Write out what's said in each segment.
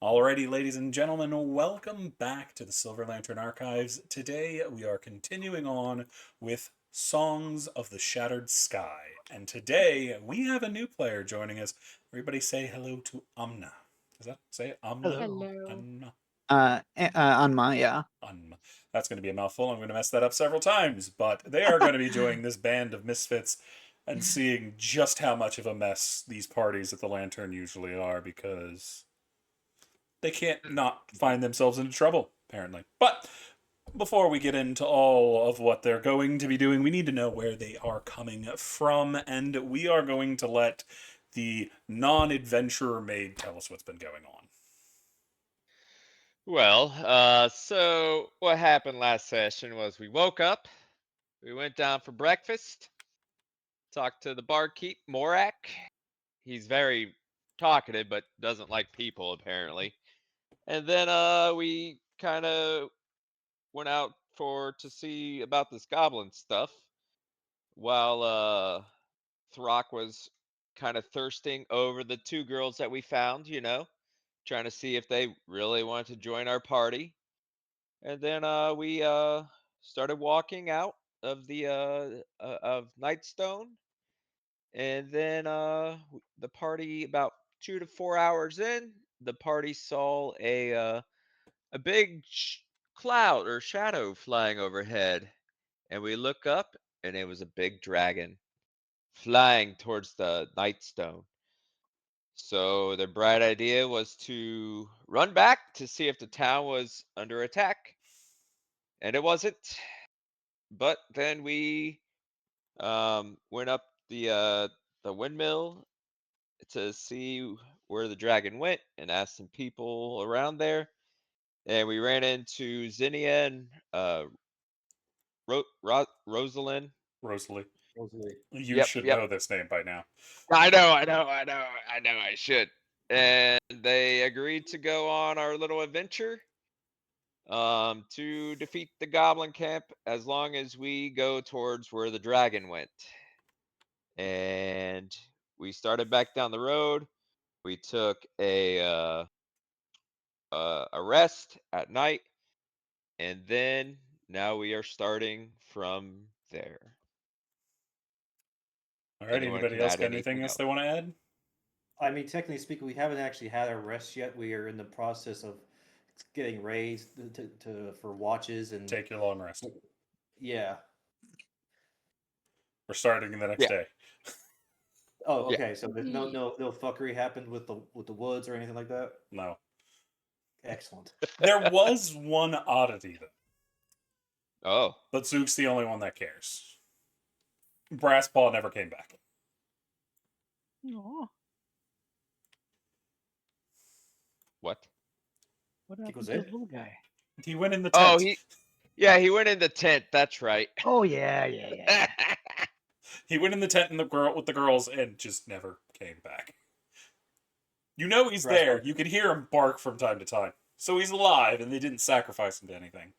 Alrighty, ladies and gentlemen, welcome back to the Silver Lantern Archives. Today we are continuing on with Songs of the Shattered Sky. And today we have a new player joining us. Everybody say hello to Amna. Does that say it? Amna? Hello. Anna? On my Anma. That's going to be a mouthful. I'm going to mess that up several times. But they are going to be joining this band of misfits and seeing just how much of a mess these parties at the Lantern usually are because they can't not find themselves into trouble, apparently. But before we get into all of what they're going to be doing, we need to know where they are coming from, and we are going to let the non-adventurer maid tell us what's been going on. So what happened last session was we woke up, we went down for breakfast, talked to the barkeep, Morak. He's very talkative, but doesn't like people apparently. And then we kind of went out to see about this goblin stuff while Throck was kind of thirsting over the two girls that we found, trying to see if they really wanted to join our party. And then we started walking out of the of Nightstone, and then the party about 2 to 4 hours in, the party saw a big cloud or shadow flying overhead, and we look up, and it was a big dragon flying towards the Nightstone. So the bright idea was to run back to see if the town was under attack, and it wasn't. But then we went up the windmill to see where the dragon went and asked some people around there. And we ran into Zinnia and Rosalind. Rosalie, Rosalie. you Yep, should yep. know this name by now. I should. And they agreed to go on our little adventure to defeat the goblin camp as long as we go towards where the dragon went. And we started back down the road. We took a rest at night, and then now we are starting from there. Alright, Anyone anybody can else add got anything anything else else. they want to add? I mean, technically speaking, we haven't actually had our rest yet. We are in the process of getting raised for watches and Take your long rest. yeah. We're starting the next Yeah, day. Oh, yeah. okay. So there's no fuckery happened with the woods or anything like that. No. Excellent. There was one oddity, though. Oh, But Zook's the only one that cares. Brasspaw never came back. Aw, what? what Think happened was to the it? little guy? He went in the Oh, tent. he went in the tent. That's right. Oh yeah. He went in the tent and the girl with the girls and just never came back. You know he's there. Rascal. You can hear him bark from time to time. So he's alive and they didn't sacrifice him to anything.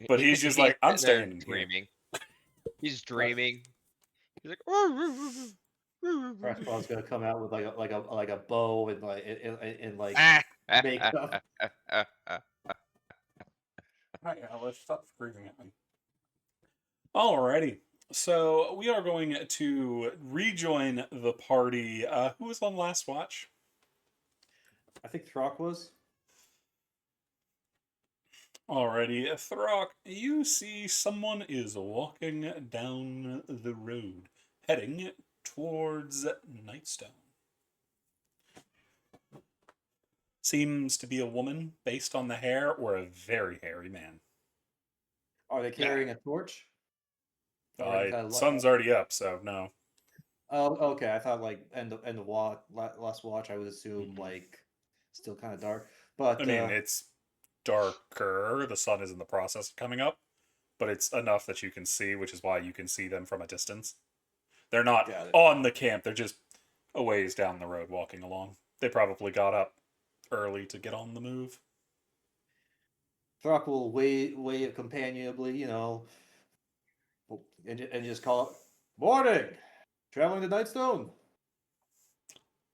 But he's just He's like, I'm sitting there staying in here. dreaming. He's Ras- dreaming. He's like, Raspal's gonna come out with like a bow and like makeup. Hi, Alice. Stop screaming at me. Alrighty. So we are going to rejoin the party. Who was on last watch? I think Throck was. Alrighty, Throck, you see someone is walking down the road, heading towards Nightstone. Seems to be a woman based on the hair, or a very hairy man. Are they carrying a torch? Or any kind of Sun's already up, so no. Oh, okay. I thought like end of watch last watch. I would assume like still kind of dark, I but mean, it's darker. The sun is in the process of coming up, but it's enough that you can see, which is why you can see them from a distance. They're not got it. on the camp, they're just a ways down the road walking along. They probably got up early to get on the move. Throck will wave companionably, and just call it morning. Traveling to Nightstone.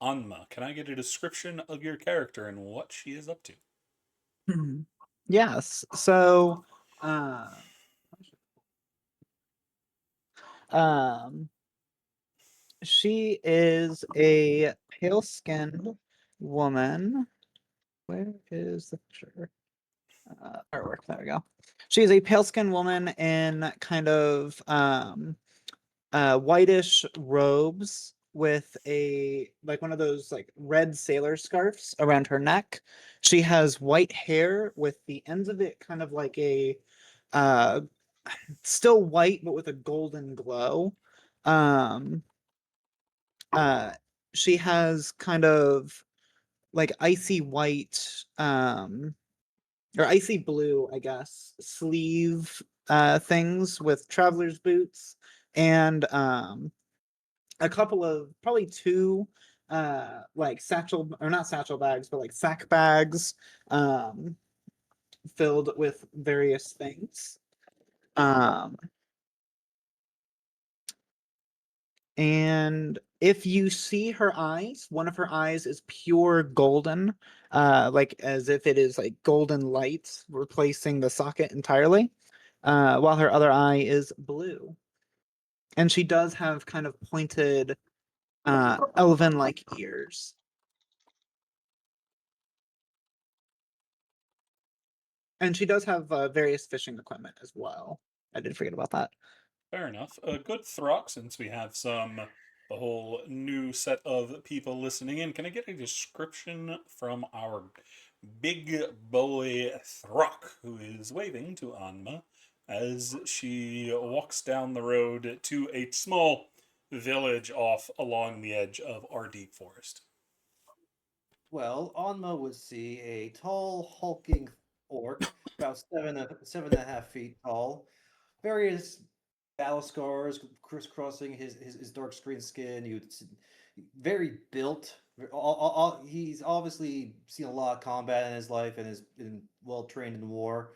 Anma, can I get a description of your character and what she is up to? Yes. So, um, she is a pale-skinned woman. Where is the picture? Artwork. There we go. She is a pale-skinned woman in kind of whitish robes with a like one of those like red sailor scarves around her neck. She has white hair with the ends of it kind of like a uh still white but with a golden glow. Um uh she has kind of like icy white or icy blue, I guess, sleeve things with traveler's boots and a couple of probably two like satchel or not satchel bags but like sack bags um filled with various things um and if you see her eyes, one of her eyes is pure golden, like as if it is like golden light replacing the socket entirely, while her other eye is blue, and she does have kind of pointed elven like ears. And she does have various fishing equipment as well. I did forget about that. Fair enough. A good Throck, since we have the whole new set of people listening in. Can I get a description from our big boy Throck, who is waving to Anma as she walks down the road to a small village off along the edge of our deep forest? Well, Onma would see a tall, hulking orc, about 7.5 feet tall, various battle scars crisscrossing his dark green skin. Very built. He's obviously seen a lot of combat in his life and has been well trained in war,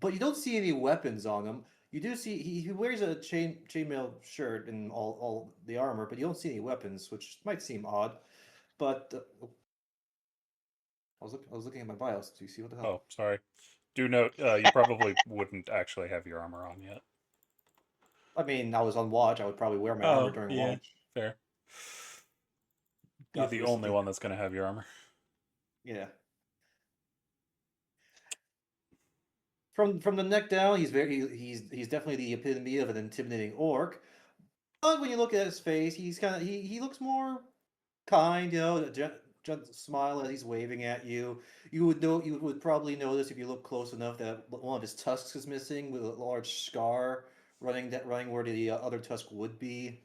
but you don't see any weapons on him. You do see he wears a chainmail shirt and all the armor, but you don't see any weapons, which might seem odd. But I was looking at my bios. Do you see what the hell? Oh, sorry. Do note, you probably wouldn't actually have your armor on yet. I mean, I was on watch. I would probably wear my armor Oh, during yeah, watch. fair. You're God the forbid only something. one that's going to have your armor. Yeah. From the neck down, he's definitely the epitome of an intimidating orc. But when you look at his face, he looks more kind. You know, a gentle smile as he's waving at you. You would probably notice if you look close enough that one of his tusks is missing, with a large scar running where the other tusk would be.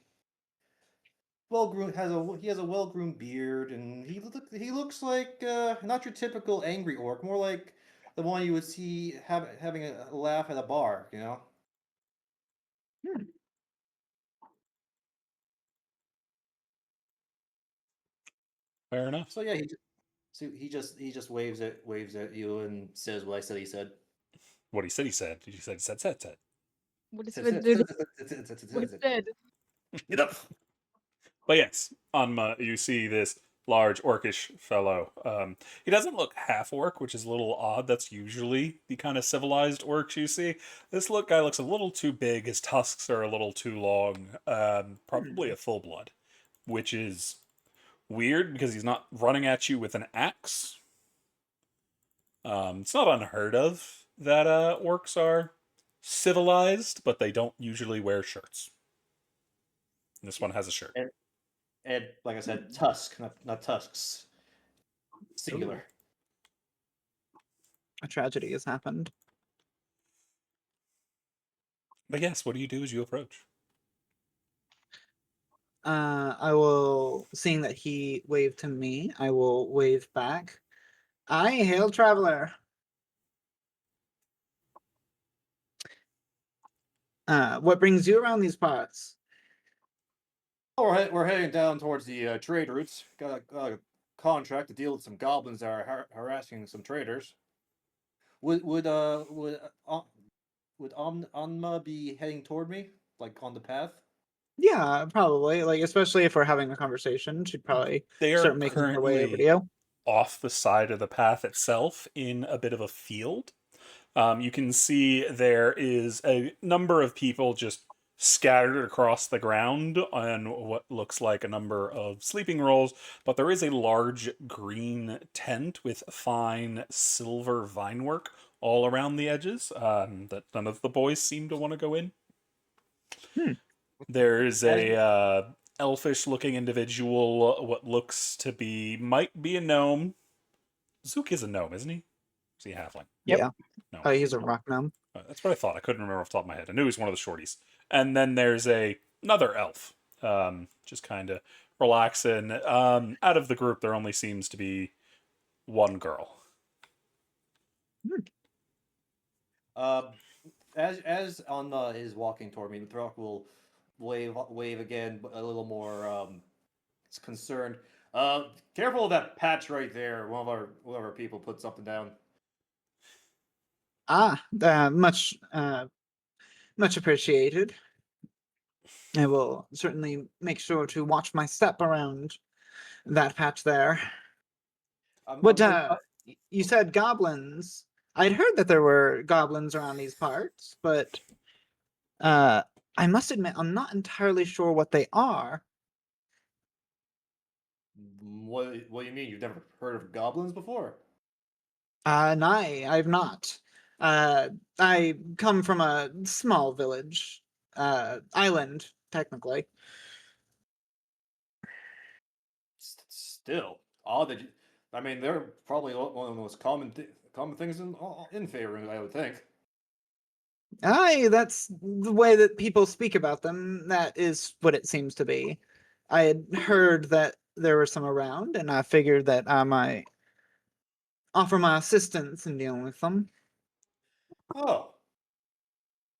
Well groomed he has a well groomed beard, and he looks like not your typical angry orc, more like the one you would see having a laugh at a bar, you know. Hmm. Fair enough. So yeah, he just waves at you and says what I said he said. What he said. He said. What is Says- what is said? Get up. But yes, Anma, you see this large orcish fellow. He doesn't look half orc, which is a little odd. That's usually the kind of civilized orcs you see. This guy looks a little too big. His tusks are a little too long. Probably a full blood, which is weird because he's not running at you with an axe. It's not unheard of that orcs are civilized, but they don't usually wear shirts. This one has a shirt. And like I said, tusk, not tusks. Singular. A tragedy has happened. But yes, what do you do as you approach? I will, seeing that he waved to me, I will wave back. I hail traveler. What brings you around these parts? We're heading down towards the trade routes. Got a contract to deal with some goblins that are harassing some traders. Would would uh would uh, would Anma be heading toward me, like on the path? Yeah, probably. Like, especially if we're having a conversation, she'd probably They are start making her way over to currently you. off the side of the path itself in a bit of a field. You can see there is a number of people just scattered across the ground on what looks like a number of sleeping rolls, but there is a large green tent with fine silver vinework all around the edges that none of the boys seem to want to go in. Hmm. There's a elfish-looking individual, what looks to be might be a gnome. Zook is a gnome, isn't he? Is he a halfling? Yep. Yeah. No. Oh, he's a rock gnome. That's what I thought. I couldn't remember off the top of my head. I knew he was one of the shorties. And then there's another elf, just kind of relaxing. Out of the group, there only seems to be one girl. As Anna is walking toward me, Throck will wave again, but a little more concerned. Careful of that patch right there. One of our people put something down. Much appreciated. I will certainly make sure to watch my step around that patch there. What you said goblins? I'd heard that there were goblins around these parts, but I must admit I'm not entirely sure what they are. What do you mean? You've never heard of goblins before? No, I've not. I come from a small village, island, technically. Still, odd that I mean, they're probably one of the most common things in Faerun, I would think. Aye, that's the way that people speak about them. That is what it seems to be. I had heard that there were some around, and I figured that I might offer my assistance in dealing with them. Oh,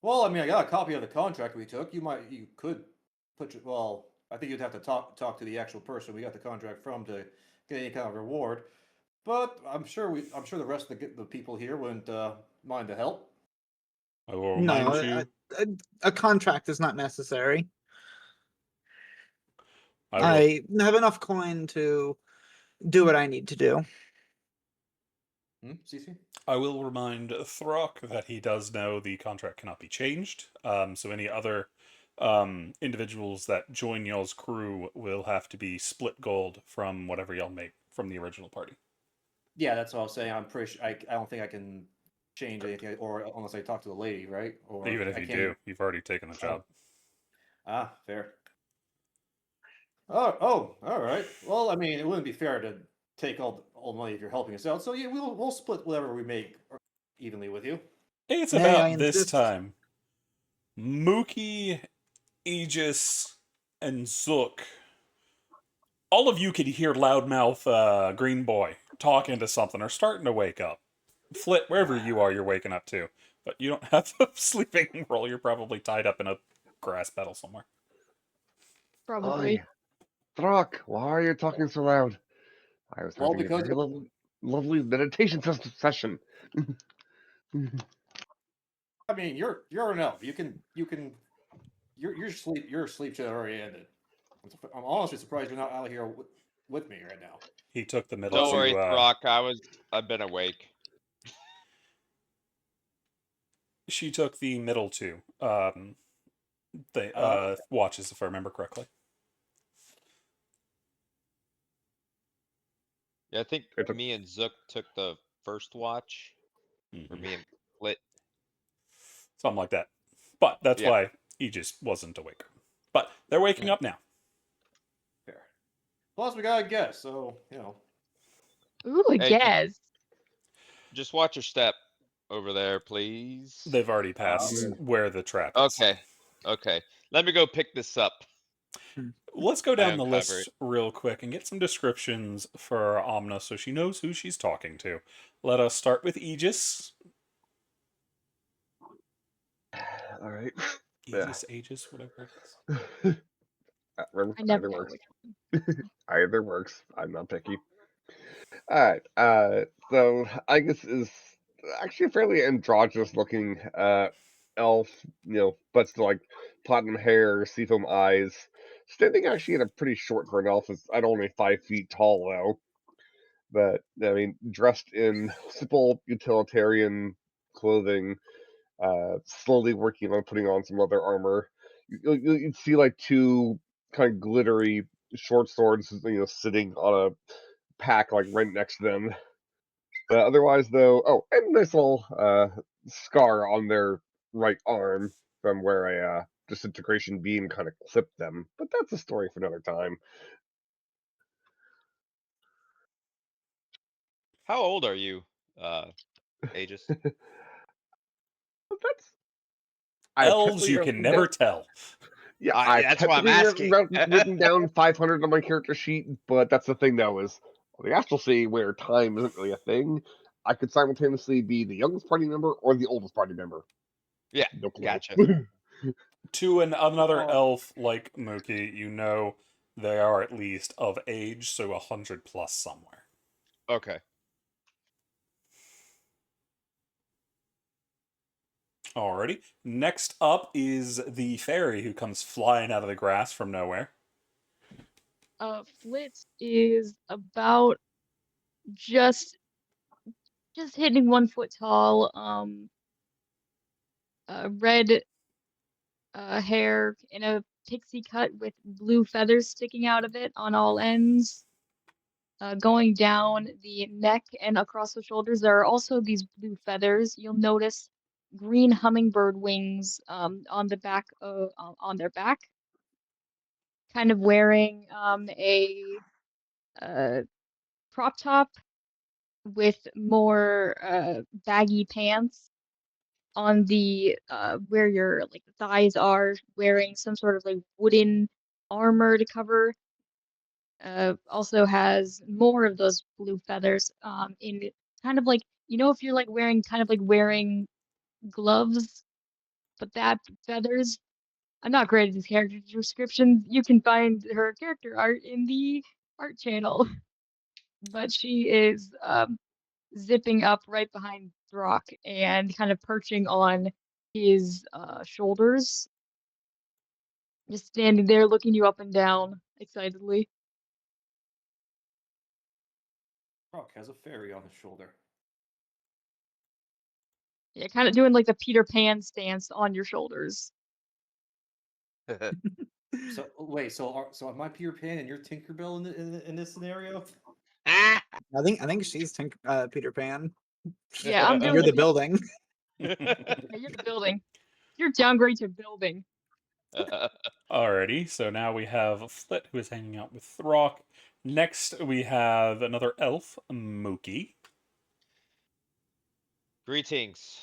well, I mean, I got a copy of the contract we took. You could well, I think you'd have to talk to the actual person we got the contract from to get any kind of reward. But I'm sure the rest of the people here wouldn't mind to help. I will No, remind you. a contract is not necessary. I will. I have enough coin to do what I need to do. Cece? I will remind Throck that he does know the contract cannot be changed. So any other individuals that join y'all's crew will have to be split gold from whatever y'all make from the original party. Yeah, that's what I was saying. I'm pretty sure I don't think I can change anything, or unless I talk to the lady, right? Or Even if I you can't do, you've already taken the job. Fair. Oh, all right. Well, I mean, it wouldn't be fair to take all the money if you're helping us out. So yeah, we'll split whatever we make evenly with you. It's Nay, I about this insist. time. Mookie, Aegis, and Zook. All of you could hear loudmouth Green Boy talking to something or starting to wake up. Flit, wherever you are, you're waking up too. But you don't have a sleeping roll. You're probably tied up in a grass petal somewhere. Probably. Oi, Throck, why are you talking so loud? I was Well, having a because- very lovely meditation session. I mean, you're an elf. Your sleep should have already ended. I'm honestly surprised you're not out here with me right now. He took the middle Don't worry, to Throck. I've been awake. she took the middle two watches, if I remember correctly. Yeah, I think It took- me and Zook took the first watch, or Mhm. me and Flit. Something like that. But that's Yeah. why Aegis wasn't awake. But they're waking up now. Fair. Plus, we got a guest, so Ooh, I Hey, guess. Just watch your step over there, please. They've already passed where the trap is. Okay. Let me go pick this up. Let's go down the uncover list real quick and get some descriptions for Amna so she knows who she's talking to. Let us start with Aegis. All right. Aegis, whatever it is. I never Either know works. which Either works. I'm not picky. All right. So I guess is actually a fairly androgynous looking elf, but still like platinum hair, seafoam eyes. Standing actually at a pretty short for an elf. Is I'd only 5 feet tall though. But I mean, dressed in simple utilitarian clothing, slowly working on putting on some other armor. You'd see like two kind of glittery short swords, sitting on a pack like right next to them. But otherwise, though, oh, and a nice little scar on their right arm from where a disintegration beam kind of clipped them. But that's a story for another time. How old are you, Aegis? But I've Elves, technically you can never tell. Yeah, I've That's why I'm technically asking. written down 500 on my character sheet, but that's the thing though is on the Astral Sea where time isn't really a thing. I could simultaneously be the youngest party member or the oldest party member. Yeah, No clue. gotcha. To another Oh. elf like Mookie, you know they are at least of age, so 100 plus somewhere. Okay. Alrighty. Next up is the fairy who comes flying out of the grass from nowhere. Flitz is about just hitting 1 foot tall. Red hair in a pixie cut with blue feathers sticking out of it on all ends. Going down the neck and across the shoulders, there are also these blue feathers. You'll notice green hummingbird wings on the back of on their back. Kind of wearing a crop top with more baggy pants on the where your like thighs are, wearing some sort of like wooden armor to cover. Also has more of those blue feathers in kind of like, if you're like wearing kind of like wearing gloves, but that feathers. I'm not great at these character descriptions. You can find her character art in the art channel. But she is zipping up right behind Throck and kind of perching on his shoulders, just standing there looking you up and down excitedly. Rock has a fairy on his shoulder. Yeah, kind of doing like the Peter Pan stance on your shoulders. So wait, so am I Peter Pan and you're Tinkerbell in this scenario? Ah! I think she's Peter Pan. Yeah, I'm doing You're the the building. yeah, you're the building. You're downgrade to building. Alrighty, so now we have Flit who is hanging out with Throck. Next, we have another elf, Mookie. Greetings.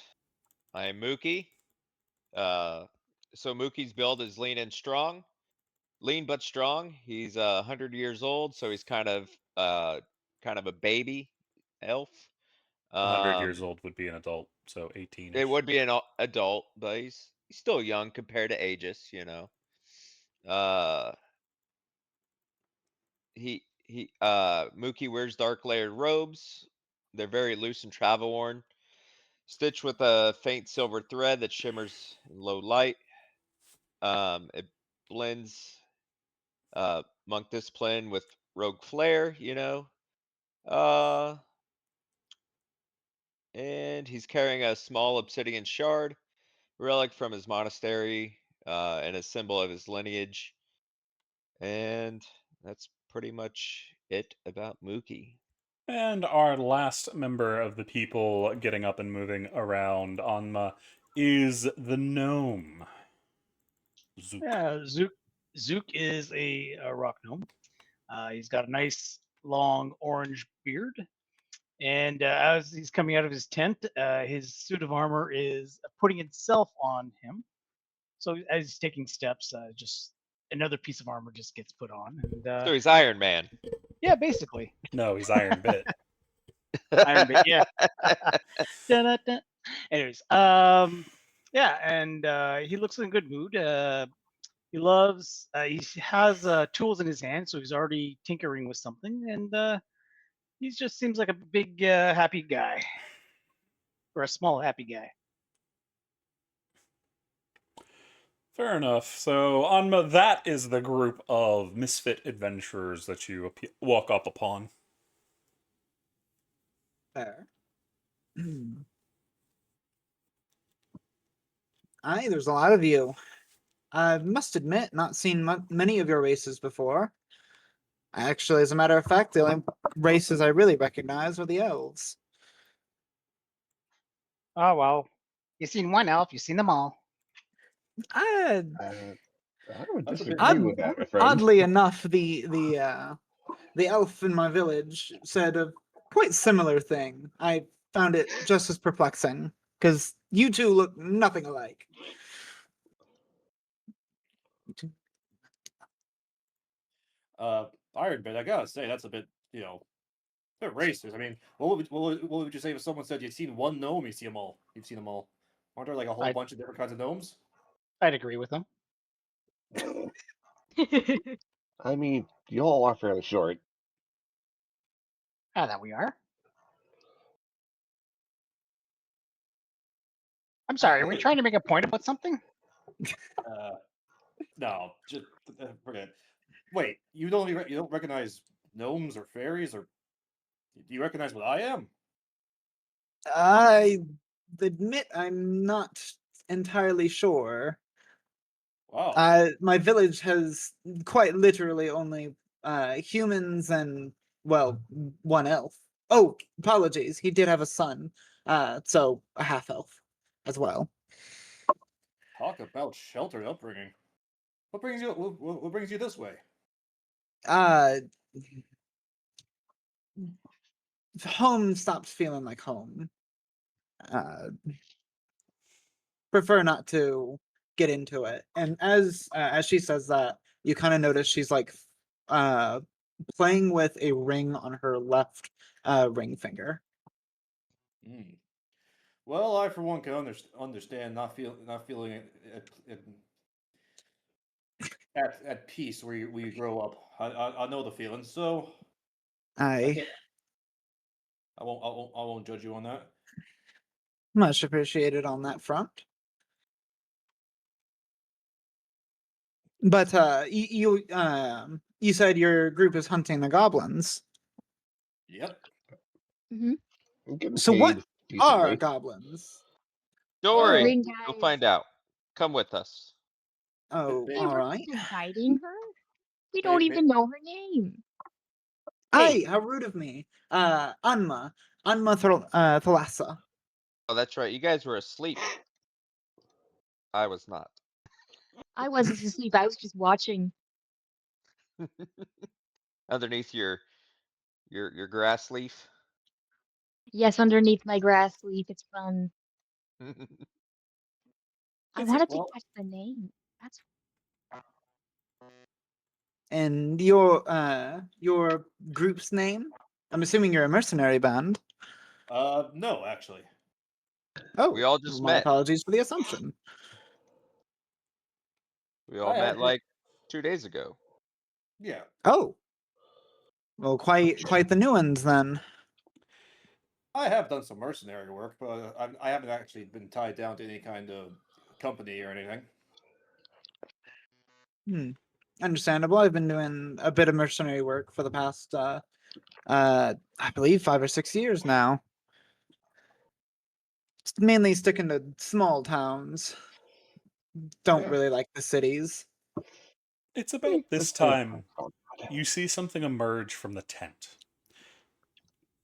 I am Mookie. So Mookie's build is lean and strong. Lean but strong. He's 100 years old, so he's kind of a baby elf. 100 years old would be an adult, so 18. It would be an adult, but he's still young compared to Aegis, Uh, Mookie wears dark layered robes. They're very loose and travel worn, stitched with a faint silver thread that shimmers in low light. It blends monk discipline with rogue flair. Uh, and he's carrying a small obsidian shard, relic from his monastery, and a symbol of his lineage. And that's pretty much it about Mookie. And our last member of the people getting up and moving around Anma is the gnome. Zook. Yeah, Zook is a rock gnome. He's got a nice long orange beard, and as he's coming out of his tent, his suit of armor is putting itself on him. So as he's taking steps, just another piece of armor just gets put on, and So he's Iron Man. yeah, basically No, he's Iron Bit. Iron Man. Yeah. Dun-dun-dun. Anyways, yeah, and he looks in a good mood. He loves. He has tools in his hand, so he's already tinkering with something, and he just seems like a big happy guy, or a small happy guy. Fair enough. So, Anma, that is the group of misfit adventurers that you walk up upon. Fair. Aye, there's a lot of you. I must admit, not seen many of your races before. Actually, as a matter of fact, the only races I really recognize are the elves. Oh well, you've seen one elf, you've seen them all. I would That's a bit disagree Odd- with that, my friend. Oddly enough, the elf in my village said a quite similar thing. I found it just as perplexing because you two look nothing alike. Ironbit, I gotta say, that's a bit, bit racist. I mean, what would you say if someone said you'd seen one gnome, you've seen them all? You've seen them all. Aren't there like a whole I'd- bunch of different kinds of gnomes? I'd agree with them. I mean, you all are fairly short. Ah, that we are. I'm sorry, are we trying to make a point about something? No, just forget it. Wait, you don't recognize gnomes or fairies, or do you recognize what I am? I admit I'm not entirely sure. Wow. My village has quite literally only humans and, well, one elf. Oh, apologies. He did have a son, so a half elf as well. Talk about sheltered upbringing. What brings you? What brings you this way? Uh, home stopped feeling like home. Prefer not to get into it. And as she says that, you kind of notice she's like playing with a ring on her left ring finger. Hmm. Well, I for one can understand not feeling at peace where you grow up. I know the feeling, so I I can't. I won't judge you on that. much appreciated on that front. But you said your group is hunting the goblins. Yep. I'm getting So what paid are decently. goblins? Don't worry, Ring you'll guys. find out. Come with us. Oh, They Hey, all we're right. just inviting her. We don't They- even know her name. Hey, how rude of me. Anma Thalassa. Oh, that's right. You guys were asleep. I was not. I wasn't asleep. I was just watching. Underneath your grass leaf. Yes, underneath my grass leaf. It's fun. I It's wanted to well, catch the name. That's And your group's name? I'm assuming you're a mercenary band. no, actually. Oh, We all just my met. apologies for the assumption. We all I met have- like 2 days ago. Yeah. Oh, well, quite the new ones then. I have done some mercenary work, but I haven't actually been tied down to any kind of company or anything. Understandable. I've been doing a bit of mercenary work for the past I believe 5 or 6 years now. Mainly sticking to small towns. Don't Yeah. really like the cities. It's about this time you see something emerge from the tent.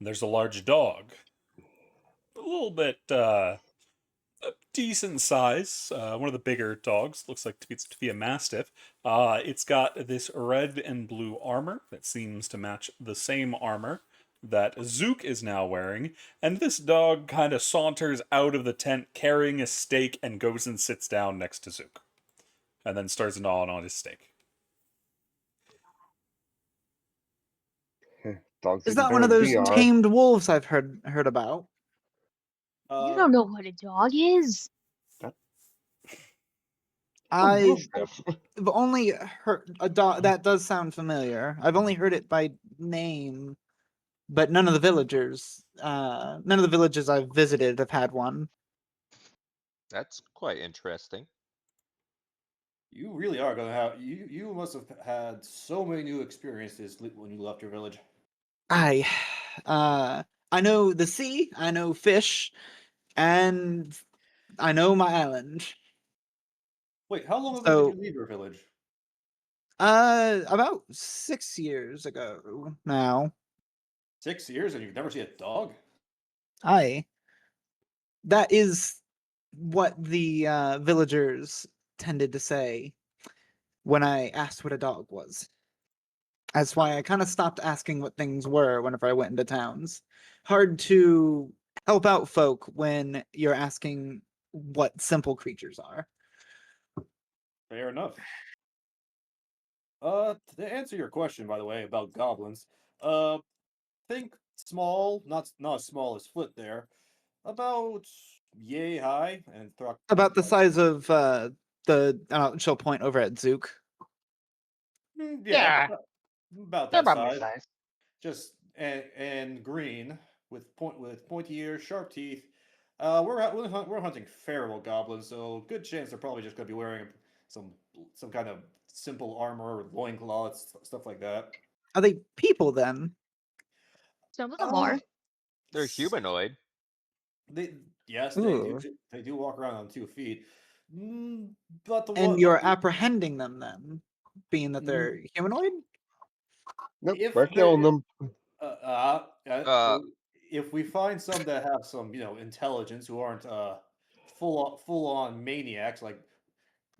There's a large dog. A little bit a decent size. One of the bigger dogs. Looks like to be a mastiff. It's got this red and blue armor that seems to match the same armor that Zook is now wearing. And this dog kind of saunters out of the tent carrying a steak and goes and sits down next to Zook. And then starts gnawing on his steak. Dogs Is eating that one of better than those we are. tamed wolves I've heard about? you don't know what a dog is. I've only heard a dog that does sound familiar. I've only heard it by name, but none of the villages I've visited have had one. That's quite interesting. You really are gonna have you. You must have had so many new experiences when you left your village. I, I know the sea, I know fish, and I know my island. Wait, how long ago did So, you leave your village? about 6 years ago now. 6 years, and you've never seen a dog? I. That is what the villagers tended to say when I asked what a dog was. That's why I kind of stopped asking what things were whenever I went into towns. Hard to help out folk when you're asking what simple creatures are. Fair enough. To answer your question, by the way, about goblins, think small, not as small as Foot there, about yay high, and About the size of she'll point over at Zook. yeah, Yeah, about they're that about my size. size. Just and green with pointy ears, sharp teeth. We're hunting feral goblins, so good chance they're probably just gonna be wearing some kind of simple armor, loincloths, stuff like that. Are they people then? Some of them Uh, are. They're s- humanoid. They yes, Ooh. they do walk around on 2 feet. But the And what but you're apprehending them then, being that mm, they're humanoid? Nope, if we're they killing them. Uh, if we find some that have some intelligence who aren't full on maniacs, like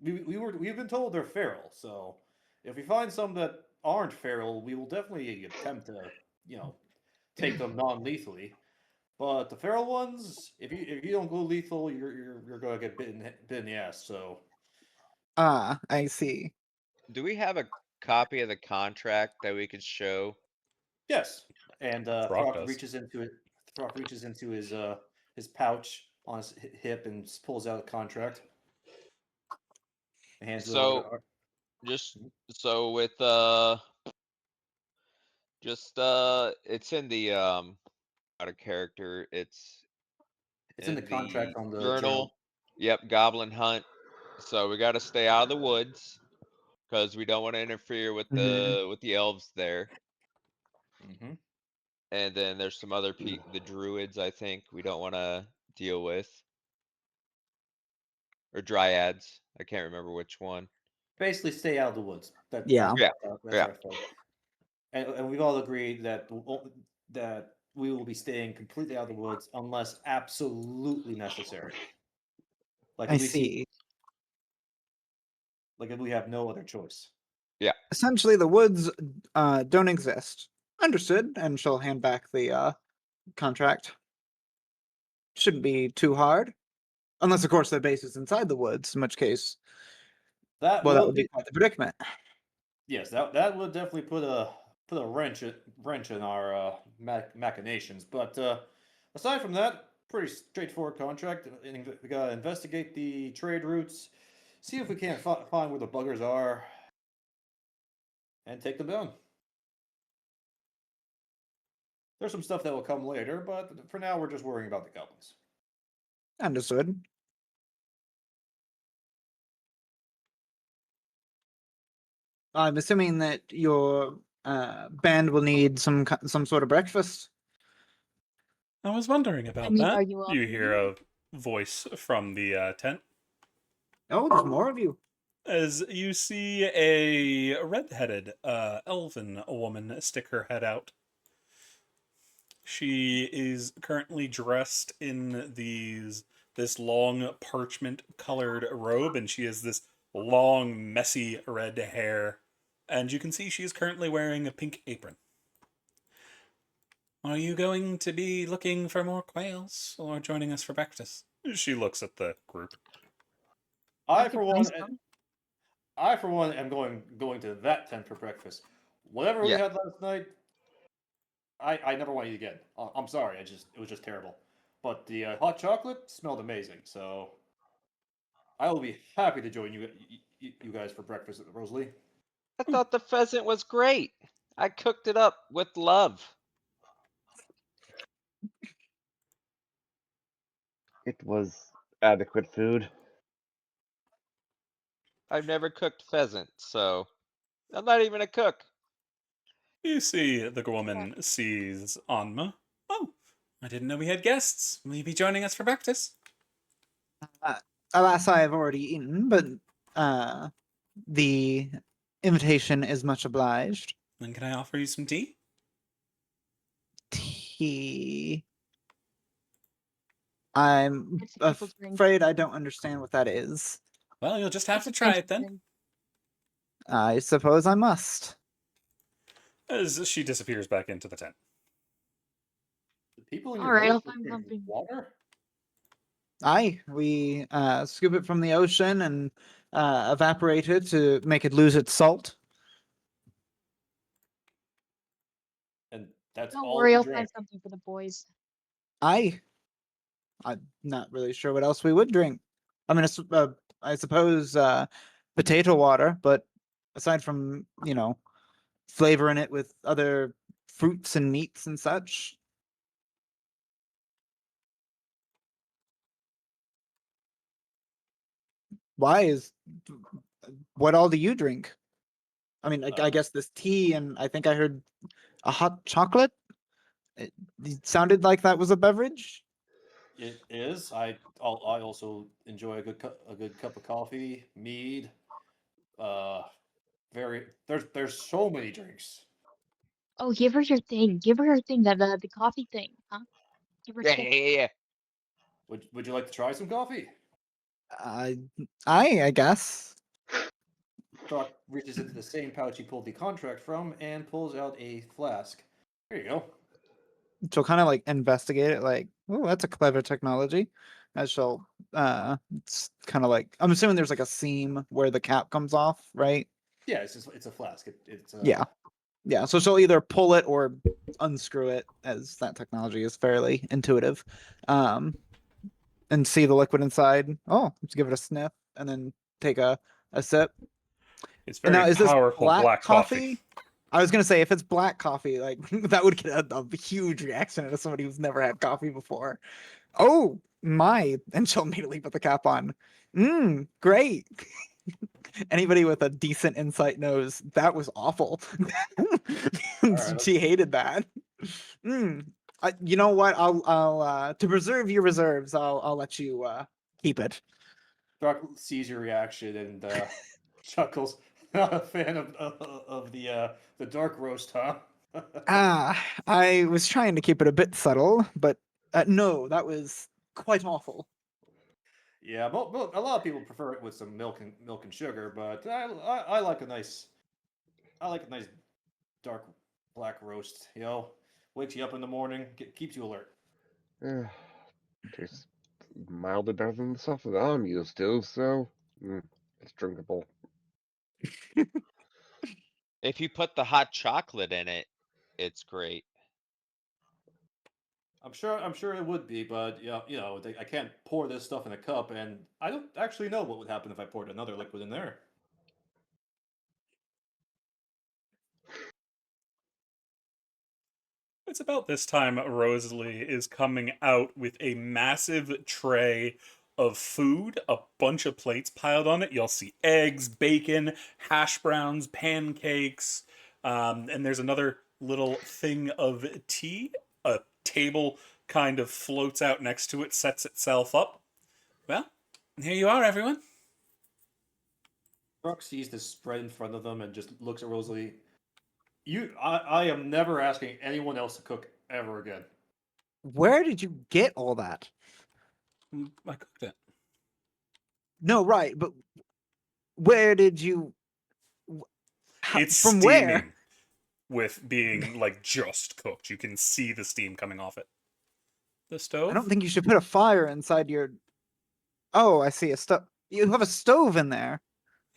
we've been told they're feral, so if we find some that aren't feral, we will definitely attempt to you know take them non-lethally. But the feral ones, if you don't go lethal, you're gonna get bit in the ass. So Ah, I see. do we have a copy of the contract that we could show? yes, and Throck does. Throck reaches into his pouch on his hip and pulls out a contract and hands it over to So Ar- just so with just it's in the out of character. It's in the In contract the on the journal. journal. Yep, goblin hunt. So we got to stay out of the woods because we don't want to interfere with Mhm. the elves there. Hmm. And then there's some other the druids I think we don't want to deal with, or dryads. I can't remember which one. Basically, stay out of the woods. Yeah. Yeah, That's yeah. our thing. And we've all agreed that we will be staying completely out of the woods unless absolutely necessary. Like I if we see, see. like if we have no other choice. Essentially, the woods don't exist. Understood. And she'll hand back the contract. Shouldn't be too hard. Unless, of course, their base is inside the woods, in which case, That well, that would would be be quite the predicament. yes. That would definitely put a wrench in our machinations. But aside from that, pretty straightforward contract. We gotta investigate the trade routes, see if we can't find where the buggers are, and take them down. There's some stuff that will come later, but for now, we're just worrying about the goblins. Understood. I'm assuming that your band will need some sort of breakfast. I was wondering I about mean, that. are you all You hear hungry? a voice from the tent Oh, there's more of you. as you see a red-headed elven woman stick her head out. She is currently dressed in this long parchment colored robe, and she has this long messy red hair, and you can see she is currently wearing a pink apron. Are you going to be looking for more quails or joining us for breakfast? She looks at the group. I I for could find one, some. am going to that tent for breakfast. Whatever we Yeah. had last night, I never want to eat again. I'm sorry, it was just terrible. But the hot chocolate smelled amazing, so I will be happy to join you guys for breakfast, Rosalie. I thought the pheasant was great. I cooked it up with love. It was adequate food. I've never cooked pheasant, so I'm not even a cook. You see, the woman sees Anma. Oh, I didn't know we had guests. Will you be joining us for breakfast? Alas, I have already eaten, but the invitation is much obliged. Then can I offer you some tea? Tea. I'm It's a type of drink. afraid I don't understand what that is. Well, you'll just have It's to a try French it then. drink. I suppose I must. As she disappears back into the tent. The people in your Alright, I'll village find drink something. water? Aye, we scoop it from the ocean and evaporate it to make it lose its salt. And that's Don't all worry, you I'll drink. find something for the boys. Aye. I'm not really sure what else we would drink. I mean, I suppose potato water, but aside from, flavoring it with other fruits and meats and such. Why is what all do you drink? I mean, I guess this tea, and I think I heard a hot chocolate. It sounded like that was a beverage. It is. I also enjoy a good cup of coffee, mead. There's so many drinks. Oh, give her your thing. Give her her thing, the coffee thing, huh? Give her Yeah, stuff. yeah. Would you like to try some coffee? I guess. Doc reaches into the same pouch he pulled the contract from and pulls out a flask. Here you go. She'll kind of like investigate it, like, oh, that's a clever technology. As she'll, it's kind of like, I'm assuming there's like a seam where the cap comes off, right? Yeah, it's a flask. It's Yeah. Yeah, so she'll either pull it or unscrew it, as that technology is fairly intuitive, and see the liquid inside. Oh, let's give it a sniff, and then take a sip. It's And very now, is this powerful black coffee. I was gonna say, if it's black coffee, like that would get a huge reaction out of somebody who's never had coffee before. Oh my! And she'll immediately put the cap on. Great. Anybody with a decent insight knows that was awful. right. She hated that. You know what? I'll to preserve your reserves, I'll let you keep it. Doc sees your reaction and chuckles. Not a fan of the dark roast, huh? I was trying to keep it a bit subtle, but no, that was quite awful. Yeah, a lot of people prefer it with some milk and sugar, but I like a nice dark black roast. Wakes you up in the morning, keeps you alert. Tastes mildly better than the stuff that I'm used to, so it's drinkable. If you put the hot chocolate in it, it's great. I'm sure it would be, but I can't pour this stuff in a cup, and I don't actually know what would happen if I poured another liquid in there. It's about this time Rosalie is coming out with a massive tray of food, a bunch of plates piled on it. You'll see eggs, bacon, hash browns, pancakes, and there's another little thing of tea. A table kind of floats out next to it, sets itself up. Well, here you are, everyone. Brooke sees this spread in front of them and just looks at Rosalie. I am never asking anyone else to cook ever again. Where did you get all that? I cooked it. No, right, but where did you? It's From steaming where? with being like just cooked. You can see the steam coming off it. The stove? I don't think you should put a fire inside your. Oh, I see a stove. You have a stove in there.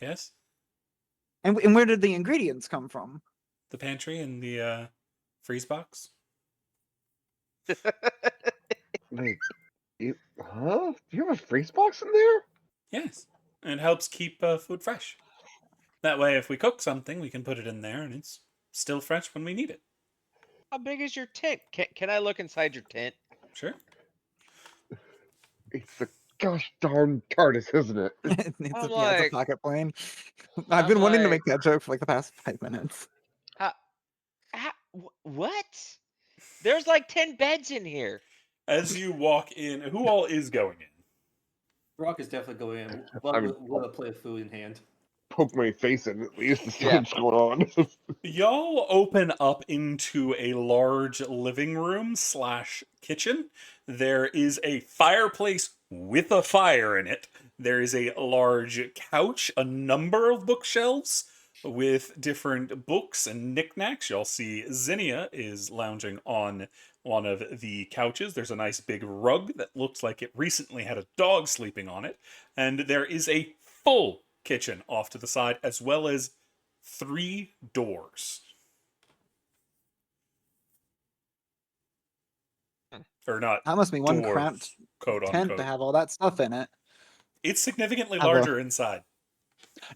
Yes. And where did the ingredients come from? The pantry and the freeze box. Wait, you have a freeze box in there? Yes. And it helps keep food fresh. That way, if we cook something, we can put it in there and it's still fresh when we need it. How big is your tent? Can I look inside your tent? Sure. It's the Gosh darn TARDIS, isn't it? It's I'm yeah, it's a like, pocket plane. I've I'm been wanting to like, make that joke for like the past 5 minutes. what? There's like 10 beds in here. As you walk in, who all is going in? Brock is definitely going in, but I'm- with a plate of food in hand. Poke my face in at least to see Yeah. what's going on. Y'all open up into a large living room / kitchen. There is a fireplace with a fire in it. There is a large couch, a number of bookshelves with different books and knickknacks. Y'all see Zinnia is lounging on one of the couches. There's a nice big rug that looks like it recently had a dog sleeping on it. And there is a full kitchen off to the side, as well as 3 doors. Or not That must be one doors, cramped quote tent to unquote. have all that stuff in it. It's significantly Have a- larger inside.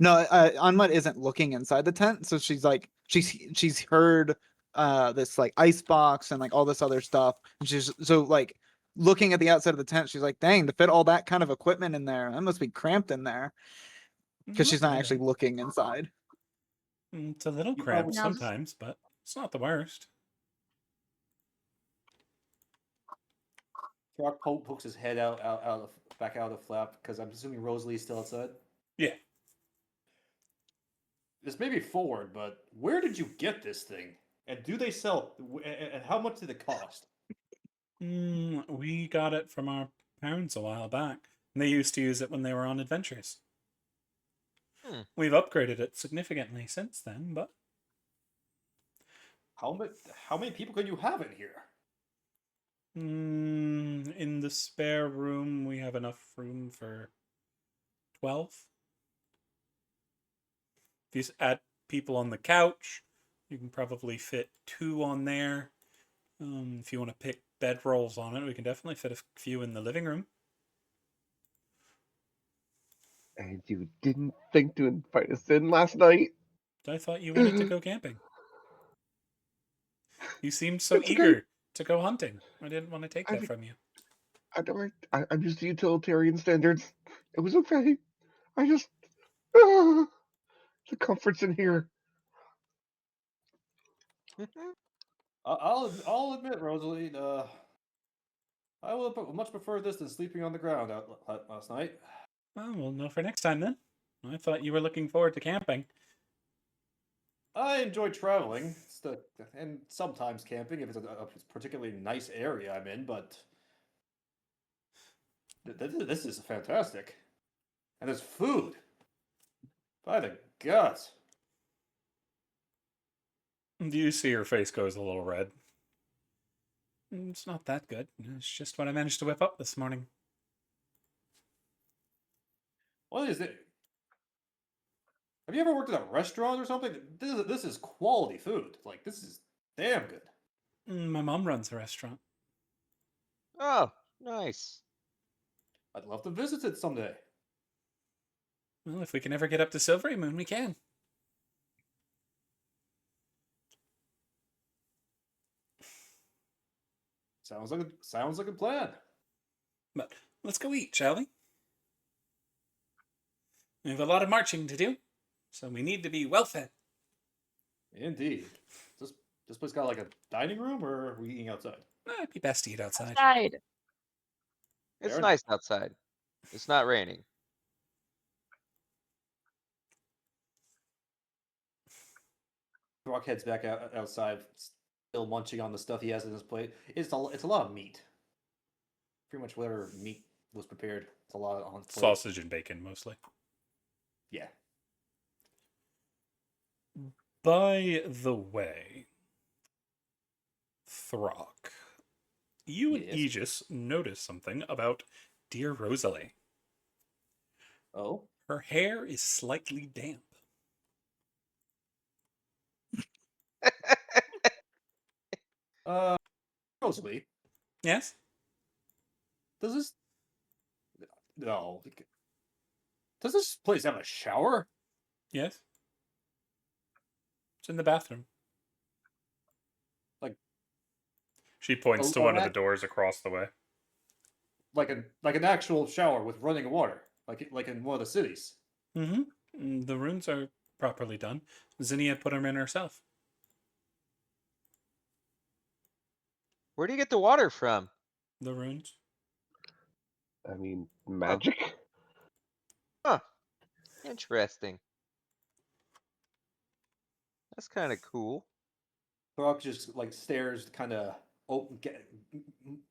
No, Anmut isn't looking inside the tent, so she's like she's heard this like ice box and like all this other stuff. And she's so like looking at the outside of the tent, she's like, dang, to fit all that kind of equipment in there, that must be cramped in there. Because she's not actually looking inside. It's a little You cramped probably- Now, sometimes, but it's not the worst. Brock pokes his head back out of the flap because I'm assuming Rosalie's still outside. Yeah. This may be forward, but where did you get this thing? And do they sell? And how much did it cost? We got it from our parents a while back. And they used to use it when they were on adventures. Hmm. We've upgraded it significantly since then, but How many people can you have in here? in the spare room, we have enough room for 12. If you add people on the couch, you can probably fit 2 on there. If you want to pick bedrolls on it, we can definitely fit a few in the living room. And you didn't think to invite us in last night? I thought you wanted to go camping. You seemed so It's okay. eager to go hunting. I didn't want to take I that did- from you. I'm just utilitarian standards. It was okay. I just the comfort's in here. I'll admit, Rosalie. I would much prefer this than sleeping on the ground last night. Oh, we'll know for next time then. I thought you were looking forward to camping. I enjoy traveling, and sometimes camping if it's a particularly nice area I'm in. But this is fantastic, and there's food. By the gods! Do you see her face goes a little red? It's not that good. It's just what I managed to whip up this morning. What is it? Have you ever worked at a restaurant or something? This is quality food. Like, this is damn good. My mom runs a restaurant. Oh, nice. I'd love to visit it someday. Well, if we can ever get up to Silvery Moon, we can. Sounds like a plan. But let's go eat, shall we? We have a lot of marching to do, so we need to be well fed. Indeed. This place got like a dining room, or are we eating outside? It'd be best to eat outside. outside. It's Fair nice outside. It's not raining. Brock heads back outside, still munching on the stuff he has in his plate. It's a lot of meat. Pretty much whatever meat was prepared. It's a lot on plate. Sausage and bacon, mostly. Yeah. By the way, Throck, you and Yes? Aegis notice something about dear Rosalie. Oh. Her hair is slightly damp. Rosalie, Yes? does this? No. Does this place have a shower? Yes? It's in the bathroom. Like- She points to Oh, one of the that- doors across the way. like an actual shower with running water, like in one of the cities. Mm-hmm. The runes are properly done. Zinnia put them in herself. Where do you get the water from? The runes. I mean, magic. Huh. Interesting. That's kind of cool. Throck just like stares, kind of open,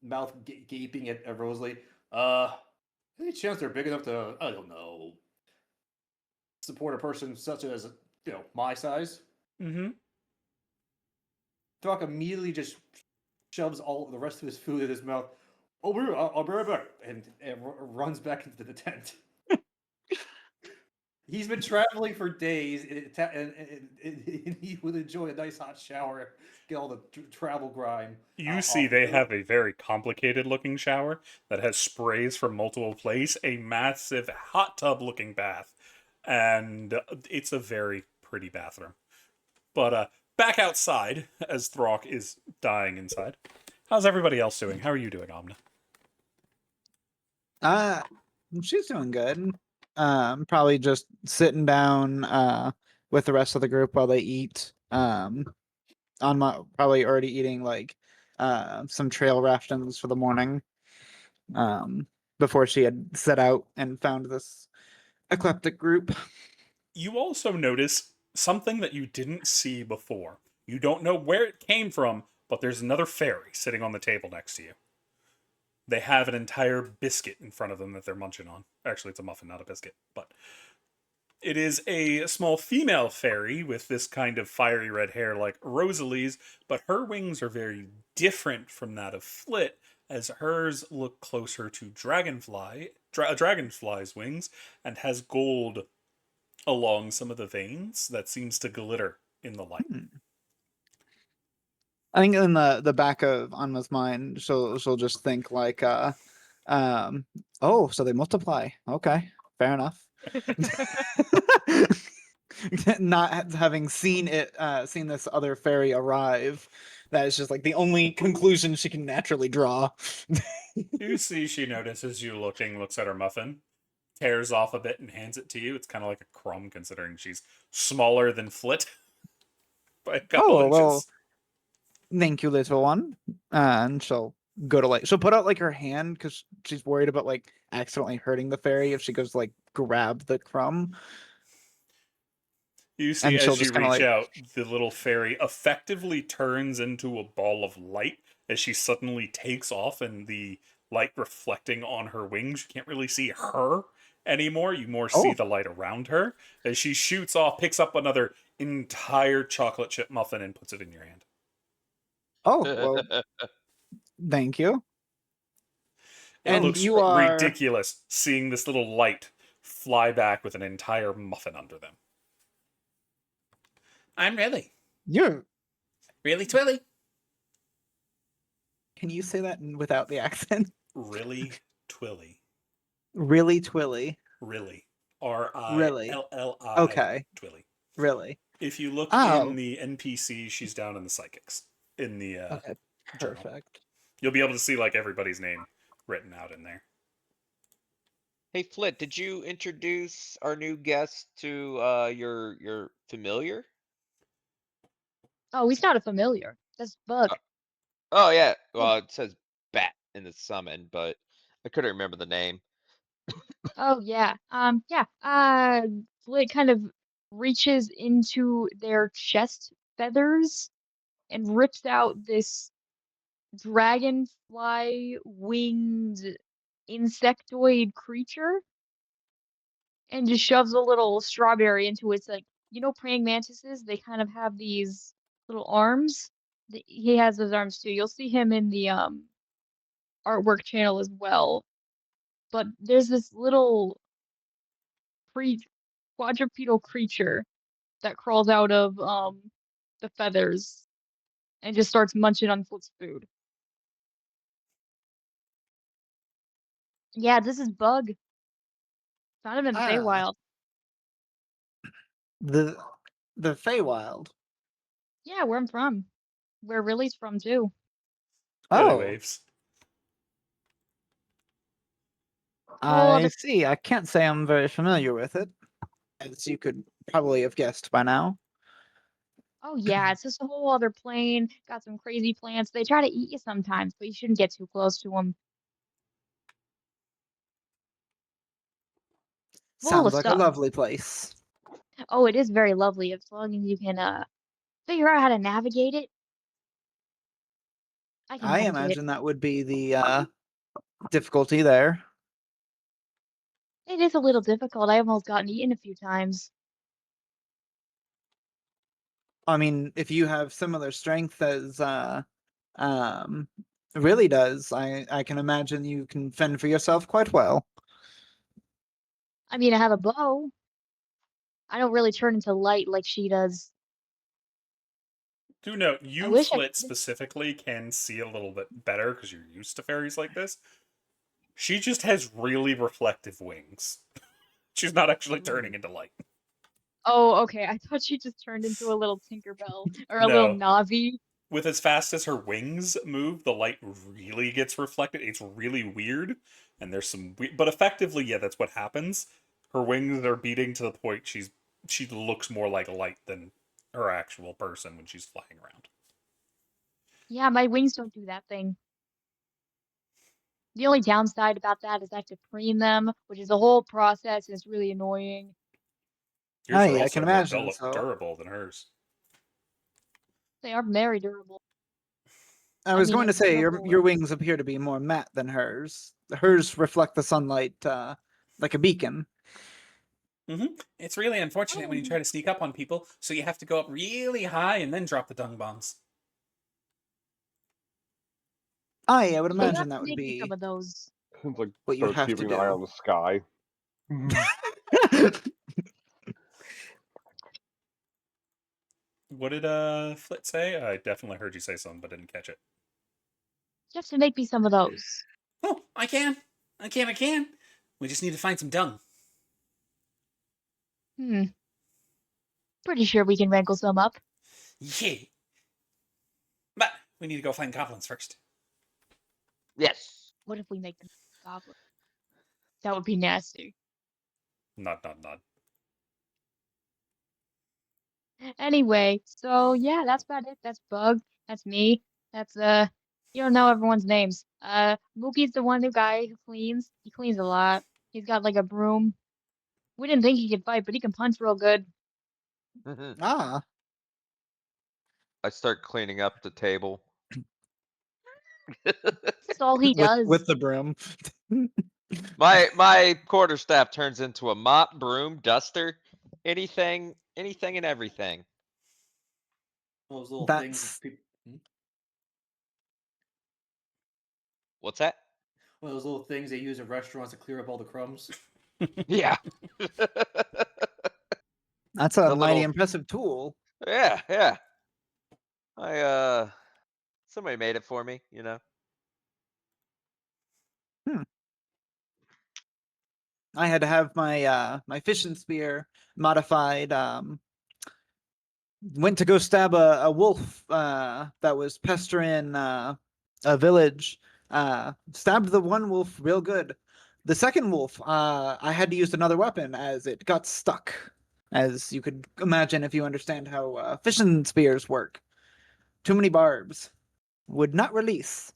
mouth gaping at Rosalie. Any chance they're big enough to, I don't know, support a person such as my size? Mm-hmm. Throck immediately just shoves all the rest of his food in his mouth. Oh, I'll be right back, and runs back into the tent. He's been traveling for days, and he would enjoy a nice hot shower, get all the travel grime. You see, they have a very complicated looking shower that has sprays from multiple places, a massive hot tub looking bath, and it's a very pretty bathroom. But back outside, as Throck is dying inside. How's everybody else doing? How are you doing, Omna? She's doing good. Probably just sitting down with the rest of the group while they eat. Probably already eating like some trail rations for the morning. Before she had set out and found this eclectic group. You also notice something that you didn't see before. You don't know where it came from, but there's another fairy sitting on the table next to you. They have an entire biscuit in front of them that they're munching on. Actually, it's a muffin, not a biscuit. But it is a small female fairy with this kind of fiery red hair like Rosalie's, but her wings are very different from that of Flit, as hers look closer to dragonfly's wings, and has gold along some of the veins that seems to glitter in the light. I think in the back of Anma's mind, she'll just think like, oh, so they multiply. Okay, fair enough. Not having seen this other fairy arrive, that is just like the only conclusion she can naturally draw. You see, she notices you looks at her muffin, tears off a bit and hands it to you. It's kind of like a crumb, considering she's smaller than Flit by a couple Oh, inches. well, thank you, little one. And she'll go to she'll put out like her hand because she's worried about like accidentally hurting the fairy if she goes to like grab the crumb. You see, And she'll as you just kinda, reach like- out, the little fairy effectively turns into a ball of light as she suddenly takes off, and the light reflecting on her wings. You can't really see her anymore. You more see Oh. the light around her as she shoots off, picks up another entire chocolate chip muffin, and puts it in your hand. Oh, well, thank you. It And looks you are ridiculous seeing this little light fly back with an entire muffin under them. I'm really Twilly. Can you say that without the accent? Really Twilly. Really, Twilly. Really. Rilli. Okay. Twilly. Really. If you look Oh. in the NPC, she's down in the psychics. In the Okay. journal. Perfect. You'll be able to see like everybody's name written out in there. Hey, Flit, did you introduce our new guest to your familiar? Oh, he's not a familiar. That's Bug. Oh yeah, well it says Bat in the summon, but I couldn't remember the name. Oh yeah. Flit kind of reaches into their chest feathers and rips out this dragonfly winged insectoid creature and just shoves a little strawberry into its like praying mantises, they kind of have these little arms. He has those arms too. You'll see him in the artwork channel as well. But there's this little quadrupedal creature that crawls out of the feathers and just starts munching on Flit's food. Yeah, this is Bug. Found him in the Feywild. The Feywild. Yeah, where I'm from. Where Rilly's from too. Really Oh, waves. whole I other. see. I can't say I'm very familiar with it, as you could probably have guessed by now. Oh yeah, it's just a whole other plane. Got some crazy plants. They try to eat you sometimes, but you shouldn't get too close to them. Full Sounds of like a stuff. lovely place. Oh, it is very lovely as long as you can figure out how to navigate it. I can I navigate it. imagine that would be the difficulty there. It is a little difficult. I almost gotten eaten a few times. I mean, if you have similar strength as really does, I can imagine you can fend for yourself quite well. I mean, I have a bow. I don't really turn into light like she does. Do note, I you, wish I Flit, could. specifically can see a little bit better because you're used to fairies like this. She just has really reflective wings. She's not actually turning into light. Oh, okay. I thought she just turned into a little Tinkerbell or a little No. Navi. With as fast as her wings move, the light really gets reflected. It's really weird, and there's some but effectively, yeah, that's what happens. Her wings are beating to the point she looks more like light than her actual person when she's flying around. Yeah, my wings don't do that thing. The only downside about that is I have to preen them, which is a whole process, and it's really annoying. Yours are I also can more imagine so. durable than hers. They are very durable. I was mean, going to it's say durable. your wings appear to be more matte than hers. Hers reflect the sunlight like a beacon. It's really unfortunate when you try to sneak up on people, so you have to go up really high and then drop the dung bombs. I would You have imagine to that would make me some be of those. It's like what you would start have to keeping an eye on do. the sky. What did Flit say? I definitely heard you say something, but didn't catch it. You have to make me some of those. Oh, I can. I can. We just need to find some dung. Pretty sure we can wrangle some up. Yeah. But we need to go find goblins first. Yes. What if we make them goblins? That would be nasty. Nod. Anyway, so yeah, that's about it. That's Bug. That's me. That's you don't know everyone's names. Mookie's the one guy who cleans. He cleans a lot. He's got like a broom. We didn't think he could fight, but he can punch real good. Ah, I start cleaning up the table. That's all he does. with the broom. My quarterstaff turns into a mop, broom, duster, anything and everything. Those little That's things. What's that? One of those little things they use at restaurants to clear up all the crumbs. Yeah. that's a The mighty little- impressive tool. Yeah. Somebody made it for me, you know. I had to have my my fishing spear modified. Went to go stab a wolf that was pestering a village. Stabbed the one wolf real good. The second wolf, I had to use another weapon as it got stuck. As you could imagine if you understand how fishing spears work. Too many barbs. Would not release.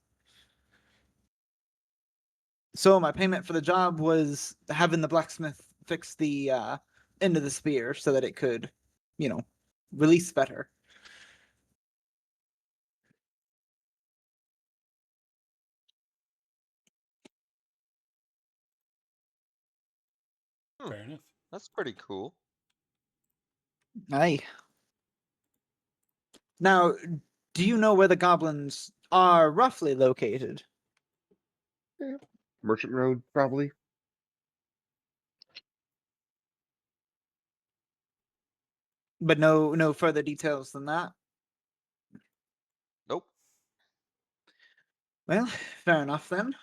So my payment for the job was having the blacksmith fix the end of the spear so that it could, release better. Fair enough. That's pretty cool. Aye. Now, do you know where the goblins are roughly located? Merchant Road, probably. But no further details than that. Nope. Well, fair enough then.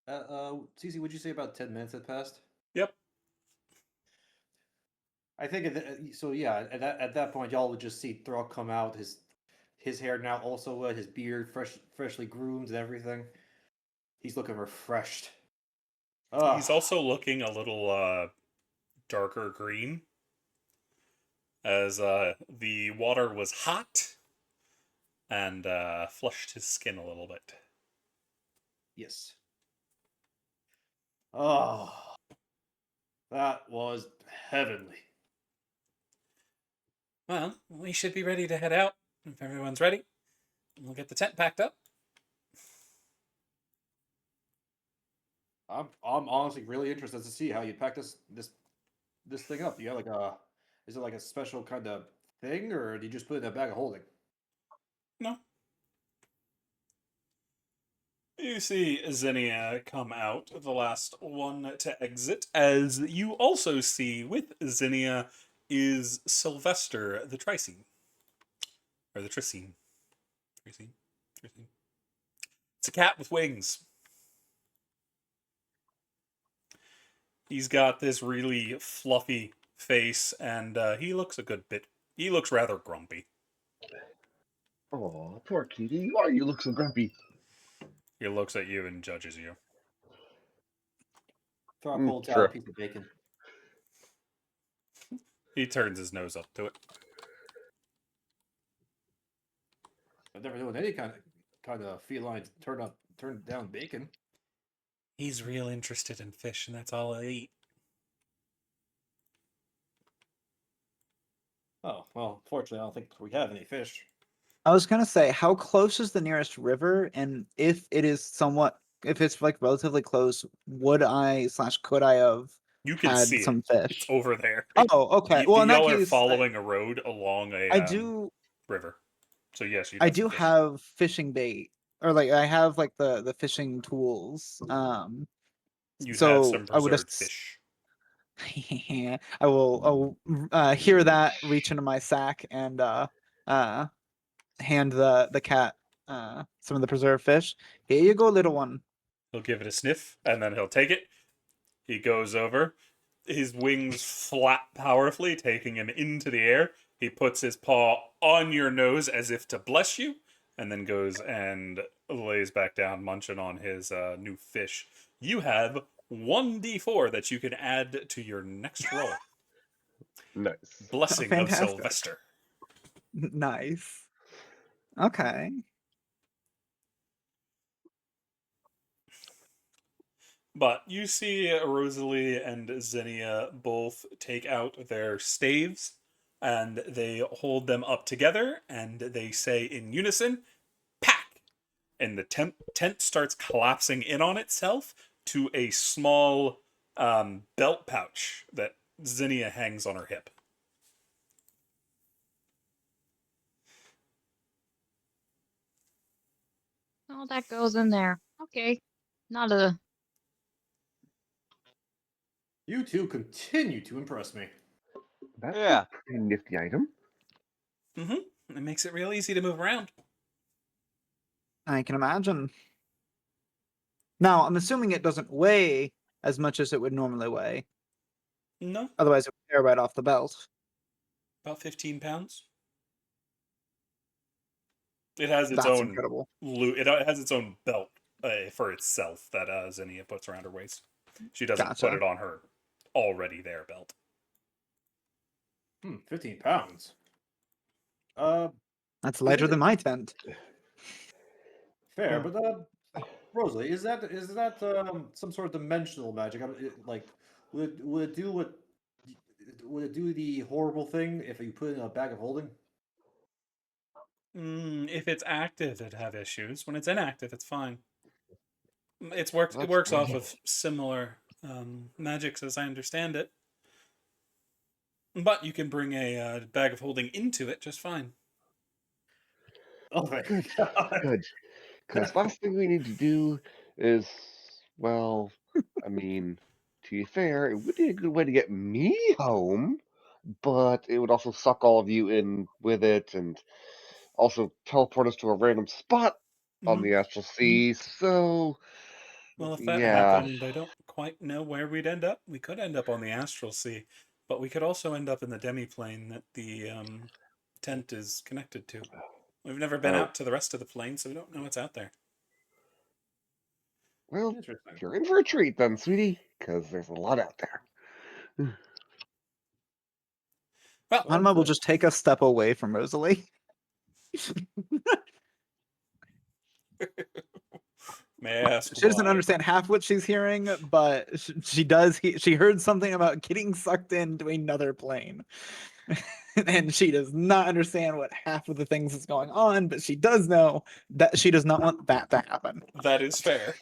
Cece, would you say about 10 minutes had passed? Yep. I think so. Yeah, at that point, y'all would just see Thrall come out. his hair now also wet, his beard freshly groomed and everything. He's looking refreshed. He's also looking a little darker green, as the water was hot and flushed his skin a little bit. Yes. Oh, that was heavenly. Well, we should be ready to head out. If everyone's ready, we'll get the tent packed up. I'm honestly really interested to see how you pack this thing up. Do you have is it like a special kind of thing, or do you just put it in a bag of holding? No. You see Zinnia come out, the last one to exit, as you also see with Zinnia is Sylvester the Tricene. Or the Tricene. Tricene? It's a cat with wings. He's got this really fluffy face, and he looks a good bit. He looks rather grumpy. Oh, poor kitty. Why you look so grumpy? He looks at you and judges you. Throw pulls out sure. a piece of bacon. He turns his nose up to it. I've never known any kind of feline turn down bacon. He's real interested in fish, and that's all I eat. Oh, well, fortunately, I don't think we have any fish. I was gonna say, how close is the nearest river? And if it's like relatively close, could I have You can had see some it. fish? It's over there. Oh, okay. Well, in that y'all are case, following a road along a I do. river. So yes, you. I do have fishing bait, or like I have like the fishing tools. You so have some I would preserved fish. I will hear that, reach into my sack, and hand the cat some of the preserved fish. Here you go, little one. He'll give it a sniff, and then he'll take it. He goes over. His wings flap powerfully, taking him into the air. He puts his paw on your nose as if to bless you, and then goes and lays back down, munching on his new fish. You have 1d4 that you can add to your next roll. Nice. Blessing of Fantastic. Sylvester. Nice. Okay. But you see Rosalie and Zinnia both take out their staves, and they hold them up together, and they say in unison, "Pack!" And the tent starts collapsing in on itself to a small belt pouch that Zinnia hangs on her hip. Oh, that goes in there. Okay. Not a. You two continue to impress me. That's Yeah. a pretty nifty item. Mm-hmm. It makes it real easy to move around. I can imagine. Now, I'm assuming it doesn't weigh as much as it would normally weigh. No, Otherwise, it would tear right off the belt. about 15 pounds. It has its That's own incredible. It has its own belt for itself that Zinnia puts around her waist. She doesn't put Gotcha. it on her already there belt. 15 pounds. That's lighter than my tent. Fair, but Rosalie, is that some sort of dimensional magic? Like, would it do the horrible thing if you put it in a bag of holding? If it's active, it'd have issues. When it's inactive, it's fine. It works That's off weird. of similar magics, as I understand it. But you can bring a bag of holding into it just fine. Oh my Good. god! Good. Because last thing we need to do is, well, I mean, to be fair, it would be a good way to get me home, but it would also suck all of you in with it and also teleport us to a random spot on Mhm. the astral sea. So, Well, if that yeah, happened, I don't quite know where we'd end up. We could end up on the astral sea, but we could also end up in the demiplane that the tent is connected to. We've never been Oh. out to the rest of the plane, so we don't know what's out there. Well, Interesting. you're in for a treat then, sweetie, because there's a lot out there. Well, Hanma will just take a step away from Rosalie. may I ask She doesn't why? understand half what she's hearing, but she does. She heard something about getting sucked into another plane, and she does not understand what half of the things that's going on. But she does know that she does not want that to happen. That is fair.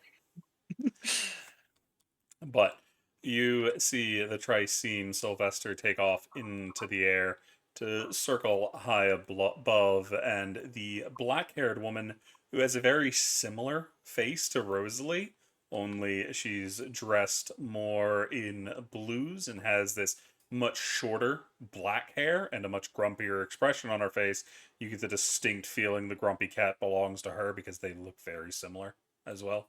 But you see the Tricene Sylvester take off into the air to circle high above, and the black-haired woman who has a very similar face to Rosalie, only she's dressed more in blues and has this much shorter black hair and a much grumpier expression on her face. You get the distinct feeling the grumpy cat belongs to her because they look very similar as well.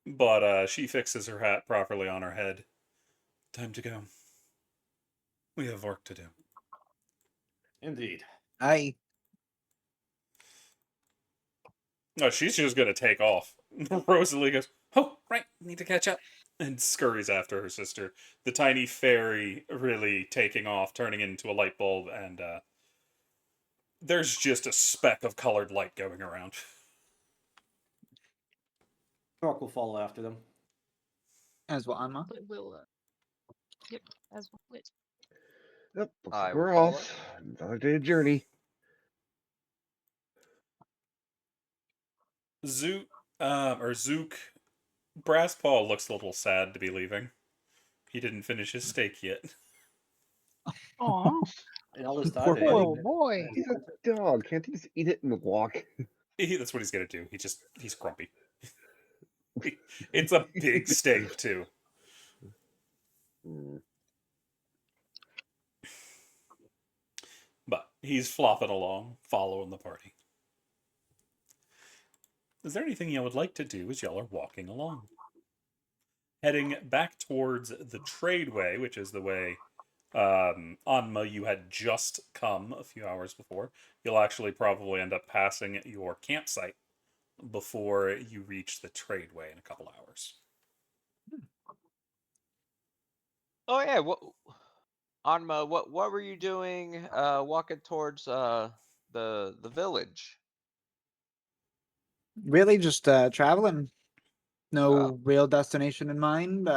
But she fixes her hat properly on her head. Time to go. We have work to do. Indeed. I No, she's just gonna take off. Rosalie goes, "Oh, right, need to catch up," and scurries after her sister. The tiny fairy really taking off, turning into a light bulb, and there's just a speck of colored light going around. Thork will follow after them. as well, Hanma. But we'll, yep, as well. Wait. Yep, looks I like will we're follow. off. Another day of journey. Zook, Brasspaw looks a little sad to be leaving. He didn't finish his steak yet. Aw, And all this time, Poor they boy. poor didn't old boy. He's a dog. Can't he just eat it and walk? That's what he's gonna do. He's grumpy. It's a big steak too. Hmm. But he's flopping along, following the party. Is there anything you would like to do as y'all are walking along? Heading back towards the Tradeway, which is the way Anma you had just come a few hours before. You'll actually probably end up passing your campsite before you reach the Tradeway in a couple hours. Oh yeah, Anma, what were you doing walking towards the village? Really, just traveling. No Oh. real destination in mind.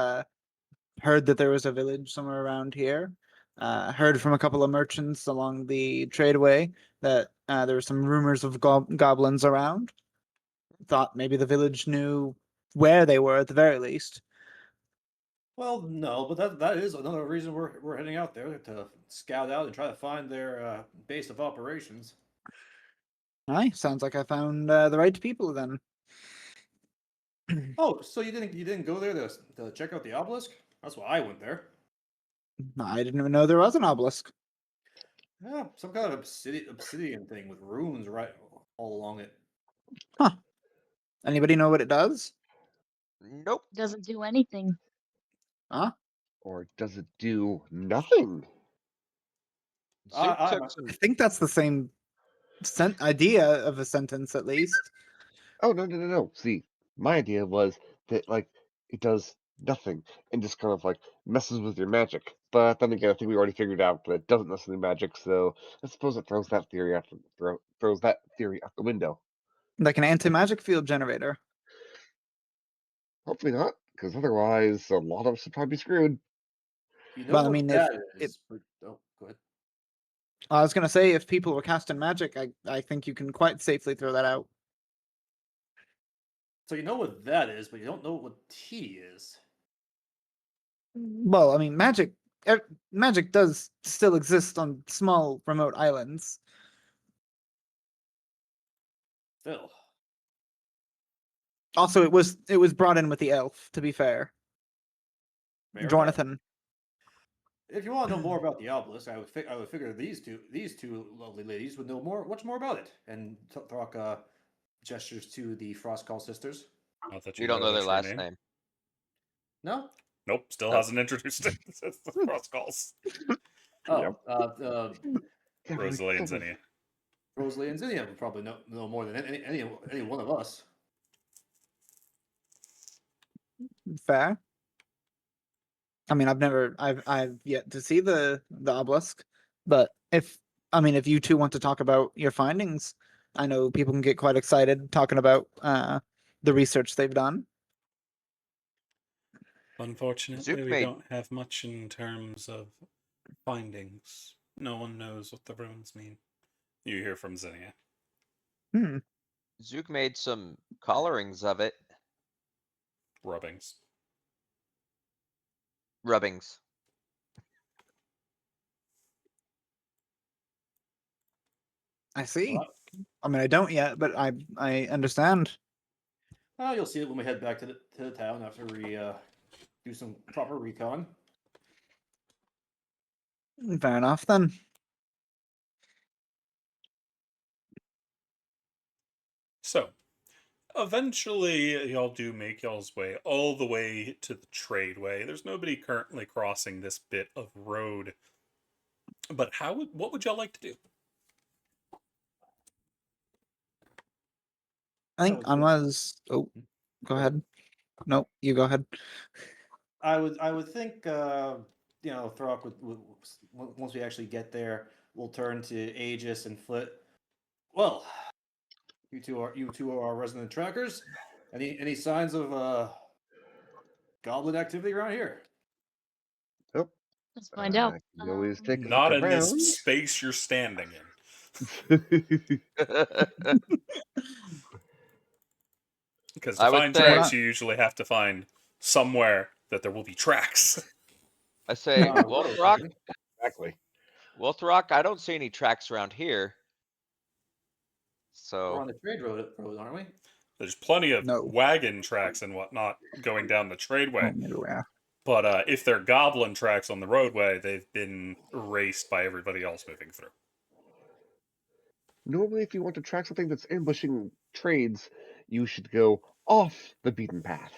Heard that there was a village somewhere around here. Heard from a couple of merchants along the tradeway that there were some rumors of goblins around. Thought maybe the village knew where they were at the very least. Well, no, but that is another reason we're heading out there to scout out and try to find their base of operations. Aye, sounds like I found the right people then. Oh, so you didn't go there to check out the obelisk? That's why I went there. I didn't even know there was an obelisk. Yeah, some kind of obsidian thing with runes right all along it. Anybody know what it does? Nope. Doesn't do anything. Huh? Or does it do nothing? Zook I- took I'm- some. I think that's the same idea of a sentence at least. Oh, no. See, my idea was that, like, it does nothing and just kind of, like, messes with your magic. But then again, I think we already figured out that it doesn't mess with magic, so I suppose it throws that theory out the window. Like an anti-magic field generator. Hopefully not, because otherwise a lot of us would probably be screwed. You know Well, I what mean, if that it- is? Oh, go ahead. I was gonna say if people were casting magic, I think you can quite safely throw that out. So you know what that is, but you don't know what T is. Well, I mean, magic does still exist on small remote islands. Phil. Also, it was brought in with the elf. To be fair, Fair enough. Jonathan. If you want to know more about the obelisk, I would figure these two lovely ladies would know much more about it. And Throck gestures to the Frostcall sisters. Not that You don't know their true last name. No? Nope, still Oh. hasn't introduced it. It's the cross calls. Oh, Yep. Yeah, we Rosalie and killed him. Zinnia. Rosalie and Zinnia would probably know more than any one of us. Fair. I mean, I've yet to see the obelisk, but if you two want to talk about your findings, I know people can get quite excited talking about the research they've done. Unfortunately, Zook we made- don't have much in terms of findings. No one knows what the runes mean. You hear from Zinnia. Hmm. Zook made some colorings of it. Rubbings. Rubbings. I see. Well, I mean, I don't yet, but I understand. you'll see it when we head back to the town after we do some proper recon. Fair enough then. So, eventually, y'all do make y'all's way all the way to the tradeway. There's nobody currently crossing this bit of road. But what would y'all like to do? I think Sounds good. unless go ahead. No, you go ahead. I would think Throck would once we actually get there, we'll turn to Aegis and Flit. Well, you two are our resident trackers. Any signs of goblin activity around here? Let's find out. You always take a Not look in this around. space you're standing in. Because to I would find say- tracks, you usually have to find somewhere that there will be tracks. I say, Uh, Wolfrock, Exactly. Wolfrock, I don't see any tracks around here. We're So, on the trade road, aren't we? There's plenty of No. wagon tracks and whatnot going down the tradeway. Anywhere. But if they're goblin tracks on the roadway, they've been erased by everybody else moving through. Normally, if you want to track something that's ambushing trades, you should go off the beaten path.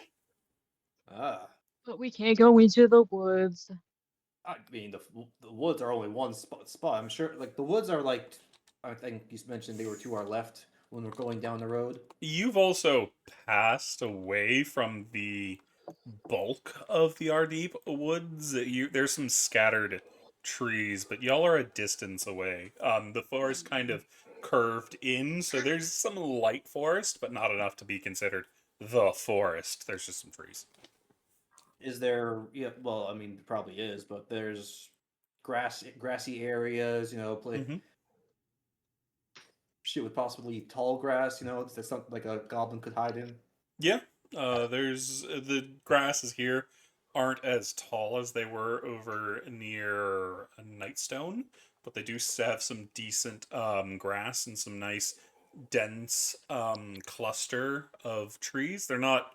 Ah, But we can't go into the woods. I mean the woods are only one spot. I'm sure, like the woods are like, I think you mentioned they were to our left when we're going down the road. You've also passed away from the bulk of the Ardeep woods. There's some scattered trees, but y'all are a distance away. The forest kind of curved in, so there's some light forest, but not enough to be considered the forest. There's just some trees. Is there? Yeah, well, I mean, probably is, but there's grassy areas. Mhm. Shit with possibly tall grass. That's something like a goblin could hide in. Yeah, there's the grasses here aren't as tall as they were over near Nightstone, but they do have some decent grass and some nice dense cluster of trees. They're not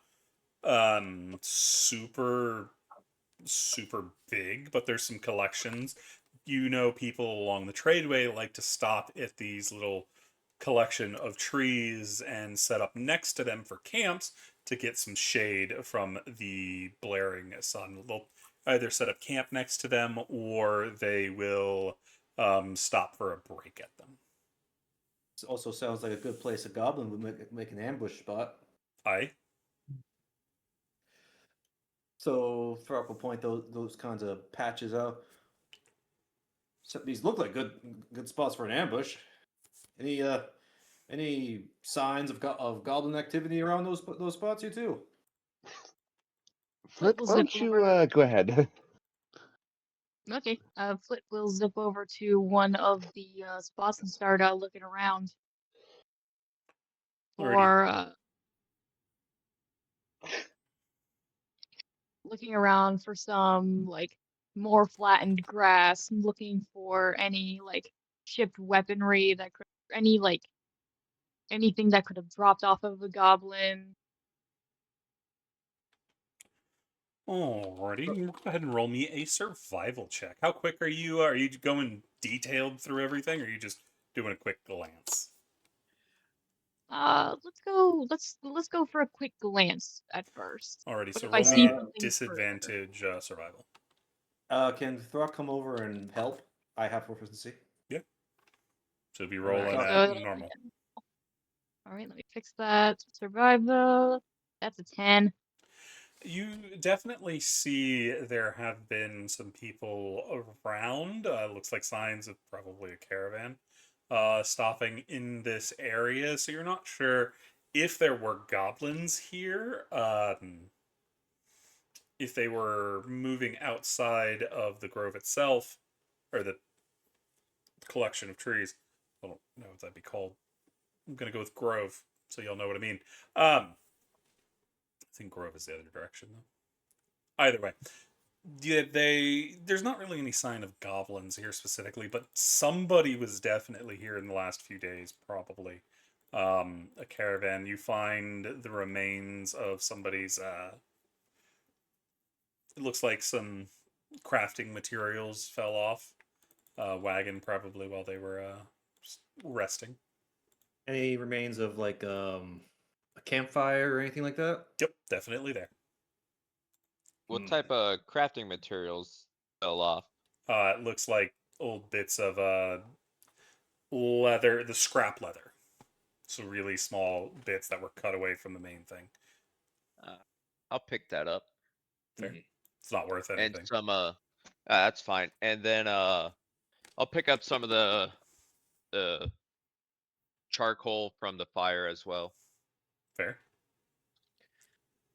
super big, but there's some collections. People along the tradeway like to stop at these little collection of trees and set up next to them for camps to get some shade from the blaring sun. They'll either set up camp next to them or they will stop for a break at them. This also sounds like a good place a goblin would make an ambush spot. Aye. So Throck will point those kinds of patches out. So these look like good spots for an ambush. Any signs of goblin activity around those spots? You too. Flip, We'll why don't zip you over. go ahead? Okay. Flit will zip over to one of the spots and start looking around Alrighty. for looking around for some like more flattened grass, looking for any like chipped weaponry that could anything that could have dropped off of the goblin. Alrighty, go ahead and roll me a survival check. How quick are you? Are you going detailed through everything, or are you just doing a quick glance? Let's go for a quick glance at first. Alrighty, But so if I roll see me something further- disadvantage survival. Can Throck come over and help? I have proficiency. Yeah. So be Alright, rolling got at it. normal. All right, let me fix that. Survival. That's a 10. You definitely see there have been some people around. Looks like signs of probably a caravan stopping in this area. So you're not sure if there were goblins here, if they were moving outside of the grove itself, or the collection of trees. I don't know what that'd be called. I'm gonna go with grove, so you'll know what I mean. I think grove is the other direction though. Either way, yeah, there's not really any sign of goblins here specifically, but somebody was definitely here in the last few days, probably. A caravan. You find the remains of somebody's. It looks like some crafting materials fell off. Wagon probably while they were resting. Any remains of like a campfire or anything like that? Yep, definitely there. What Hmm. type of crafting materials fell off? It looks like old bits of leather, the scrap leather. So really small bits that were cut away from the main thing. I'll pick that up. Fair. It's not worth And anything. some that's fine. And then I'll pick up some of the charcoal from the fire as well. Fair.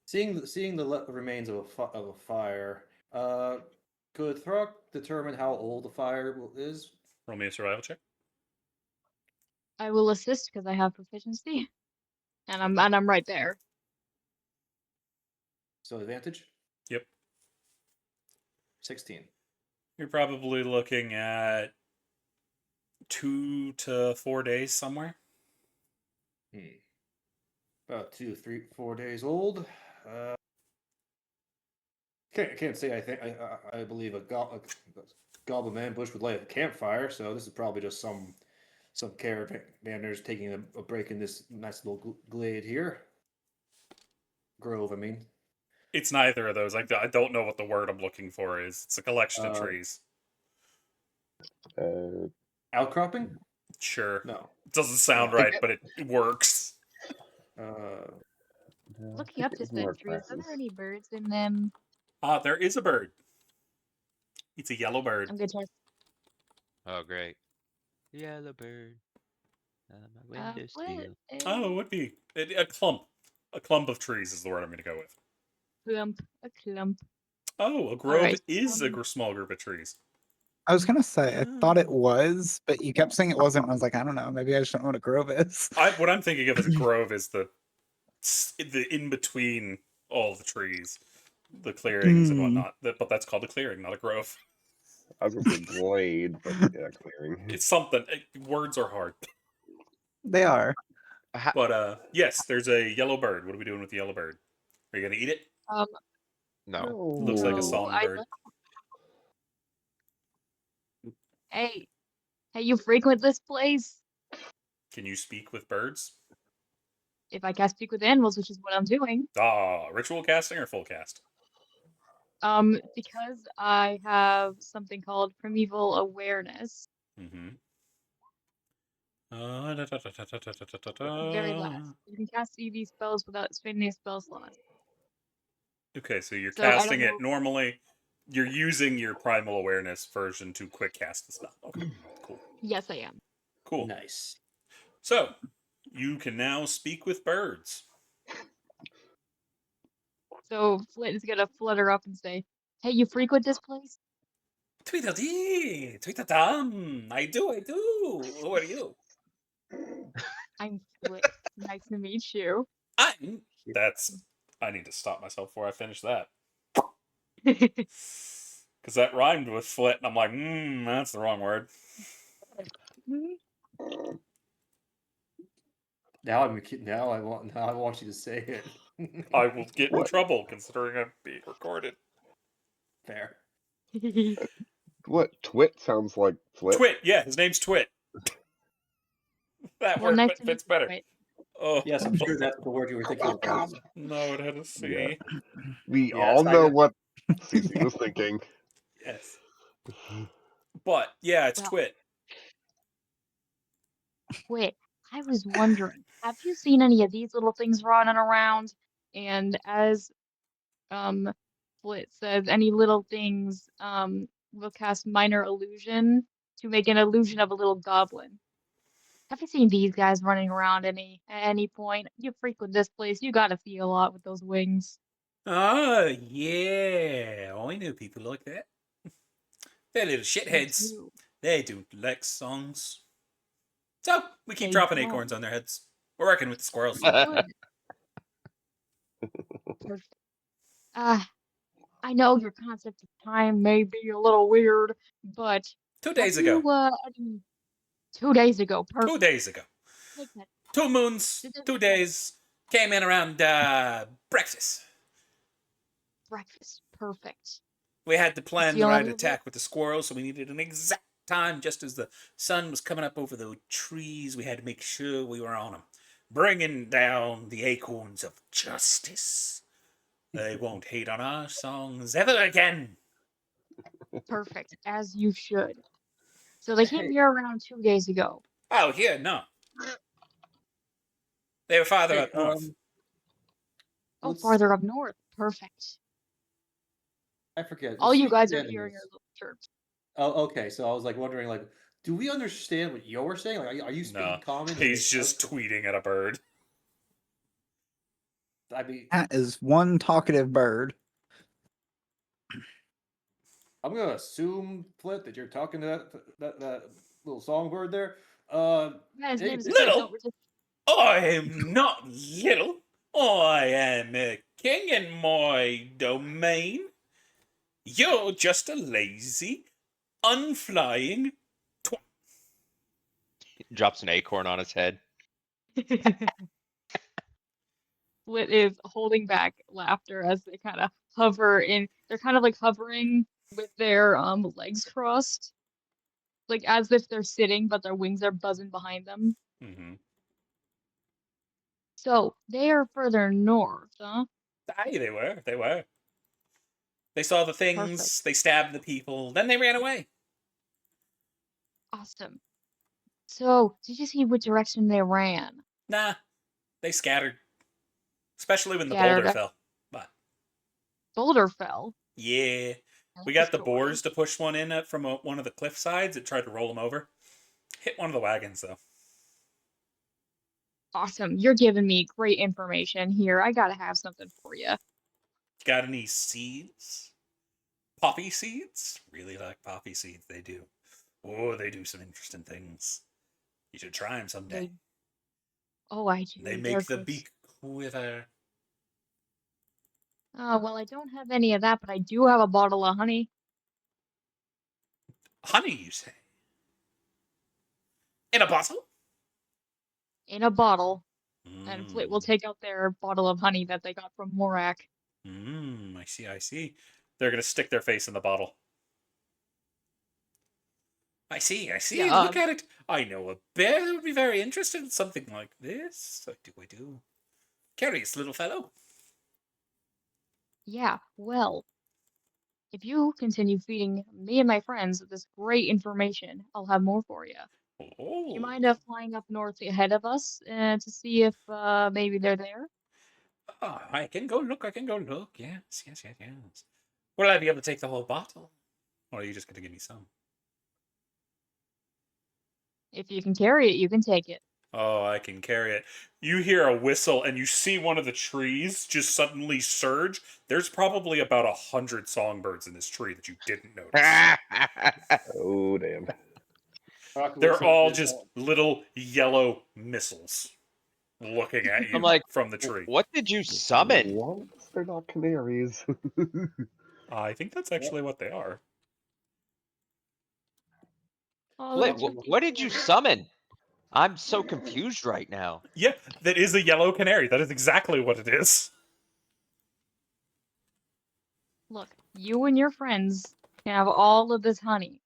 Seeing the remains of a fire, could Throg determine how old the fire is? Roll me a survival check. I will assist because I have proficiency. And I'm right there. So advantage? Yep. 16. You're probably looking at 2 to 4 days somewhere. About 2, 3, 4 days old. Can't say I think I believe a goblin ambush would light a campfire, so this is probably just some caravanners taking a break in this nice little glade here. Grove, I mean. It's neither of those. I don't know what the word I'm looking for is. It's a collection of trees. Outcropping? Sure. No. It doesn't sound right, but it works. Looking up to said trees, are there any birds in them? There is a bird. It's a yellow bird. I'm gonna test. Oh, great. Yellow bird. My window still. Oh, it would be a clump. A clump of trees is the word I'm going to go with. A clump. Oh, a grove Alright, is a small group of trees. I was gonna say I thought it Oh. was, but you kept saying it wasn't. And I was like, I don't know. Maybe I just don't know what a grove is. What I'm thinking of as a grove is the in between all the trees, the clearings and whatnot. But that's called a clearing, not a grove. I was gonna say glade, but yeah, clearing. It's something. Words are hard. They are. But yes, there's a yellow bird. What are we doing with the yellow bird? Are you gonna eat it? No. Looks like a No, songbird. Hey, you frequent this place? Can you speak with birds? If I can speak with animals, which is what I'm doing. Ritual casting or full cast? Because I have something called primeval awareness. Mm-hmm. Very last. You can cast EV spells without spending a spell slot. Okay, so you're So I don't casting it know- normally. You're using your primal awareness version to quick cast the spell. Okay, cool. Yes, I am. Cool. Nice. So, you can now speak with birds. So Flint is gonna flutter up and say, "Hey, you frequent this place?" Tweedledee! Tweedledum! I do! Who are you? I'm Flint. Nice to meet you. I need to stop myself before I finish that. Because that rhymed with flit, and I'm like, that's the wrong word. Now I want you to say it. I will get in What? trouble, considering I'm being recorded. Fair. What? Twit sounds like flip. Twit! Yeah, his name's Twit. That Well, word nice to fits meet better. you. Oh. Yes, I'm sure that's the word you were thinking of. No, it had a C. We Yes, all I know got- what Cece was thinking. Yes. But, yeah, it's Well- Twit. Wait, I was wondering, have you seen any of these little things running around? And as Flit says, any little things will cast minor illusion to make an illusion of a little goblin. Have you seen these guys running around at any point? You frequent this place, you gotta see a lot with those wings. Oh, yeah. I know people like that. They're little Me shitheads. too. They do like songs. So, we keep They dropping don't. acorns on their heads. We're working with the squirrels. Good. Perfect. I know your concept of time may be a little weird, but 2 have days ago. you, 2 days ago, 2 perfect. days ago. Take that. 2 moons, Did this 2 like days. Came in around breakfast. breakfast, perfect. We had to plan the Steal right any of it? attack with the squirrels, so we needed an exact time just as the sun was coming up over the trees. We had to make sure we were on them, bringing down the acorns of justice. They won't hate on our songs ever again. Perfect, as you should. So they came here around 2 days ago. Oh, here, no. They were farther Hey, up north. Oh, Let's- farther up north. Perfect. I forget. All you speaking guys of are hearing are animals- little chirps. Oh, okay. So I was like wondering, like, do we understand what you're saying? Like, are you speaking No, common? he's just tweeting at a bird. I mean, That is one talkative bird. I'm gonna assume, Flit, that you're talking to that little songbird there. Yeah, his Hey, name is Dick. Flit. Little? Don't resist. I am not little. I am a king in my domain. You're just a lazy, unflying. Drops an acorn on his head. Flit is holding back laughter as they kind of hover in. They're kind of like hovering with their legs crossed, like as if they're sitting, but their wings are buzzing behind them. Mm-hmm. So they are further north, huh? Aye, they were. They were. They saw the things. Perfect. They stabbed the people. Then they ran away. Awesome. So did you see which direction they ran? Nah, they scattered. Especially when the Scattered. boulder fell. But Boulder fell. yeah, Tell we the got the story. boars to push one in from one of the cliff sides. It tried to roll them over. Hit one of the wagons though. Awesome. You're giving me great information here. I gotta have something for you. Got any seeds? Poppy seeds? Really like poppy seeds. They do. Oh, they do some interesting things. You should try them someday. Oh, I do. They They're make the good. beak quiver. Oh, well, I don't have any of that, but I do have a bottle of honey. Honey, you say? In a bottle? In a bottle. And Flit will Mm. take out their bottle of honey that they got from Morak. I see, I see. They're going to stick their face in the bottle. I see, I see. Yeah. Look at it. I know a bear that would be very interested in something like this. I do. Curious little fellow. Yeah, well, if you continue feeding me and my friends this great information, I'll have more for you. Do Oh. you mind flying up north ahead of us to see if maybe they're there? Oh, I can go look. Yes. Will I be able to take the whole bottle? Or are you just going to give me some? If you can carry it, you can take it. Oh, I can carry it. You hear a whistle and you see one of the trees just suddenly surge. There's probably about 100 songbirds in this tree that you didn't notice. Oh, damn. They're all just little yellow missiles looking at you I'm like, from the tree. what did you summon? What? They're not canaries. I think that's actually what they are. Oh, Flit, that's what did you summon? I'm so confused right now. Yeah, that is a yellow canary. That is exactly what it is. Look, you and your friends can have all of this honey.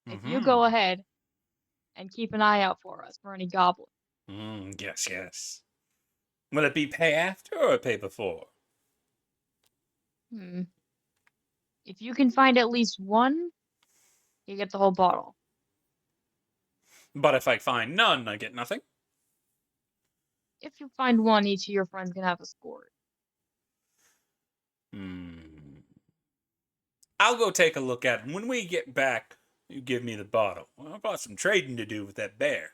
If you go ahead and keep an eye out for us for any goblins. Yes. Will it be pay after or pay before? If you can find at least one, you get the whole bottle. But if I find none, I get nothing. If you find one, each of your friends can have a score. Hmm. I'll go take a look at it. When we get back, you give me the bottle. Well, I've got some trading to do with that bear.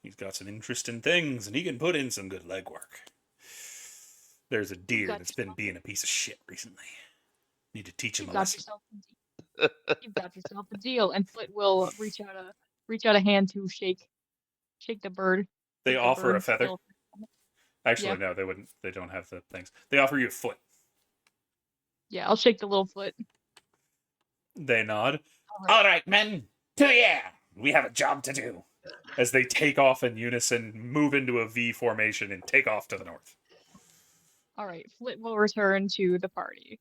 He's got some interesting things, and he can put in some good legwork. There's a deer got that's been yourself- being a piece of shit recently. Need to teach him You've a got lesson. yourself a deal. You've got yourself a deal, and Flit will reach out a hand to shake the bird. They Shake the offer a bird's feather. bill. Actually, Yeah. no, they wouldn't. They don't have the things. They offer you a foot. Yeah, I'll shake the little foot. They nod. All right. All right, men, to the air. We have a job to do. As they take off in unison, move into a V formation, and take off to the north. All right, Flit will return to the party.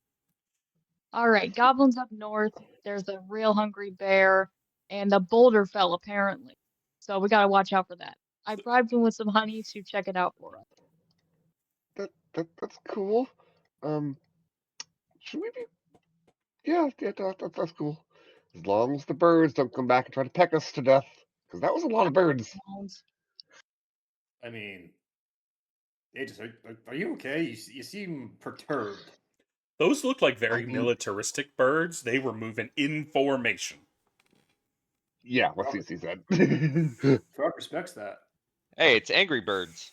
All right, goblins up north. There's a real hungry bear, and a boulder fell apparently. So we gotta watch out for that. I bribed him with some honey to check it out for us. That's cool. Should we be? Yeah, that's cool. As long as the birds don't come back and try to peck us to death, because that was a lot of birds. I mean, Aegis, are you okay? You seem perturbed. Those look like very I mean- militaristic birds. They were moving in formation. Yeah, what CC said. Frog respects that. Hey, it's Angry Birds.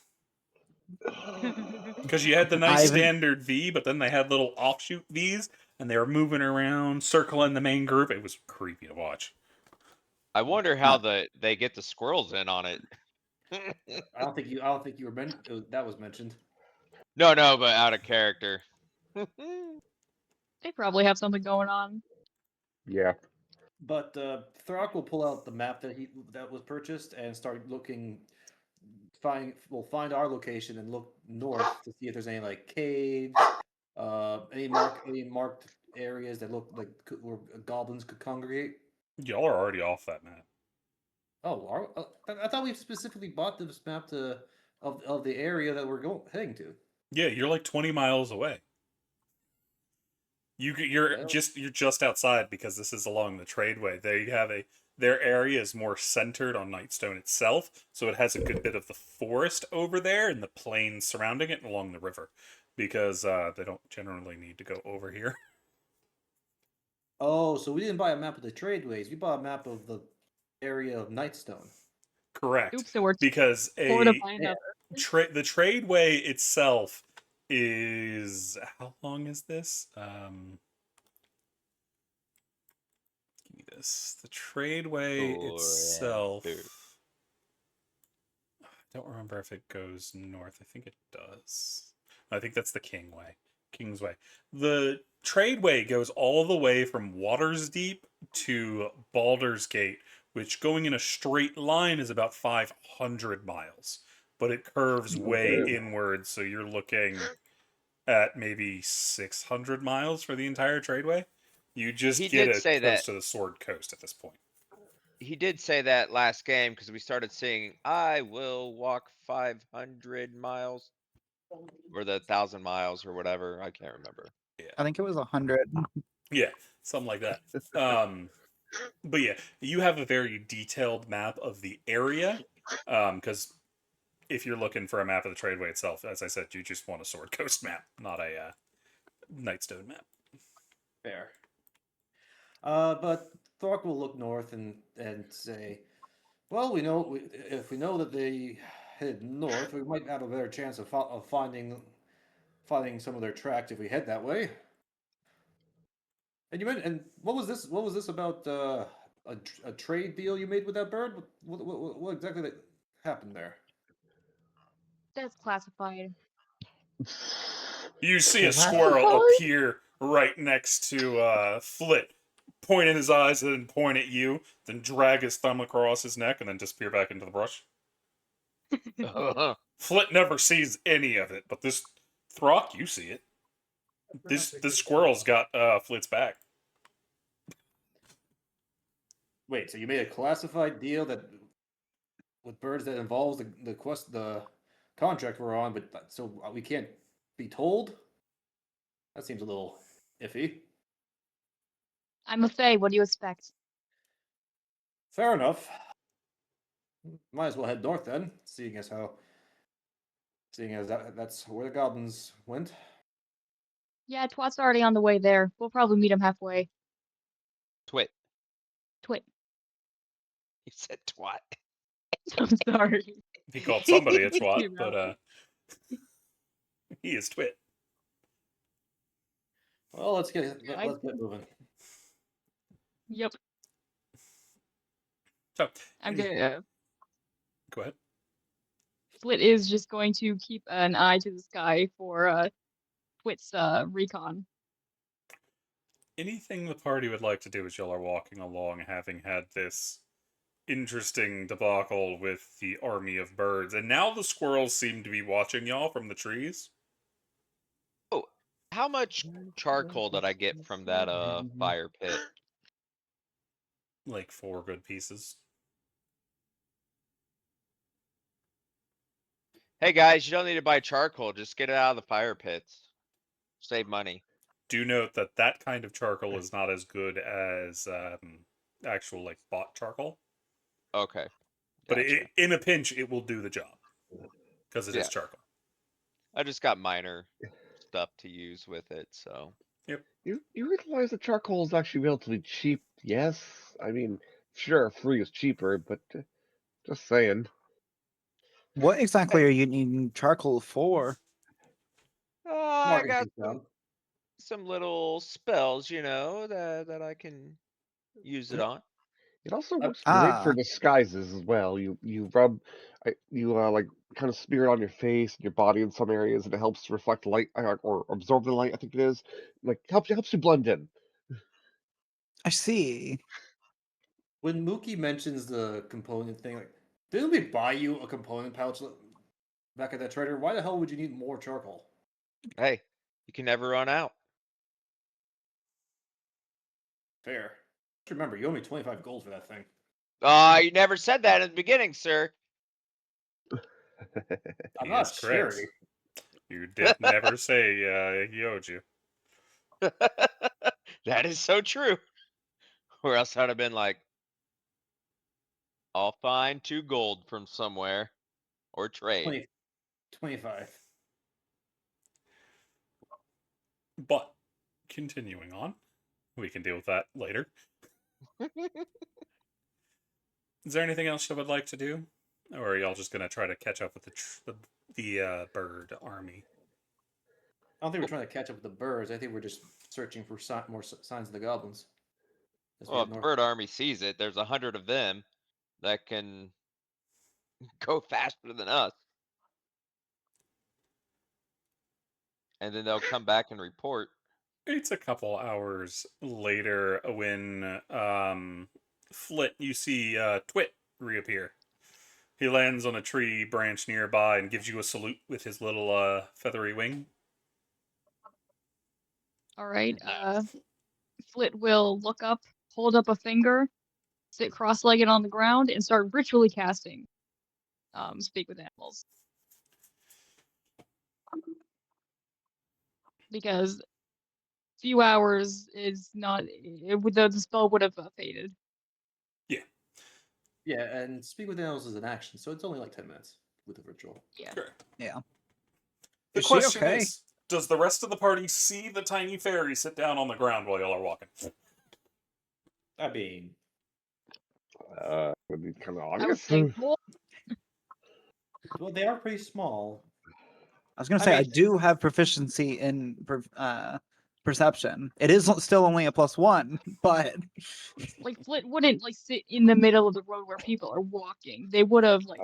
Because you had the nice Ivan- standard V, but then they had little offshoot Vs, and they were moving around, circling the main group. It was creepy to watch. I wonder how they get the squirrels in on it. I don't think you were that was mentioned. No, but out of character. They probably have something going on. Yeah. But Throck will pull out the map that was purchased and start looking. We'll find our location and look north to see if there's any like caves, any marked areas that look like where goblins could congregate. Y'all are already off that map. Oh, I thought we specifically bought this map of the area that we're heading to. Yeah, you're like 20 miles away. You're Well- just outside because this is along the tradeway. They have their area is more centered on Nightstone itself, so it has a good bit of the forest over there and the plains surrounding it and along the river, because they don't generally need to go over here. Oh, so we didn't buy a map of the tradeways. We bought a map of the area of Nightstone. Correct. Oops, so we're Because torn up by another. the tradeway itself is, how long is this? Give me this. The tradeway itself. Forever. I don't remember if it goes north. I think it does. I think that's the Kingsway. The tradeway goes all the way from Waters Deep to Baldur's Gate, which going in a straight line is about 500 miles. But it curves way Okay. inward, so you're looking at maybe 600 miles for the entire tradeway. You just He get did it say close that. to the Sword Coast at this point. He did say that last game because we started seeing, I will walk 500 miles or the 1,000 miles or whatever. I can't remember. I think it was 100. Yeah, something like that. But yeah, you have a very detailed map of the area, because if you're looking for a map of the tradeway itself, as I said, you just want a Sword Coast map, not a Nightstone map. Fair. But Thork will look north and say, "Well, if we know that they head north, we might have a better chance of finding some of their tracks if we head that way." And and what was this? What was this about a trade deal you made with that bird? What exactly happened there? That's classified. You see a Classified? squirrel appear right next to Flit, point in his eyes and then point at you, then drag his thumb across his neck and then disappear back into the brush. Flit never sees any of it, but this Throck, you see it. This squirrel's got Flit's back. Wait, so you made a classified deal with birds that involves the contract we're on, but so we can't be told? That seems a little iffy. I'm a fae. What do you expect? Fair enough. Might as well head north then, seeing as that's where the goblins went. Yeah, Twat's already on the way there. We'll probably meet him halfway. Twit. Twit. You said twat. I'm sorry. He called somebody a You twat, know. but he is Twit. Well, let's get I- let's get moving. Yep. So I'm gonna. go ahead. Flit is just going to keep an eye to the sky for Twit's recon. Anything the party would like to do as y'all are walking along, having had this interesting debacle with the army of birds, and now the squirrels seem to be watching y'all from the trees. How much charcoal did I get from that fire pit? Like 4 good pieces. Hey guys, you don't need to buy charcoal. Just get it out of the fire pits. Save money. Do note that that kind of charcoal is not as good as actual like bought charcoal, Okay. but Gotcha. in a pinch it will do the job because it is Yeah. charcoal. I just got minor stuff to use with it, so. You realize that charcoal is actually relatively cheap, yes? I mean, sure, free is cheaper, but just saying. What exactly are you needing charcoal for? I Market got discount. some little spells, that I can use it on. It also works great Ah. for disguises as well. You rub, like kind of smear it on your face and your body in some areas, and it helps to reflect light or absorb the light. I think it is like helps you blend in. I see. When Mookie mentions the component thing, like, didn't we buy you a component pouch back at that trader? Why the hell would you need more charcoal? Hey, you can never run out. Fair. Just remember, you owe me 25 gold for that thing. You never said that in the beginning, sir. I'm He not is correct. scary. You did never say he owed you. That is so true. Or else I'd have been like, I'll find 2 gold from somewhere or trade. 25. But continuing on, we can deal with that later. Is there anything else you would like to do, or are y'all just gonna try to catch up with the bird army? I don't think we're trying to catch up with the birds. I think we're just searching for more signs of the goblins. As we Well, head if the north. bird army sees it, there's 100 of them that can go faster than us. And then they'll come back and report. It's a couple hours later when Flit, you see Twit reappear. He lands on a tree branch nearby and gives you a salute with his little feathery wing. All right. Flit will look up, hold up a finger, sit cross-legged on the ground, and start ritually casting. Speak with animals. Because few hours is not. The spell would have faded. Yeah, and speak with animals is an action, so it's only like 10 minutes with the ritual. Yeah. Sure. Yeah. The Is she question okay? is, does the rest of the party see the tiny fairy sit down on the ground while y'all are walking? I mean, Would be kind of I would obvious. say roll. well, they are pretty small. I was gonna I say I mean- do have proficiency in perception. It is still only a +1, but Like Flit wouldn't like sit in the middle of the road where people are walking. They would have like.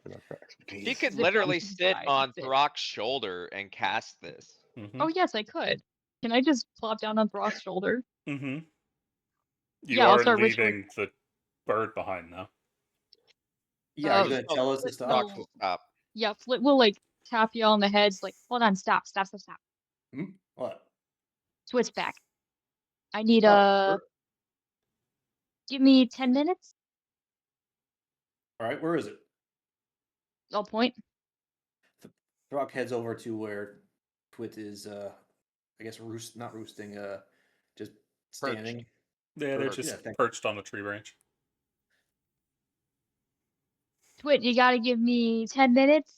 Enough for expertise. He could Zip literally up to the sit side on and sit. Throck's shoulder and cast this. Mm-hmm. Oh yes, I could. Can I just plop down on Throck's shoulder? Mm-hmm. You Yeah, I'll are start ritually- leaving the bird behind now. Yeah, are you gonna Oh, tell us to Flit stop? Throck will- will stop. Yeah, Flit will like tap you on the head, like, hold on, stop. Hmm? What? Twit's back. I need Oh, give me 10 minutes. all right, where is it? I'll point. Throck heads over to where Twit is, I guess not roosting, just standing. Yeah, they're Perched. just Yeah, thank- perched on a tree branch. Twit, you gotta give me 10 minutes.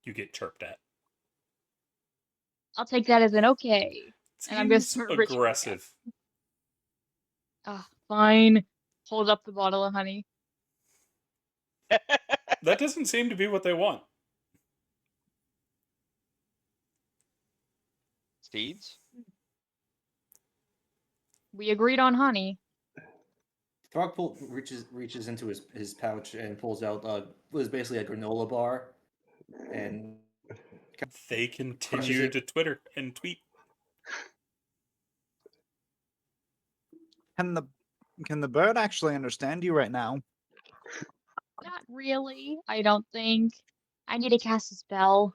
You get chirped at. I'll take that as an okay. And I'm gonna Seems start ritual again. aggressive. Ah, fine. Hold up the bottle of honey. That doesn't seem to be what they want. Steeds? We agreed on honey. Throg reaches into his pouch and pulls out what is basically a granola bar, and They continue it. to Twitter and tweet. Can the bird actually understand you right now? Not really, I don't think. I need to cast a spell.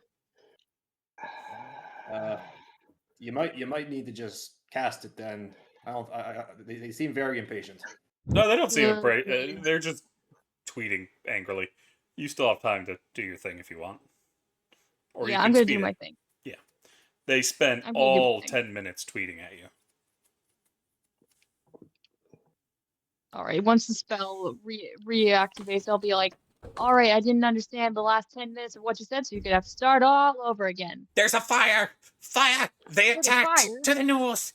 you might need to just cast it then. I don't. They seem very impatient. No, they don't seem Well, afraid. please. They're just tweeting angrily. You still have time to do your thing if you want. Or you Yeah, can I'm gonna speed do it. my thing. They spent I'm gonna do my all thing. 10 minutes tweeting at you. Alright, once the spell reactivates, I'll be like, alright, I didn't understand the last 10 minutes of what you said, so you're gonna have to start all over again. There's a fire! Fire! They There's a attacked! fire? To the north!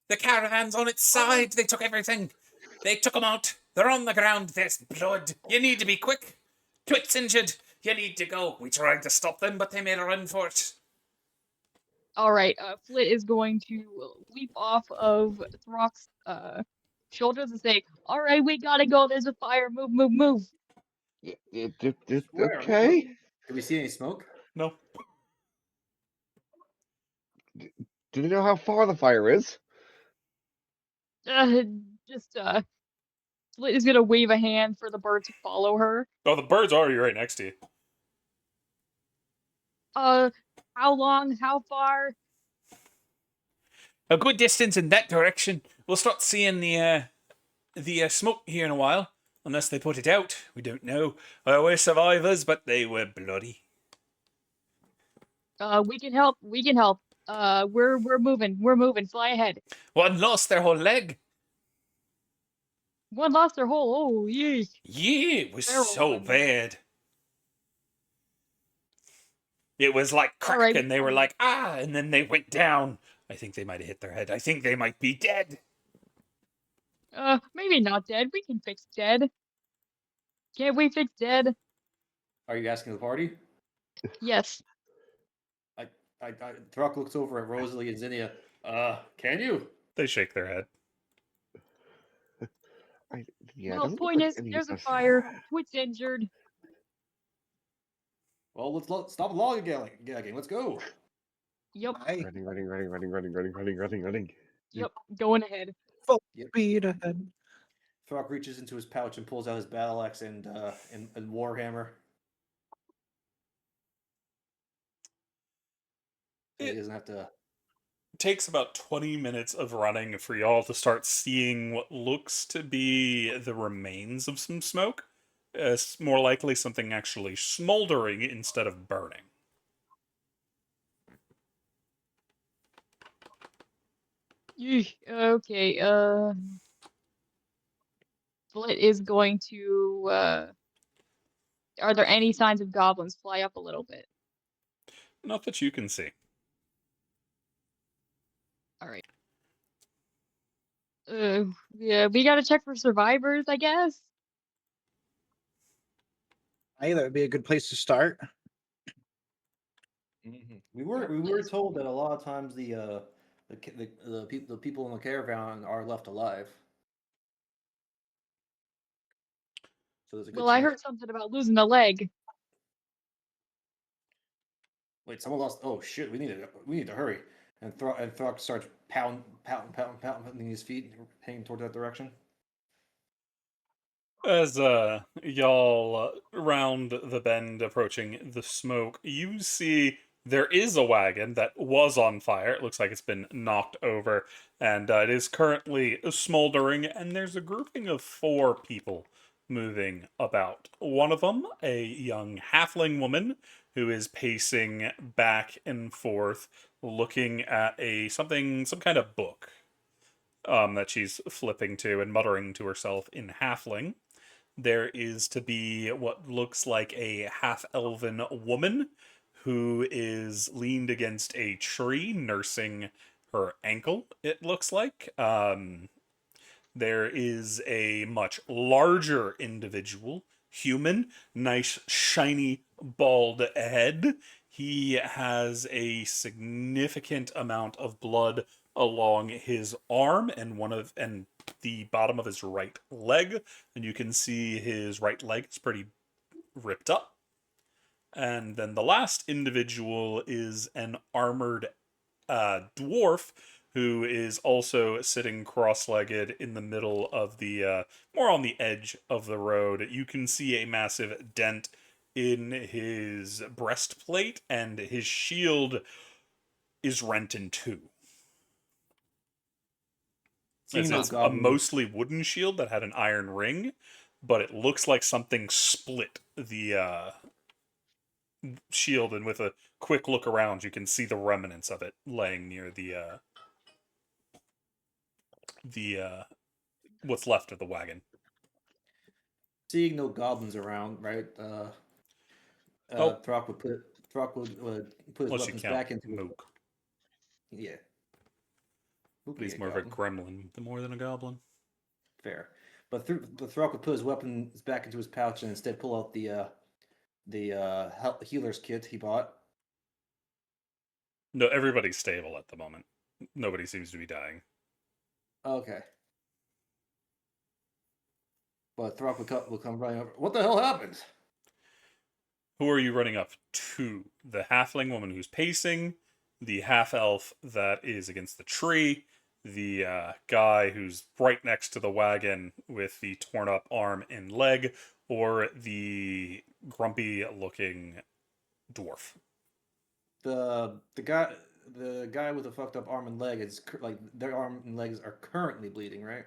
The caravan's on its side! They took everything! They took them out! They're on the ground! There's blood! You need to be quick! Twit's injured! You need to go! We tried to stop them, but they made a run for it. Alright, Flit is going to leap off of Throck's shoulders and say, alright, we gotta go, there's a fire, move, move, move. Where? Okay. Do we see any smoke? No. Do they know how far the fire is? Flit is gonna wave a hand for the bird to follow her. Oh, the bird's already right next to you. How long, how far? A good distance in that direction. We'll start seeing the smoke here in a while. Unless they put it out. We don't know. We're survivors, but they were bloody. We can help, we can help. We're moving, fly ahead. One lost their whole leg. One lost their whole, oh, yee. Yeah, it was Feral so one. bad. It was like crack, Alright. and they were like, ah, and then they went down. I think they might have hit their head. I think they might be dead. Maybe not dead, we can fix dead. Can't we fix dead? Are you asking the party? Yes. Throg looks over at Rosalie and Zinnia. Can you? They shake their head. Yeah, Well, doesn't look point like is, any of there's a us- fire, Twit's injured. Well, let's stop lollygagging. Let's go. Yep, Aye. Running. yep, going ahead. Full Yep. speed ahead. Throg reaches into his pouch and pulls out his battle axe and warhammer. He doesn't have to. Takes about 20 minutes of running for y'all to start seeing what looks to be the remains of some smoke. It's more likely something actually smoldering instead of burning. Yeesh, okay, Flit is going to, are there any signs of goblins? Fly up a little bit. Not that you can see. Alright. Yeah, we gotta check for survivors, I guess. Aye, that would be a good place to start. We were told that a lot of times the people in the caravan are left alive. So there's a good Well, I chance- heard something about losing a leg. Wait, someone lost. Oh shit! We need to hurry. And Throg starts pounding his feet, heading toward that direction. As y'all round the bend approaching the smoke, you see there is a wagon that was on fire. It looks like it's been knocked over, and it is currently smoldering, and there's a grouping of 4 people moving about. One of them, a young halfling woman who is pacing back and forth, looking at some kind of book that she's flipping to and muttering to herself in halfling. there is to be what looks like a half-elven woman who is leaned against a tree nursing her ankle, it looks like. There is a much larger individual, human, nice, shiny, bald head. He has a significant amount of blood along his arm and the bottom of his right leg, and you can see his right leg is pretty ripped up. And then the last individual is an armored dwarf who is also sitting cross-legged in the middle of the more on the edge of the road. You can see a massive dent in his breastplate, and his shield is rent in two. Seeing no It's a goblins. mostly wooden shield that had an iron ring, but it looks like something split the shield, and with a quick look around, you can see the remnants of it laying near the what's left of the wagon. Seeing no goblins around, right? Oh. Throck would put his Unless you weapons count back into Mook. Yeah. Mook But he's would be more of a goblin. gremlin more than a goblin. Fair. But Throck would put his weapons back into his pouch and instead pull out the healer's kit he bought. No, everybody's stable at the moment. Nobody seems to be dying. Okay. But Throck will come running over. What the hell happened? Who are you running up to? The halfling woman who's pacing, the half-elf that is against the tree, the guy who's right next to the wagon with the torn-up arm and leg, or the grumpy-looking dwarf? The guy with the fucked up arm and leg is like their arm and legs are currently bleeding, right?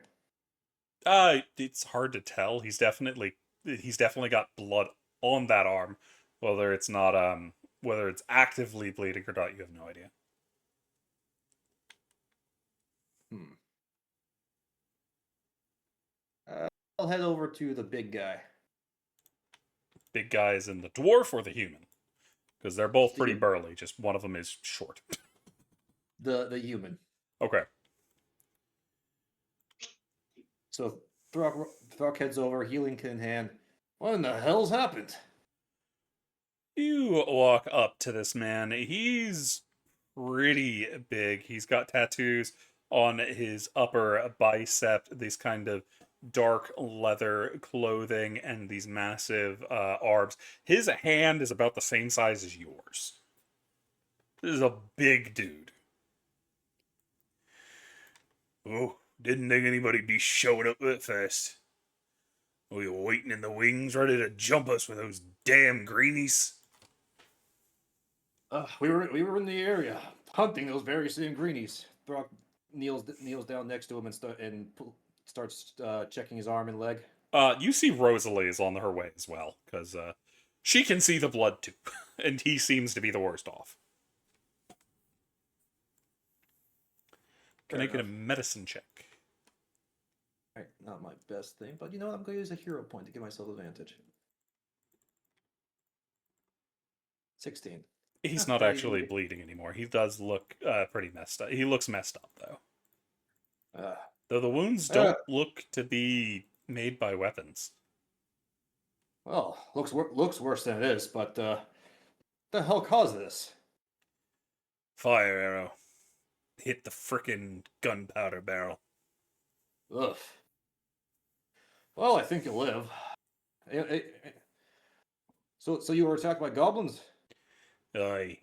It's hard to tell. He's definitely got blood on that arm. Whether it's actively bleeding or not, you have no idea. I'll head over to the big guy. Big guy is in the dwarf or the human? Because they're both pretty human. burly. Just one of them is short. The human. Okay. So Throck heads over, healing kit in hand. What in the hell's happened? You walk up to this man. He's pretty big. He's got tattoos on his upper bicep, these kind of dark leather clothing, and these massive arms. His hand is about the same size as yours. This is a big dude. Oh, didn't think anybody'd be showing up that fast. We were waiting in the wings, ready to jump us with those damn greenies. We were in the area hunting those very same greenies. Throck kneels down next to him and starts checking his arm and leg. You see Rosalie is on her way as well, because she can see the blood too, and he seems to be the worst off. Can I get a medicine check? Right, not my best thing, but you know what? I'm going to use a hero point to give myself advantage. 16. He's not actually bleeding anymore. He does look pretty messed up. He looks messed up, though. Though the wounds don't look to be made by weapons. Well, looks worse than it is, but the hell caused this? Fire arrow. Hit the frickin' gunpowder barrel. Ugh. Well, I think you'll live. So you were attacked by goblins? Aye.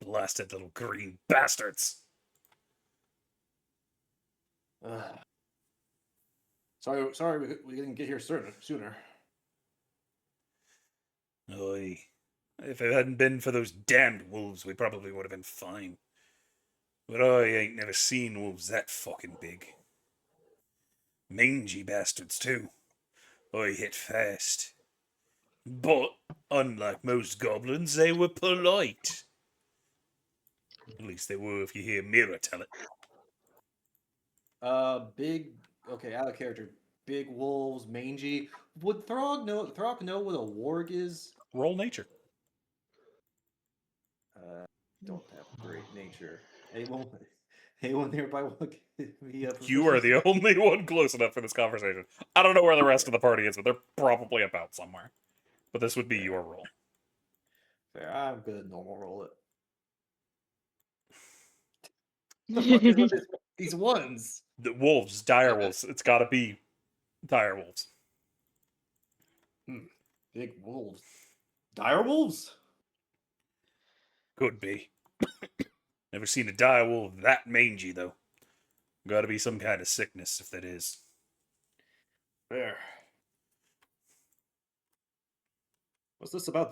Blasted little green bastards. Sorry, we didn't get here sooner. Aye. If it hadn't been for those damned wolves, we probably would have been fine. But I ain't never seen wolves that fucking big. Mangy bastards, too. I hit fast. But, unlike most goblins, they were polite. At least they were if you hear Mira tell it. Big... Okay, out of character. big wolves, mangy. Would Throg know what a warg is? Roll nature. Don't have great nature. Anyone nearby want to give me a You are the proficiency? only one close enough for this conversation. I don't know where the rest of the party is, but they're probably about somewhere. But this would be your roll. Fair. I'm gonna normal roll it. The fuck is with these ones? The wolves, dire wolves. It's got to be dire wolves. Big wolves. Dire wolves? Could be. Never seen a dire wolf that mangy though. Got to be some kind of sickness if that is. Fair. What's this about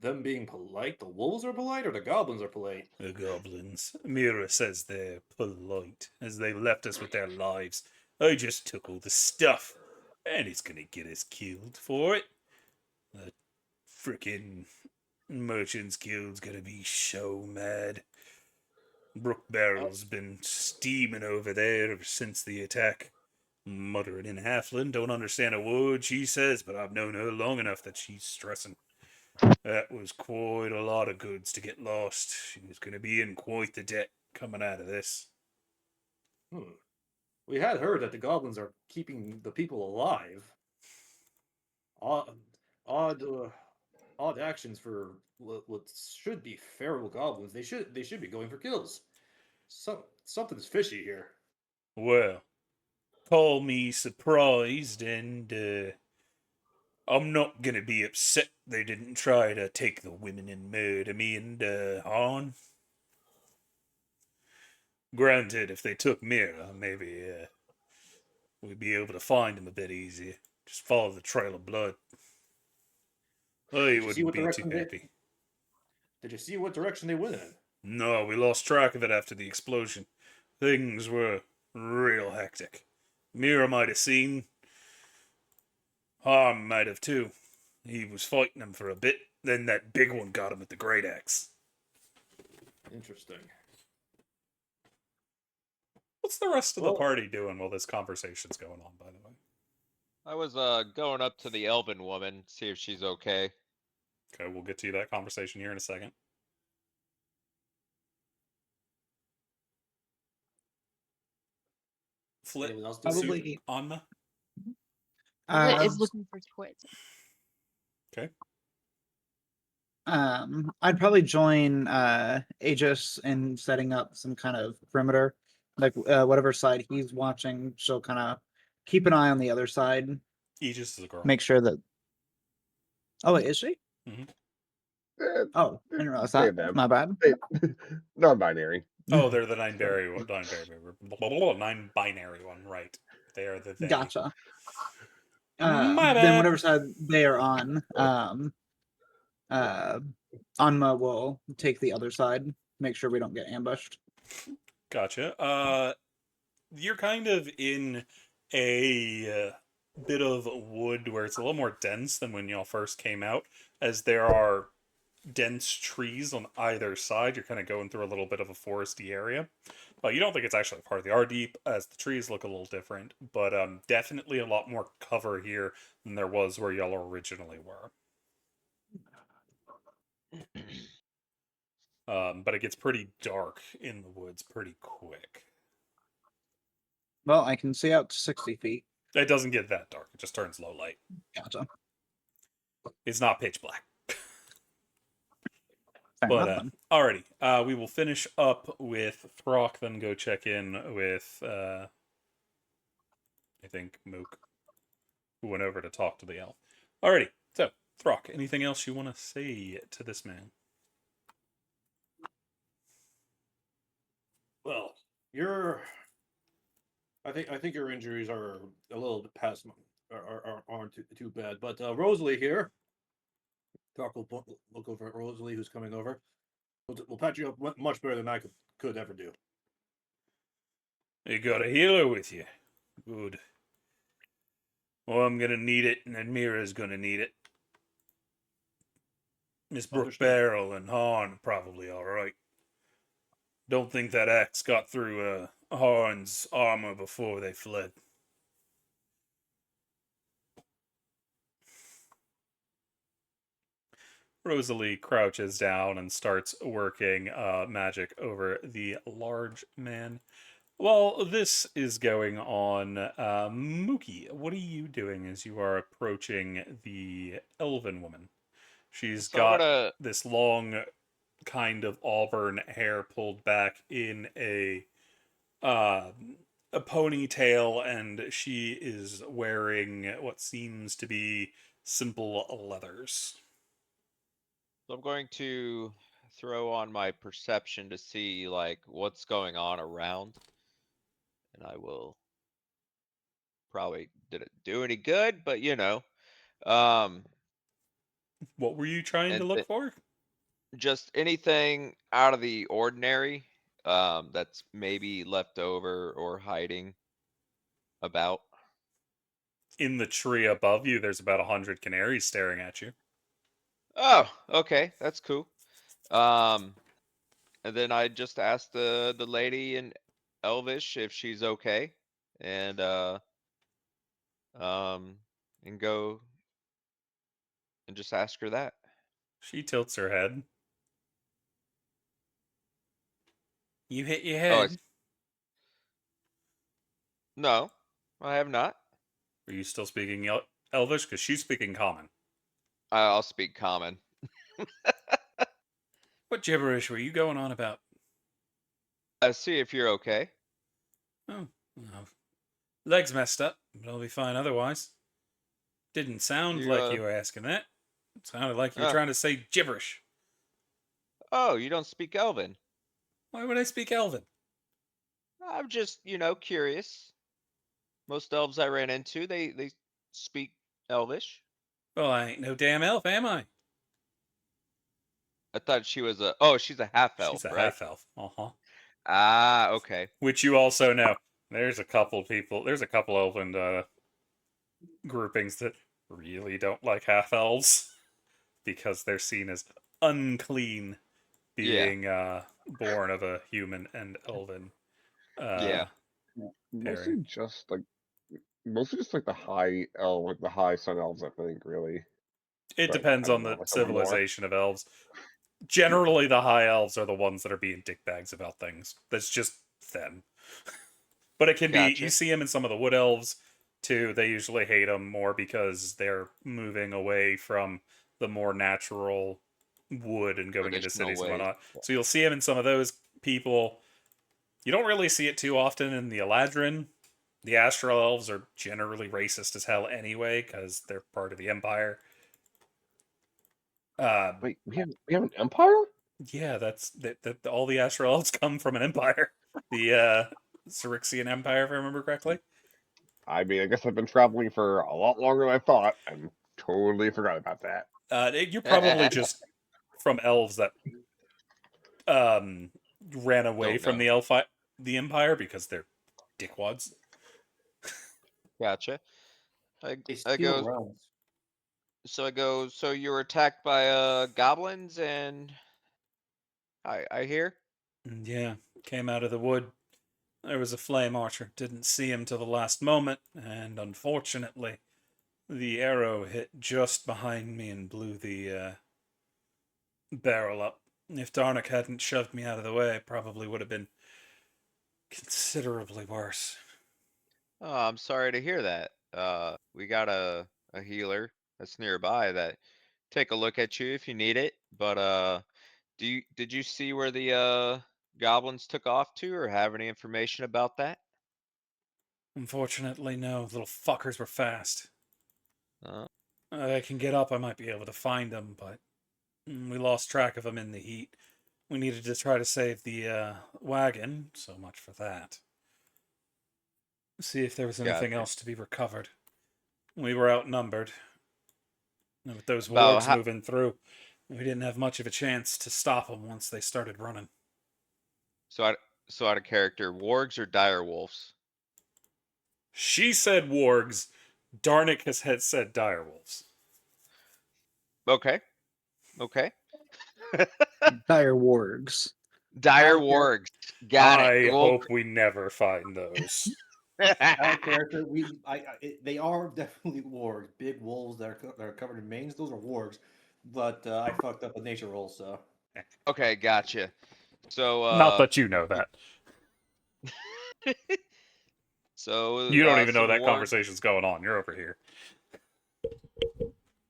them being polite? The wolves are polite or the goblins are polite? The goblins. Mira says they're polite, as they left us with their lives. I just took all the stuff, and it's gonna get us killed for it. The frickin' Merchants Guild's gonna be so mad. Brook Barrel's been steaming over there ever since the attack. Muttering in Halfling, don't understand a word she says, but I've known her long enough that she's stressing. That was quite a lot of goods to get lost. She was going to be in quite the debt coming out of this. We had heard that the goblins are keeping the people alive. Odd actions for what should be feral goblins. They should be going for kills. Something's fishy here. Well, call me surprised, and I'm not gonna be upset they didn't try to take the women and murder me and Han. Granted, if they took Mira, maybe we'd be able to find him a bit easier. Just follow the trail of blood. I you see wouldn't what be too direction happy. Did you see what direction they went in? No, we lost track of it after the explosion. Things were real hectic. Mira might have seen. Han might have too. He was fighting them for a bit, then that big one got him with the great axe. Interesting. What's the rest of the Well- party doing while this conversation's going on, by the way? I was going up to the elven woman, see if she's okay. Okay, we'll get to that conversation here in a second. Flip, Anyone else do Probably- Suit, Anma. Lit Um, is looking for twits. Okay. I'd probably join Aegis in setting up some kind of perimeter, like whatever side he's watching. She'll kind of keep an eye on the other side, Aegis is a girl. make sure that. Oh, wait, is she? Eh, Oh, I didn't realize Say that. them. My bad. Non-binary. Oh, they're the nine-binary one, right? They are the they. Gotcha. My Then bad. whatever side they are on, Anma will take the other side, make sure we don't get ambushed. Gotcha. You're kind of in a bit of wood where it's a little more dense than when y'all first came out, as there are dense trees on either side. You're kind of going through a little bit of a foresty area. You don't think it's actually part of the Ardeep, as the trees look a little different, but definitely a lot more cover here than there was where y'all originally were. But it gets pretty dark in the woods pretty quick. Well, I can see out to 60 feet. It doesn't get that dark. It just turns low light. Gotcha. It's not pitch black. Fair But enough then. alrighty, we will finish up with Throck, then go check in with I think Mook, who went over to talk to the elf. Alrighty, so Throck, anything else you want to say to this man? Well, I think your injuries are a little bit past aren't too bad. But Rosalie here, Doc will look over at Rosalie, who's coming over. We'll patch you up much better than I could ever do. You got a healer with you. Good. Well, I'm gonna need it, and then Mira's gonna need it. Miss Brook Understood. Barrel and Han are probably alright. Don't think that axe got through Han's armor before they fled. Rosalie crouches down and starts working magic over the large man. Well, this is going on. Mookie, what are you doing as you are approaching the elven woman? She's So I'm got gonna. this long, kind of auburn hair pulled back in a ponytail, and she is wearing what seems to be simple leathers. So I'm going to throw on my perception to see like what's going on around. And I will probably didn't do any good, but you know. Um What were you trying to and look for? just anything out of the ordinary that's maybe left over or hiding about. In the tree above you, there's about 100 canaries staring at you. Oh, okay, that's cool. Um and then I just asked the lady in Elvish if she's okay. And um and go and just ask her that. She tilts her head. You hit your Oh, head. no, I have not. Are you still speaking Elvish? Because she's speaking common. I'll speak common. What gibberish were you going on about? See if you're okay. Oh, well, legs messed up, but I'll be fine otherwise. Didn't sound You like you were asking that. It sounded like you were uh, trying to say gibberish. oh, you don't speak Elven. Why would I speak Elven? I'm just, curious. Most elves I ran into, they speak Elvish. Well, I ain't no damn elf, am I? I thought she was she's a half elf, She's a right? half elf. Uh-huh. Ah, okay. Which you also know. There's a couple elven groupings that really don't like half elves because they're seen as unclean, Yeah, being born of a human and elven yeah. Mostly pairing. just like the high elf, like the high sun elves. I think really. It But depends I don't on know. the Like a little more. civilization of elves. Generally, the high elves are the ones that are being dickbags about things. That's just them. But it can be, you Gotcha. see them in some of the wood elves too. They usually hate them more because they're moving away from the more natural wood and going into Traditional cities and ways. whatnot. So you'll see them in some of those people. You don't really see it too often in the Eladrin. The Astral Elves are generally racist as hell anyway because they're part of the Empire. Wait, we have an empire? Yeah, that all the Astral Elves come from an empire. The Syrixian Empire, if I remember correctly. I mean, I guess I've been traveling for a lot longer than I thought, and totally forgot about that. You're probably just from elves that ran away Don't from know. the Empire because they're dickwads. Gotcha. They I steal go. realms. So I go. So you were attacked by goblins, and I hear. Yeah, came out of the wood. There was a flame archer. Didn't see him till the last moment, and unfortunately, the arrow hit just behind me and blew the barrel up. If Darnik hadn't shoved me out of the way, it probably would have been considerably worse. Oh, I'm sorry to hear that. We got a healer that's nearby that take a look at you if you need it. But did you see where the goblins took off to, or have any information about that? Unfortunately, no. Little fuckers were fast. Uh, I can get up, I might be able to find them, but we lost track of them in the heat. We needed to try to save the wagon, so much for that. See if there was anything gotcha. else to be recovered. We were outnumbered. And with those About wargs how? moving through, we didn't have much of a chance to stop them once they started running. So out of character, wargs or dire wolves? She said wargs. Darnik had said direwolves. Okay. Okay. Dire wargs. Dire Out of character. wargs. Got I it. Well, hope we never find those. Out of character, they are definitely wargs. Big wolves that are covered in manes. Those are wargs. but I fucked up a nature roll, so. Okay, gotcha. So, Not that you know that. so, You don't even know some that wargs, conversation's going on. You're over here.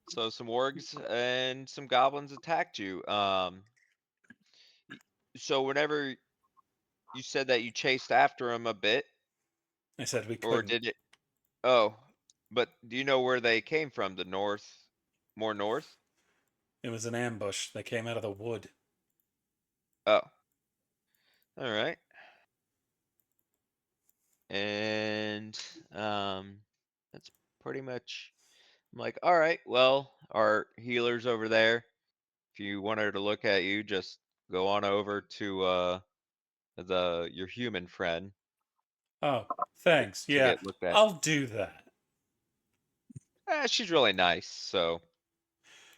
so some wargs and some goblins attacked you. So whenever you said that you chased after them a bit, I said we or couldn't. did it? Oh, but do you know where they came from? The north, more north? It was an ambush. They came out of the wood. Oh, all right. And that's pretty much. I'm like, all right, well, our healer's over there. If you want her to look at you, just go on over to your human friend Oh, thanks. to Yeah, get looked at. I'll do that. She's really nice, so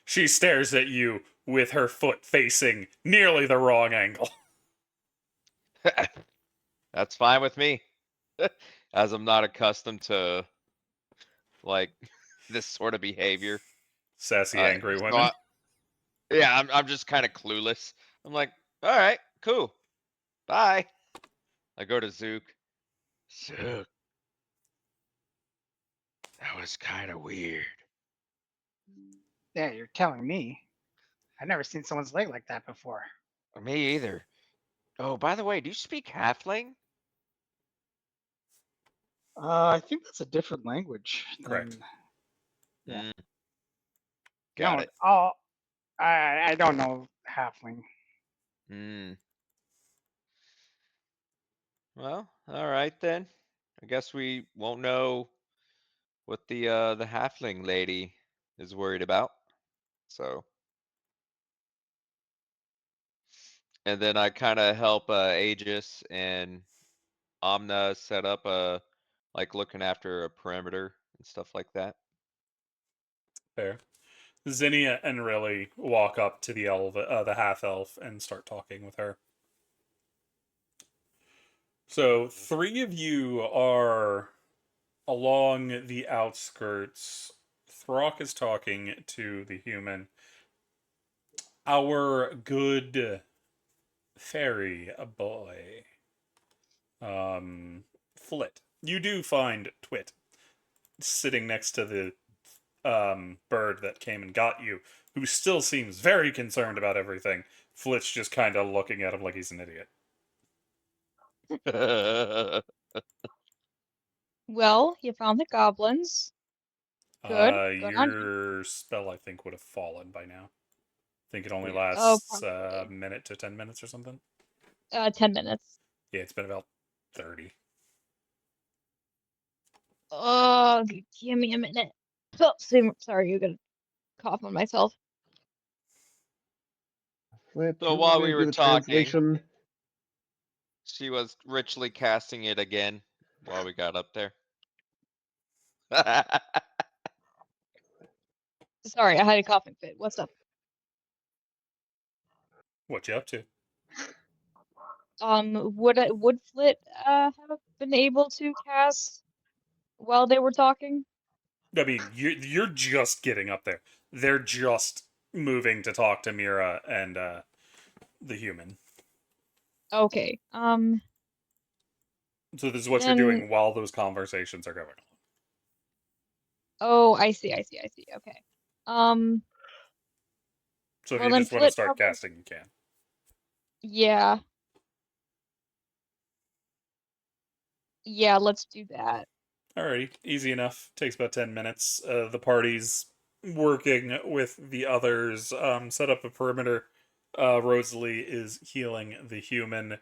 She stares at you with her foot facing nearly the wrong angle. that's fine with me. As I'm not accustomed to like this sort of behavior. Sassy, angry So women. yeah, I'm just kind of clueless. I'm like, all right, cool, bye. I go to Zook. Zook, that was kind of weird. Yeah, you're telling me. I've never seen someone's leg like that before. Me either. Oh, by the way, do you speak Halfling? I think that's a different language Correct. than. Yeah. Got No, it. oh, I don't know halfling. Mm. Well, all right then. I guess we won't know what the halfling lady is worried about. So, and then I kind of help Aegis and Omna set up like looking after a perimeter and stuff like that. Fair. Zinnia and Riley walk up to the half elf, and start talking with her. So, three of you are along the outskirts. Throck is talking to the human. Our good fairy boy, Flit. You do find Twit sitting next to the bird that came and got you, who still seems very concerned about everything. Flit's just kind of looking at him like he's an idiot. Well, you found the goblins. Good. Good on you. Your spell, I think, would have fallen by now. I think it only Oh, lasts a probably. minute to 10 minutes or something. 10 minutes. Yeah, it's been about 30. Oh, give me a minute. Oh, sorry, you're gonna cough on myself. Flip, So you while want me we to were do the talking, translation? she was ritually casting it again while we got up there. Sorry, I had a coughing fit. What's up? What you up to? Would Flit have been able to cast while they were talking? I mean, you're just getting up there. They're just moving to talk to Mira and the human. Okay. So this is what you're Then doing while those conversations are going on. oh, I see. Okay. So if Well you then just want to Flit start probably, casting, you can. yeah. Yeah, let's do that. Alrighty, easy enough. Takes about 10 minutes. The party's working with the others. Set up a perimeter. Rosalie is healing the human.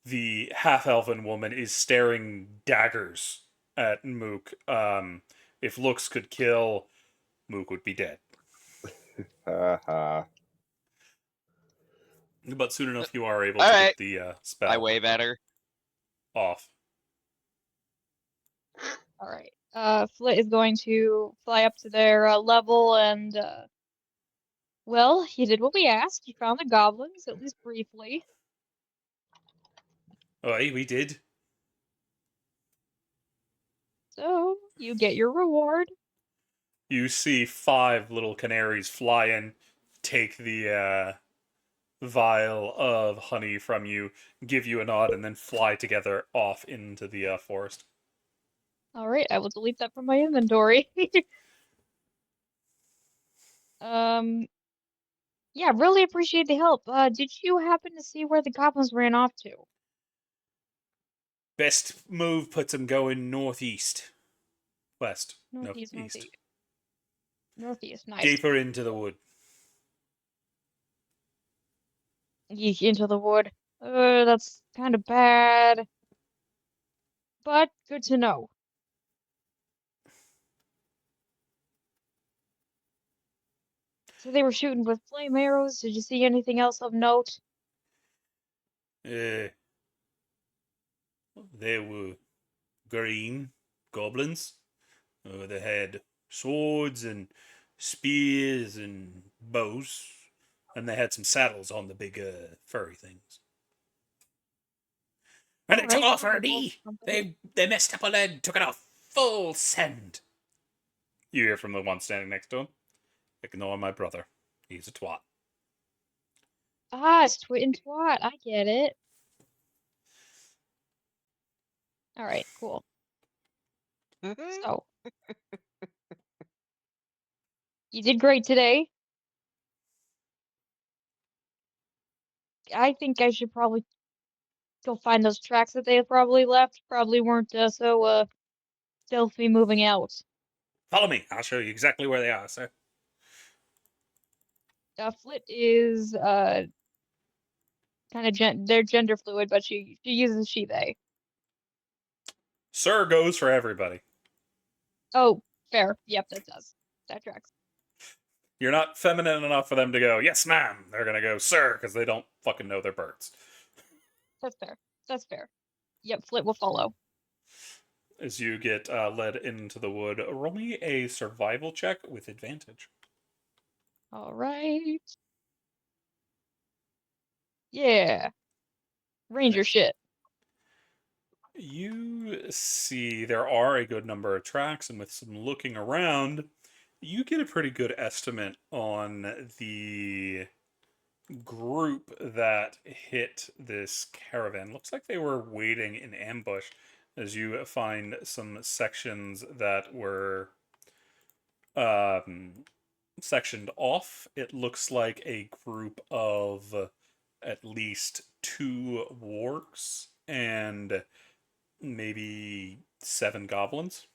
The half-elven woman is staring daggers at Mook. If looks could kill, Mook would be dead. Haha. But soon enough, you are able All to right. get the I spell wave at her. off. All right. Flit is going to fly up to their level and well, you did what we asked. You found the goblins, at least briefly. Oh, hey, we did. So you get your reward. You see 5 little canaries fly in, take the vial of honey from you, give you a nod, and then fly together off into the forest. All right, I will delete that from my inventory. Um, yeah, really appreciate the help. Did you happen to see where the goblins ran off to? Best move puts them going northeast. West. No, Northeast, east. northeast. Northeast, nice. Deeper into the wood. Yeek into the wood. That's kind of bad, but good to know. So they were shooting with flame arrows. Did you see anything else of note? They were green goblins. They had swords and spears and bows, and they had some saddles on the big furry things. And they took Alright, off our well, knee. They messed up our leg, took it off full send. You hear from the one standing next to him. Ignore my brother. He's a twat. Ah, it's twit and twat. I get it. Alright, cool. So, you did great today. I think I should probably go find those tracks that they probably left. Probably weren't so stealthy moving out. Follow me. I'll show you exactly where they are, sir. Flit is kind of they're gender fluid, but she uses she they. Sir goes for everybody. Oh, fair. Yep, that does. That tracks. You're not feminine enough for them to go, yes, ma'am. They're going to go, sir, because they don't fucking know their birds. That's fair. That's fair. Yep, Flit will follow. As you get led into the wood, roll me a survival check with advantage. All right. Yeah. Ranger shit. You see there are a good number of tracks, and with some looking around, you get a pretty good estimate on the group that hit this caravan. Looks like they were waiting in ambush as you find some sections that were sectioned off. It looks like a group of at least 2 wargs and maybe 7 goblins.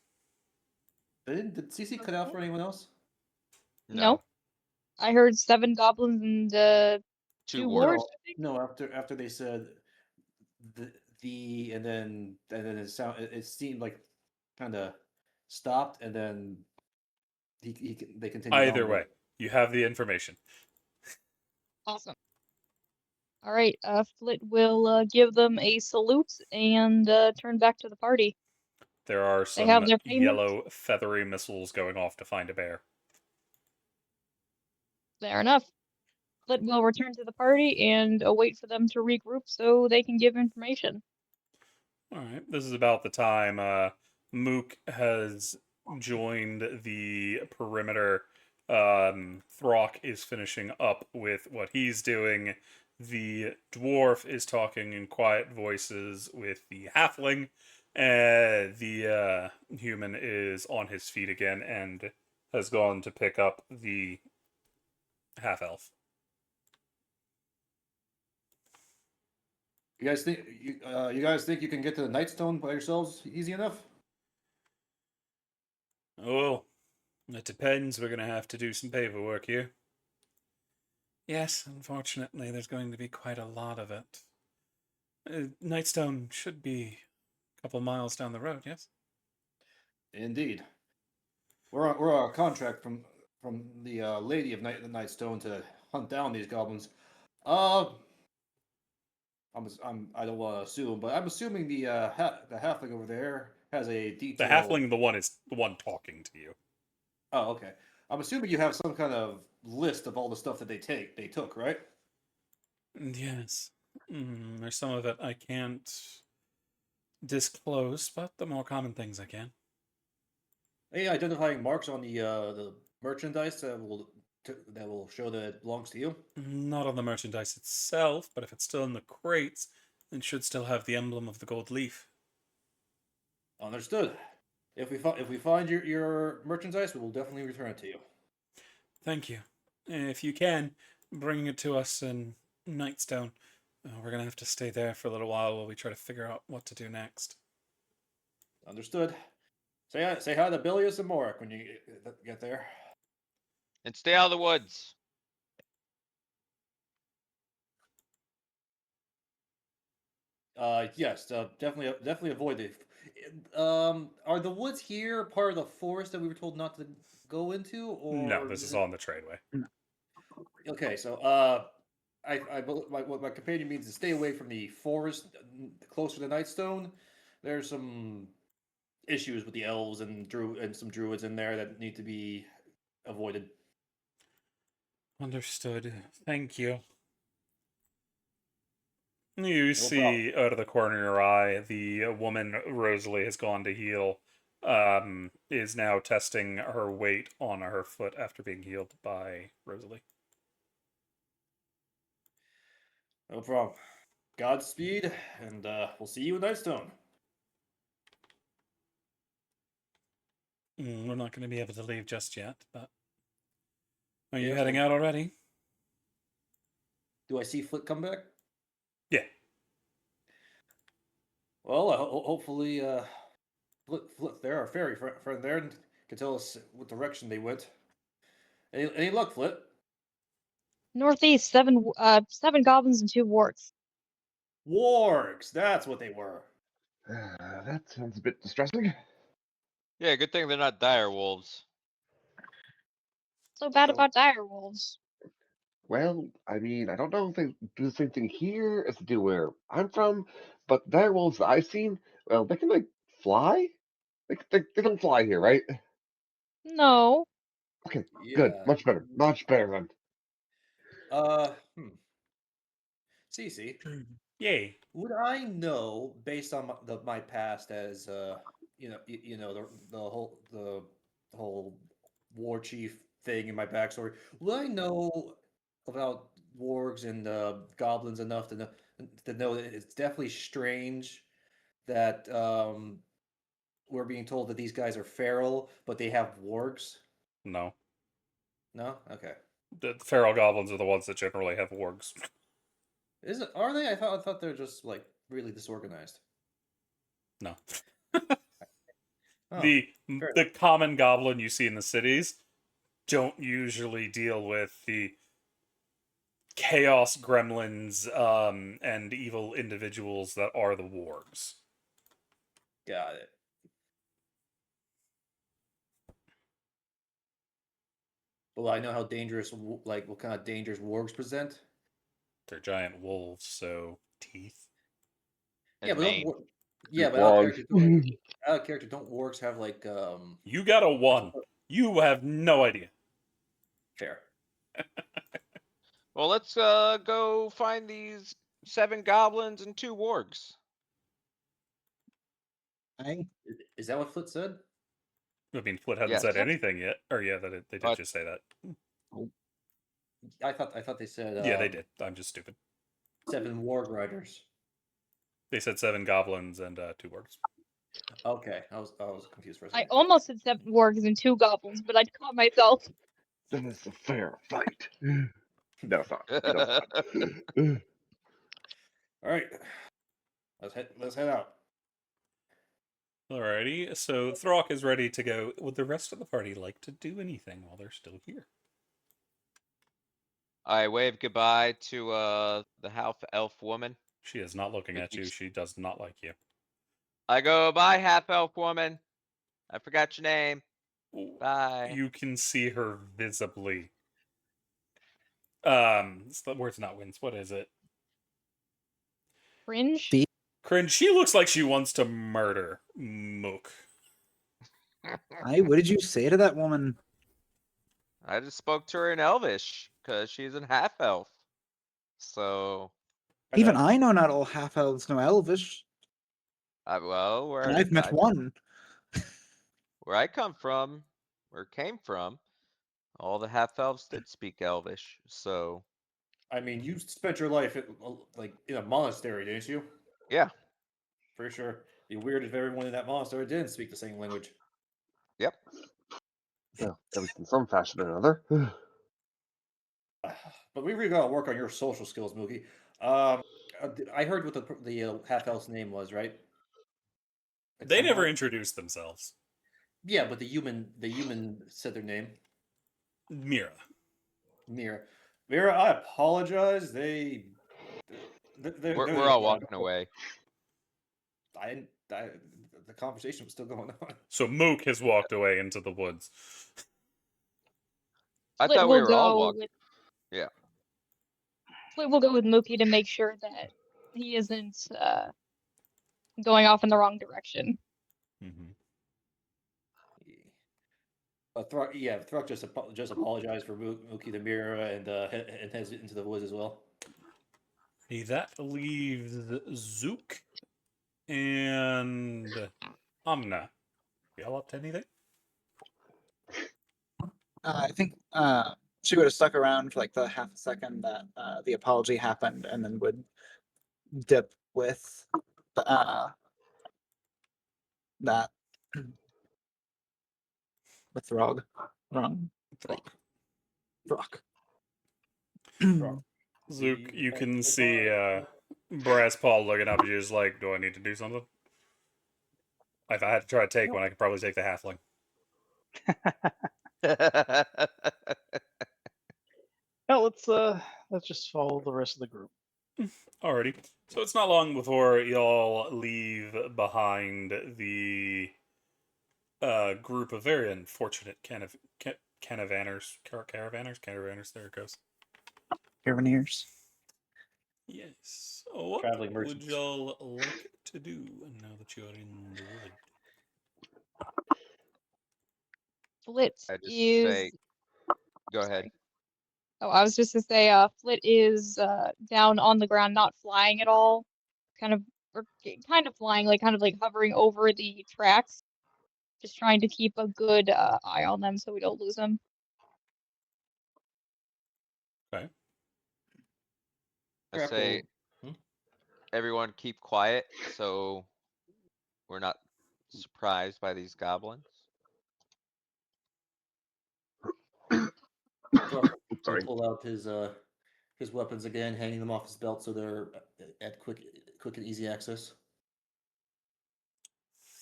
Did CC cut out for anyone else? No. I heard 7 goblins and 2 wards. No, after they said and then it seemed like kind of stopped and then they continued. Either on, way, you have the information. Awesome. All right, Flit will give them a salute and turn back to the party. There are They some have their payment? yellow feathery missiles going off to find a bear. Fair enough. Flit will return to the party and wait for them to regroup so they can give information. All right, this is about the time Mook has joined the perimeter. Throck is finishing up with what he's doing. The dwarf is talking in quiet voices with the halfling. The human is on his feet again and has gone to pick up the half-elf. You guys think you can get to the Nightstone by yourselves easy enough? Oh, it depends. We're going to have to do some paperwork here. Yes, unfortunately, there's going to be quite a lot of it. Nightstone should be a couple miles down the road, yes? Indeed. We're on a contract from the Lady of Nightstone to hunt down these goblins. I don't want to assume, but I'm assuming the halfling over there has a The detail. halfling, is the one talking to you. Oh, okay. I'm assuming you have some kind of list of all the stuff that they took, right? Yes. There's some of it I can't disclose, but the more common things I can. Any identifying marks on the merchandise that will show that it belongs to you? Not on the merchandise itself, but if it's still in the crates, it should still have the emblem of the gold leaf. Understood. If we find your merchandise, we will definitely return it to you. Thank you. If you can, bring it to us in Nightstone. We're gonna have to stay there for a little while we try to figure out what to do next. Understood. Say hi to Bilius and Morik when you get there. And stay out of the woods. Yes, definitely avoid it. Are the woods here part of the forest that we were told not to go into, or No, this is all in the tradeway. Okay, so what my companion means is stay away from the forest closer to Nightstone. There's some issues with the elves and some druids in there that need to be avoided. Understood. Thank you. You problem. see out of the corner of your eye, the woman Rosalie has gone to heal, is now testing her weight on her foot after being healed by Rosalie. No problem. Godspeed, and we'll see you in Nightstone. We're not going to be able to leave just yet, but are you Yeah, heading so- out already? Do I see Flit come back? Yeah. Well, hopefully, Flit there, our fairy friend there, can tell us what direction they went. Any luck, Flit? Northeast, seven goblins and 2 wargs. Wargs, that's what they were. That sounds a bit distressing. Yeah, good thing they're not dire wolves. So bad So- about dire wolves. Well, I mean, I don't know if they do the same thing here as they do where I'm from, but the direwolves that I've seen, well, they can like fly. They don't fly here, right? No. Okay, Yeah. good, much better then. Cece, Yay. would I know based on my past as the whole war chief thing in my backstory? Would I know about wargs and goblins enough to know that it's definitely strange that we're being told that these guys are feral, but they have wargs? No. No, okay. The feral goblins are the ones that generally have wargs. Are they? I thought they're just like really disorganized. No. Oh, The common goblin you see in the cities don't usually deal with the chaos gremlins and evil individuals that are the wargs. got it. Well, I know how dangerous, like what kind of dangers wargs present. They're giant wolves, so teeth. And Yeah, but Maine. but Claws. out of character, don't wargs have like You got a 1. You have no idea. fair? Well, let's go find these 7 goblins and 2 wargs. Is that what Flit said? I mean, Flit hasn't Yes. said anything yet. Or yeah, they did But- just say that. I thought they said Yeah, they did. I'm just stupid. 7 warg riders. They said 7 goblins and 2 wargs. Okay, I was confused for a I second. almost said 7 wargs and 2 goblins, but I caught myself. Then it's a fair fight. No, it's not. No, it's not. All right, let's head out. Alrighty, so Throck is ready to go. Would the rest of the party like to do anything while they're still here? I wave goodbye to the half elf woman. She is not looking It at you. keeps- She does not like you. I go, bye, half elf woman. I forgot your name. Bye. You can see her visibly. It's the word's not wince. What is it? Cringe? Cringe. She looks like she wants to murder Mook. What did you say to that woman? I just spoke to her in Elvish because she's a half elf. So, Even I know not all half elves know Elvish, well, and I've met one. where I come from, or came from, all the half elves did speak Elvish. So I mean, you spent your life like in a monastery, didn't you? yeah, For sure. It'd be weird if everyone in that monastery didn't speak the same language. yep. Yeah, at least in some fashion or another. But we really gotta work on your social skills, Mookie. I heard what the half elf's name was, right? At They some never point? introduced themselves. Yeah, but the human said their name. Mira. Mira. Mira, I apologize. They're We're all walking away. The conversation was still going on. So Mook has walked away into the woods. I Flit thought we will were all go walking. with Yeah. Flit will go with Mookie to make sure that he isn't going off in the wrong direction. Mm-hmm. Thruck just apologized for Mookie the Mira and heads into the woods as well. That leaves Zook and Amna. Y'all up to anything? I think she would have stuck around for like the half a second that the apology happened, and then would dip with the, that with Throg. Wrong. Throck. Throg. Zook, you can see Brass Paul looking up at you just like, do I need to do something? If I had to try to take one, I could probably take the halfling. No, let's just follow the rest of the group. Alrighty. So it's not long before y'all leave behind the group of very unfortunate caravanners, there it goes. Caravaneers. Yes. What Traveling would merchants. y'all like to do now that you're in the wood? Flit I just is. say, go ahead. Oh, I was just to say, Flit is down on the ground, not flying at all, kind of flying, like kind of like hovering over the tracks, just trying to keep a good eye on them so we don't lose them. Okay. I say, everyone keep quiet so we're not surprised by these goblins. Thruck Sorry. will pull out his weapons again, hanging them off his belt so they're at quick and easy access.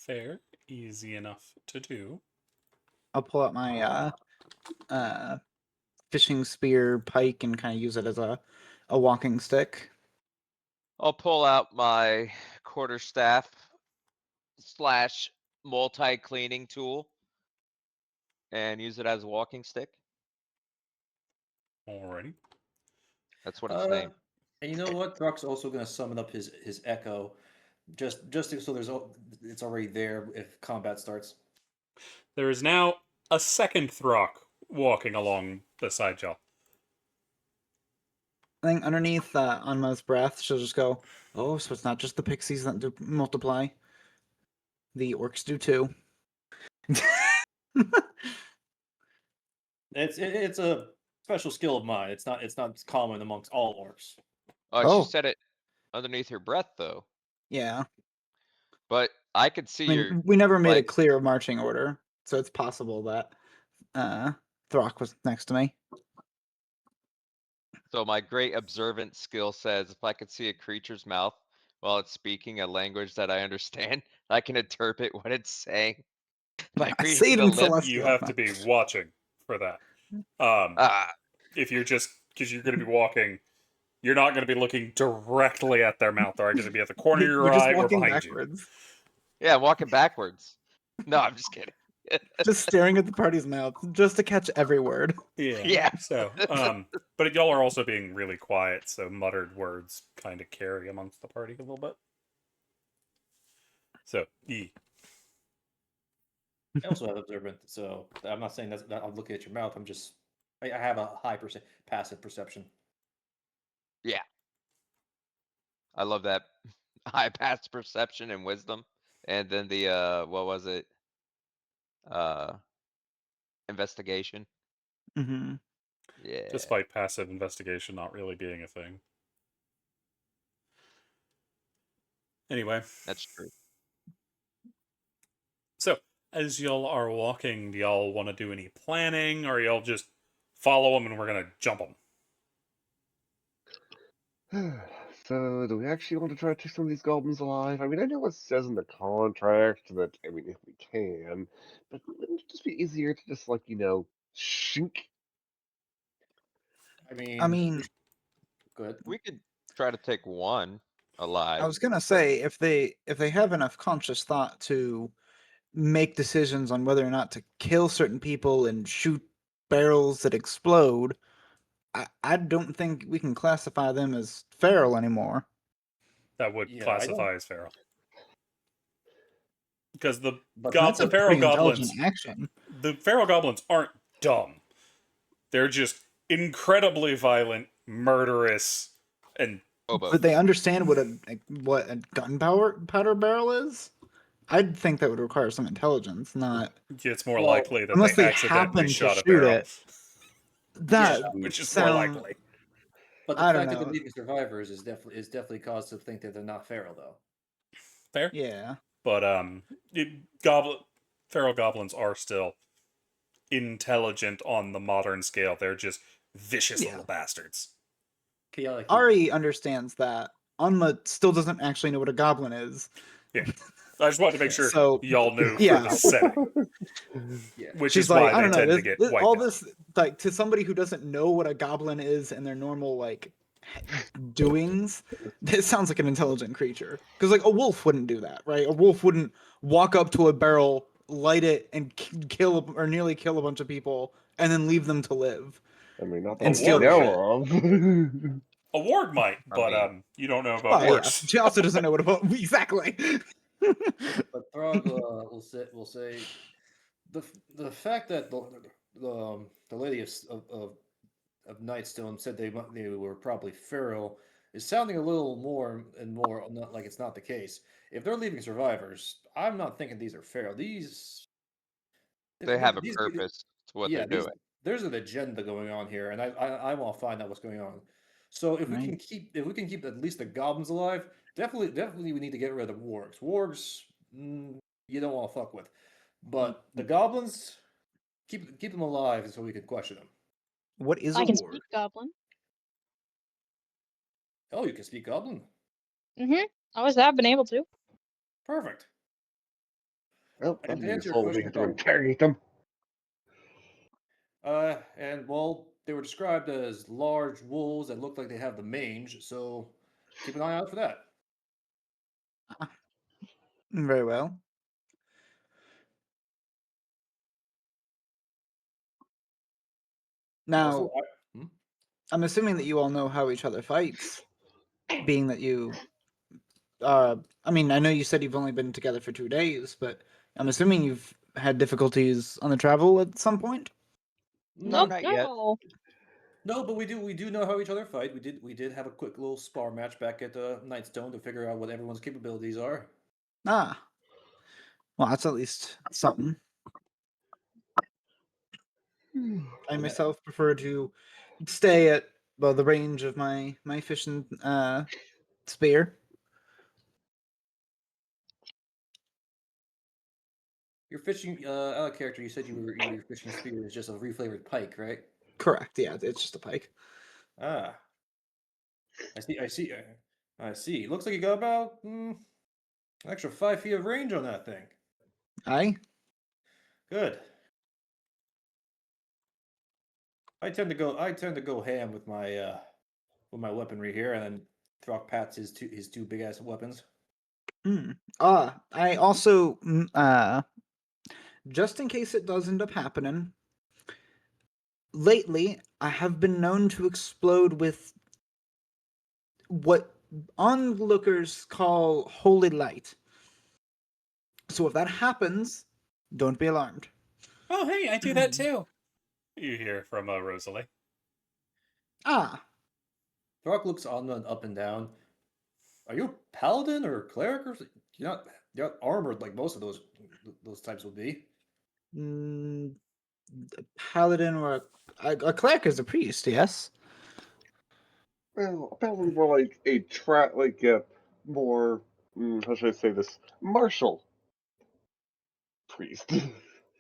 Fair. Easy enough to do. I'll pull out my fishing spear pike and kind of use it as a walking stick. I'll pull out my quarterstaff / multi-cleaning tool and use it as a walking stick. Alrighty. That's what it's named. And you know what? Thruck's also going to summon up his echo, just so it's already there if combat starts. There is now a second Throck walking along beside y'all. I think underneath Anma's breath, she'll just go, "Oh, so it's not just the pixies that do multiply. The orcs do too." It's a special skill of mine. It's not common amongst all orcs. Oh, Oh. she said it underneath her breath though. Yeah. But I could see I mean, your, we never made a like- clear marching order, so it's possible that Throck was next to me. so my great observant skill says if I could see a creature's mouth while it's speaking a language that I understand, I can interpret what it's saying by I reading say it the in lips. Celestial. You have to be watching for that. If you're just, because you're going to be walking, you're not going to be looking directly at their mouth. They're going to be at the corner of your You're just eye or walking behind backwards, Yeah, walking backwards. No, I'm just kidding. just staring at the party's mouth, just to catch every word. you. Yeah. So, but y'all are also being really quiet, so muttered words kind of carry amongst the party a little bit. So, E. I also have observant, so I'm not saying that I'm looking at your mouth. I have a high passive perception. Yeah. I love that. High pass perception and wisdom. And then the what was it? investigation. Hmm. Yeah. Despite passive investigation not really being a thing. Anyway, That's true. so as y'all are walking, do y'all want to do any planning, or y'all just follow them and we're gonna jump them? So, do we actually want to try to take some of these goblins alive? I mean, I know it says in the contract that, I mean, if we can, but wouldn't it just be easier to just, like, shink? I mean, go ahead. We could try to take one alive. I was gonna say if they have enough conscious thought to make decisions on whether or not to kill certain people and shoot barrels that explode, I don't think we can classify them as feral anymore. That would Yeah, I don't- classify as feral. Because the But That's a feral pretty intelligent goblins, action. the feral goblins aren't dumb. They're just incredibly violent, murderous, and Hobos. But they understand what a gunpowder barrel is. I'd think that would require some intelligence, not it's more Well, likely that unless they they accidentally happen to shot a shoot barrel. it. That Which is more sound- likely. But the I don't fact that know. they're leaving survivors is definitely cause to think that they're not feral, though. Fair. Yeah. But feral goblins are still intelligent on the modern scale. They're just vicious Yeah. little bastards. Chaotic. Ari understands that. Anma still doesn't actually know what a goblin is. Yeah. I just wanted to make sure So, y'all knew yeah. for the setting. Yeah. Which She's is like, why I don't they know. tend to get wiped all out. this, like, to somebody who doesn't know what a goblin is and their normal like doings, this sounds like an intelligent creature. Because like a wolf wouldn't do that, right? A wolf wouldn't walk up to a barrel, light it, and kill or nearly kill a bunch of people, and then leave them to live. I mean, not And that steal we the know of. A warg might, I but mean- you don't know about Well, yeah. orcs. She also doesn't know what about exactly. But Throg will say the fact that the lady of Nightstone said they were probably feral is sounding a little more and more not like it's not the case. If they're leaving survivors, I'm not thinking these are feral. They have a these- purpose to what yeah, they're doing. there's an agenda going on here, and I want to find out what's going on. So if we Right. can keep at least the goblins alive, definitely we need to get rid of the wargs. Wargs, you don't want to fuck with, but the goblins, keep them alive so we can question them. What is I a can warg? speak goblin. Oh, you can speak goblin. Mm-hmm. Always have been able to. Perfect. Well, And that to answer means your we question have to about- interrogate them. And well, they were described as large wolves that look like they have the mange, so keep an eye out for that. Very well. Now, Also, I'm assuming that you all know how each other fights, being that you. I mean, I know you said you've only been together for 2 days, but I'm assuming you've had difficulties on the travel at some point. No, Nope, not not yet. all. No, but we do know how each other fight. We did have a quick little spar match back at Nightstone to figure out what everyone's capabilities are. Ah, well, that's at least something. I myself prefer to stay at the range of my fishing spear. Your fishing out of character, you said your fishing spear is just a reflavored pike, right? Correct. Yeah, it's just a pike. Ah, I see. Looks like you got about an extra 5 feet of range on that thing. Aye. Good. I tend to go ham with my weaponry here, and then Throck pats his two big ass weapons. I also just in case it does end up happening, lately I have been known to explode with what onlookers call holy light. So if that happens, don't be alarmed. Oh, hey, I do that too. You hear from Rosalie. Ah, Throck looks on and up and down. Are you a paladin or cleric or you're not armored like most of those types would be? Mm, a paladin or a cleric is a priest, yes. Well, probably more like a more, how should I say this? Martial priest.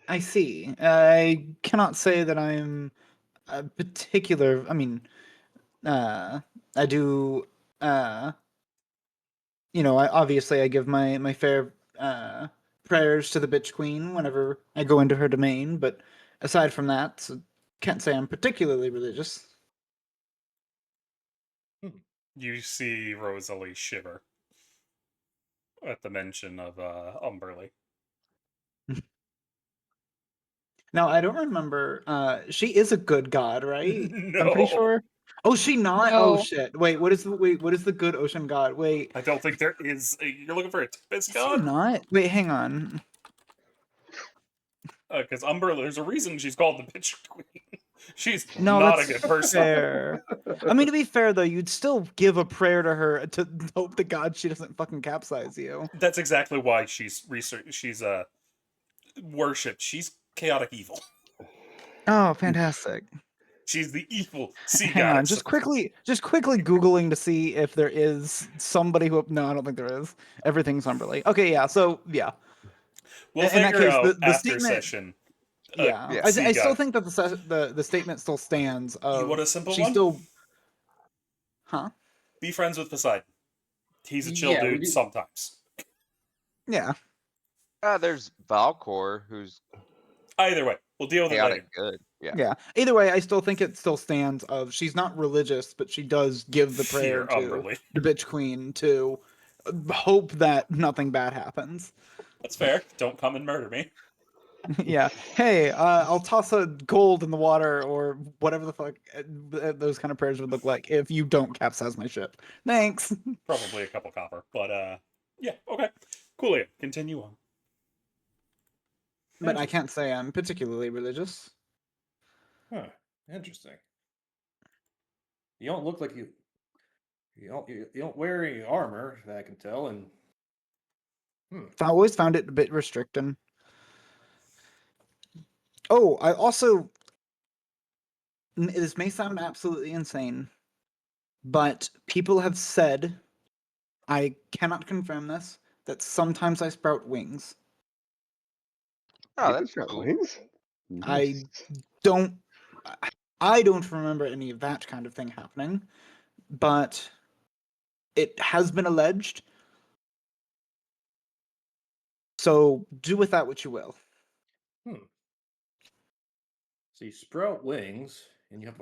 I see. I cannot say that I'm a particular. I mean, I do. I obviously I give my fair prayers to the bitch queen whenever I go into her domain, but aside from that, can't say I'm particularly religious. You see Rosalie shiver at the mention of Umberly. Now I don't remember. She is a good god, right? I'm pretty No. sure. Oh, she not? Oh No. shit! Wait, what is the good ocean god? Wait, I don't think there is. You're looking for a Tempest is she god? not? Wait, hang on. Because Umberly, there's a reason she's called the bitch queen. She's No, not a that's good person. fair. I mean, to be fair though, you'd still give a prayer to her to hope to God she doesn't fucking capsize you. That's exactly why she's worshipped. She's chaotic evil. Oh, fantastic. She's the evil sea Hang on, goddess. just quickly Googling to see if there is somebody who. No, I don't think there is. Everything's Umberly. Okay, yeah. So yeah, We'll in that figure case, out the after statement. session. Yeah, yeah. I still think that the statement still stands. You Of want a simple she one? still, huh? Be friends with Poseidon. He's a chill Yeah, we dude do- sometimes. Yeah, There's Valcor, who's Either way, we'll deal with it later. chaotic good. Yeah. yeah. Either way, I still think it still stands. Of she's not religious, but she does give the prayer Fear to Umberly. the bitch queen to hope that nothing bad happens. That's fair. Don't come and murder me. Yeah. Hey, I'll toss a gold in the water or whatever the fuck those kind of prayers would look like if you don't capsize my ship. Thanks. Probably a couple copper. But yeah, okay. Coolio. Continue on. But I can't say I'm particularly religious. Huh. Interesting. You don't look like you don't wear any armor that I can tell, and I always found it a bit restricting. Oh, I also. This may sound absolutely insane, but people have said, I cannot confirm this, that sometimes I sprout wings. Oh, You've that's got cool. wings? I Nice. don't. I don't remember any of that kind of thing happening, but it has been alleged. So do with that what you will. so you sprout wings, and you have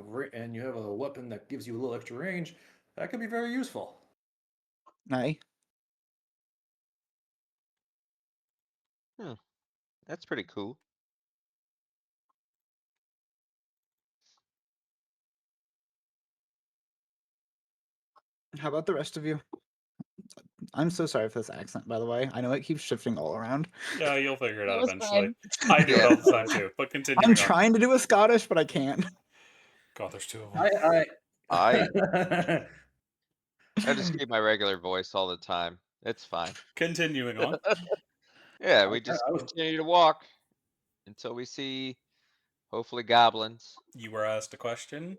a weapon that gives you a little extra range. That could be very useful. Aye. That's pretty cool. How about the rest of you? I'm so sorry for this accent, by the way. I know it keeps shifting all around. Yeah, you'll figure it That out was eventually. fine. I do it Yeah. all the time too. But continuing I'm on. trying to do a Scottish, but I can't. God, there's two of them. I I just keep my regular voice all the time. It's fine. Continuing on. Yeah, I- we just I was- continue to walk until we see hopefully goblins. You were asked a question.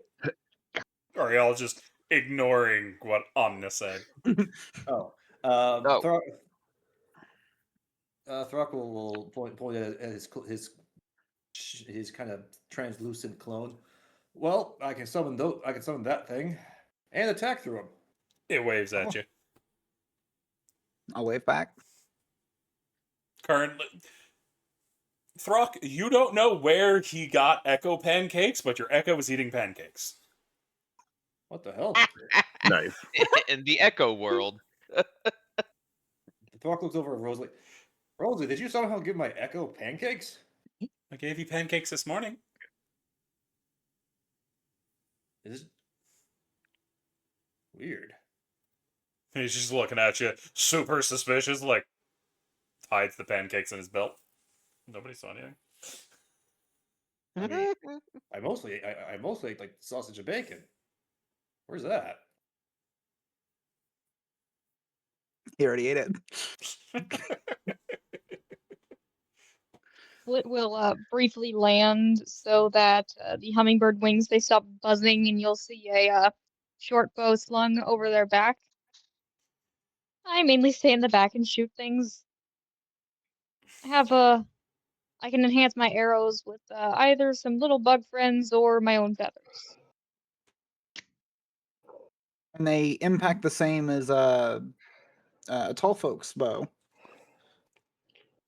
Or are y'all just ignoring what Omna said? Oh, Oh. Throck will point at his kind of translucent clone. Well, I can summon that thing and attack through him. It waves at you. I'll wave back. Currently, Throck, you don't know where he got Echo pancakes, but your Echo is eating pancakes. What the hell? Nice. In the Echo world. Throck looks over at Rosalie. Rosalie, did you somehow give my Echo pancakes? I gave you pancakes this morning. Is weird. He's just looking at you, super suspicious, like hides the pancakes in his belt. Nobody saw anything. I mean, I mostly ate like sausage and bacon. Where's that? He already ate it. Flit will briefly land so that the hummingbird wings they stop buzzing, and you'll see a short bow slung over their back. I mainly stay in the back and shoot things. I can enhance my arrows with either some little bug friends or my own feathers. And they impact the same as a tall folks bow.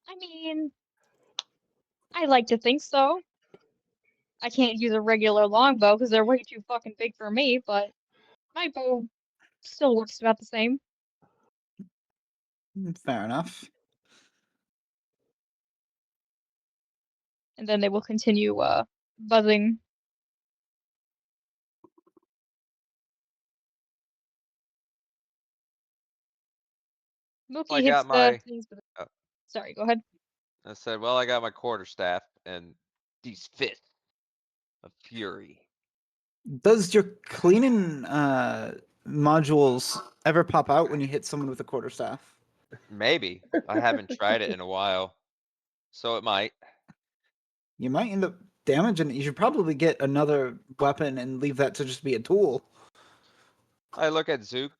I mean, I like to think so. I can't use a regular longbow because they're way too fucking big for me, but my bow still works about the same. Fair enough. And then they will continue buzzing. I Mookie hits got the my. things with. Oh. Sorry, go ahead. I said, well, I got my quarterstaff and these fists of fury. Does your cleaning modules ever pop out when you hit someone with a quarterstaff? Maybe. I haven't tried it in a while. So it might. You might end up damaging it. You should probably get another weapon and leave that to just be a tool. I look at Zook.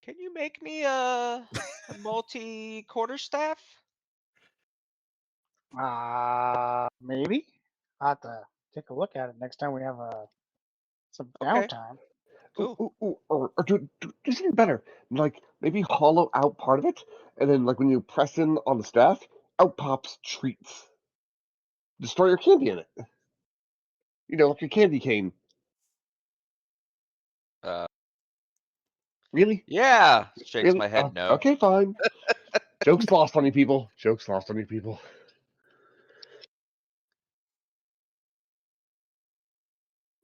Can you make me a multi quarterstaff? Maybe. I'll have to take a look at it next time we have some Okay. downtime. Cool. Or do something better. Like maybe hollow out part of it, and then like when you press in on the staff, out pops treats. Destroy your candy in it. You know, like your candy cane. Uh, Really? yeah. Shakes Really? my head no. Okay, fine. Joke's lost on you people. Joke's lost on you people.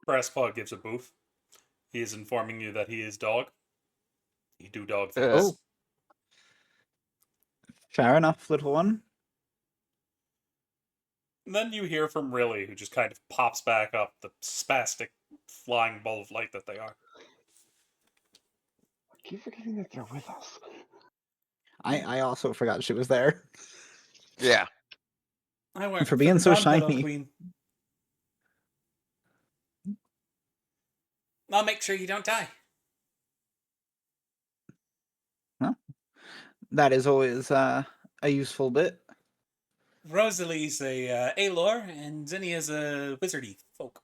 Brasspaw gives a boof. He is informing you that he is dog. He do dog things. Oh. Fair enough, little one. And then you hear from Riley, who just kind of pops back up, the spastic flying ball of light that they are. I keep forgetting that they're with us. I also forgot she was there. Yeah. I work For being the so Dawn Widow shiny. Queen. I'll make sure you don't die. Well, that is always a useful bit. Rosalie's a Aelor, and Zinnia's a wizardy folk.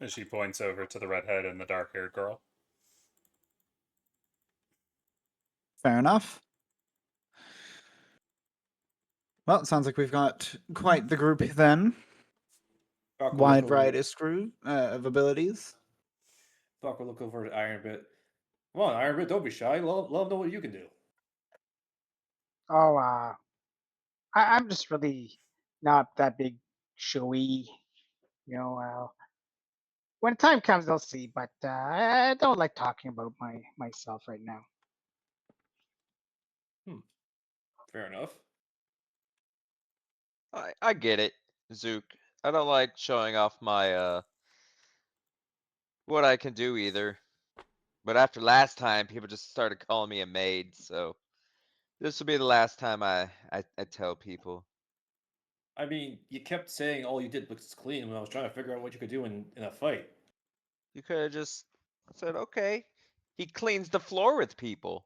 As she points over to the redhead and the dark-haired girl. Fair enough. Well, it sounds like we've got quite the group then. Doc will Wide look over- variety of abilities. Doc will look over at Ironbit. Come on, Ironbit, don't be shy. Let them know what you can do. Oh, I'm just really not that big showy. You know, when time comes, they'll see. But I don't like talking about myself right now. Fair enough. I get it, Zook. I don't like showing off my what I can do either. But after last time, people just started calling me a maid, so this will be the last time I tell people. I mean, you kept saying all you did was clean when I was trying to figure out what you could do in a fight. You could have just said, okay, he cleans the floor with people.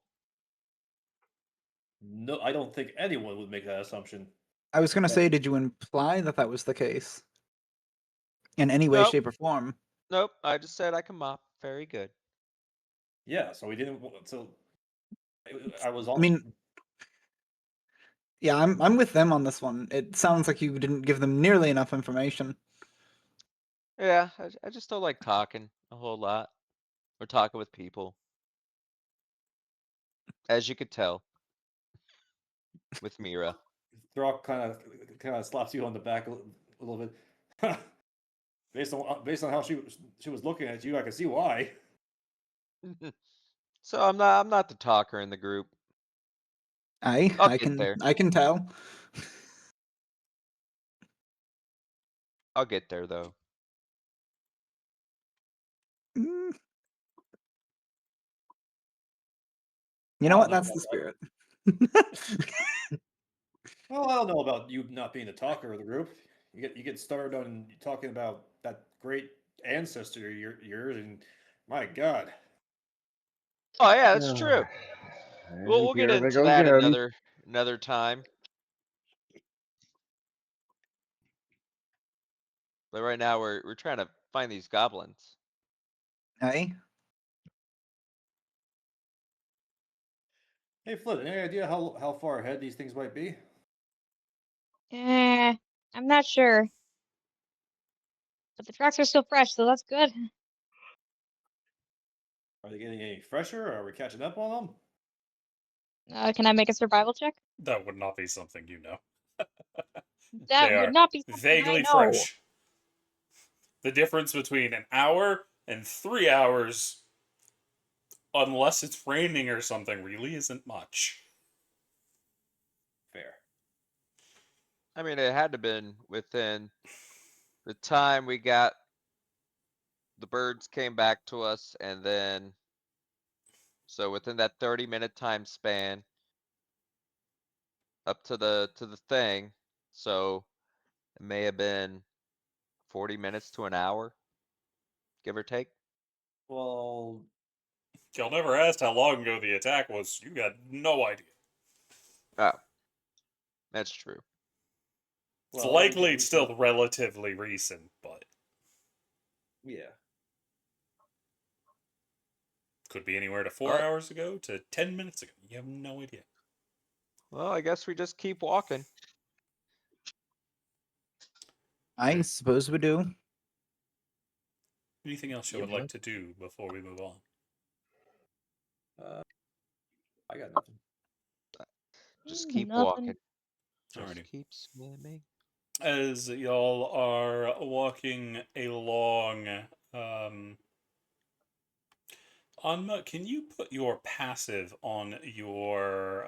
No, I don't think anyone would make that assumption. I was going to say, did you imply that that was the case? In any way, Nope. shape, or form? Nope, I just said I can mop. Very good. Yeah, so we didn't. So I was. I mean, yeah, I'm with them on this one. It sounds like you didn't give them nearly enough information. Yeah, I just don't like talking a whole lot. Or talking with people. As you could tell. With Mira. Throck kind of slaps you on the back a little bit. based on how she was looking at you, I can see why. So I'm not the talker in the group. I'll I get there. can tell. I'll get there though. Mm, You know I what? don't know That's the about spirit. Well, I don't know about you not being the talker of the group. You get started on talking about that great ancestor yours, and my God. Oh yeah, that's true. We'll And we'll get here they into go that again. another time. But right now we're trying to find these goblins. Hey, Hey, Flip, any idea how far ahead these things might be? I'm not sure, but the tracks are still fresh, so that's good. Are they getting any fresher? Are we catching up on them? Can I make a survival check? That would not be something you know. That They would are not be something I vaguely know. fresh. The difference between an hour and 3 hours, unless it's raining or something, really isn't much. Fair. I mean, it had to been within the time we got the birds came back to us, and then so within that 30-minute time span up to the thing. So it may have been 40 minutes to an hour, give or take. Well, Y'all never asked how long ago the attack was. You got no idea. Oh, that's true. It's well, that likely would it's be- still relatively recent, but yeah. could be anywhere to 4 hours ago to 10 minutes ago. You have no idea. Well, I guess we just keep walking. I suppose we do. Anything else you Yeah, would like but- to do before we move on? I got nothing. Just keep Nothing. walking. Just Alrighty. keep swimming. As y'all are walking along, Anma, can you put your passive on your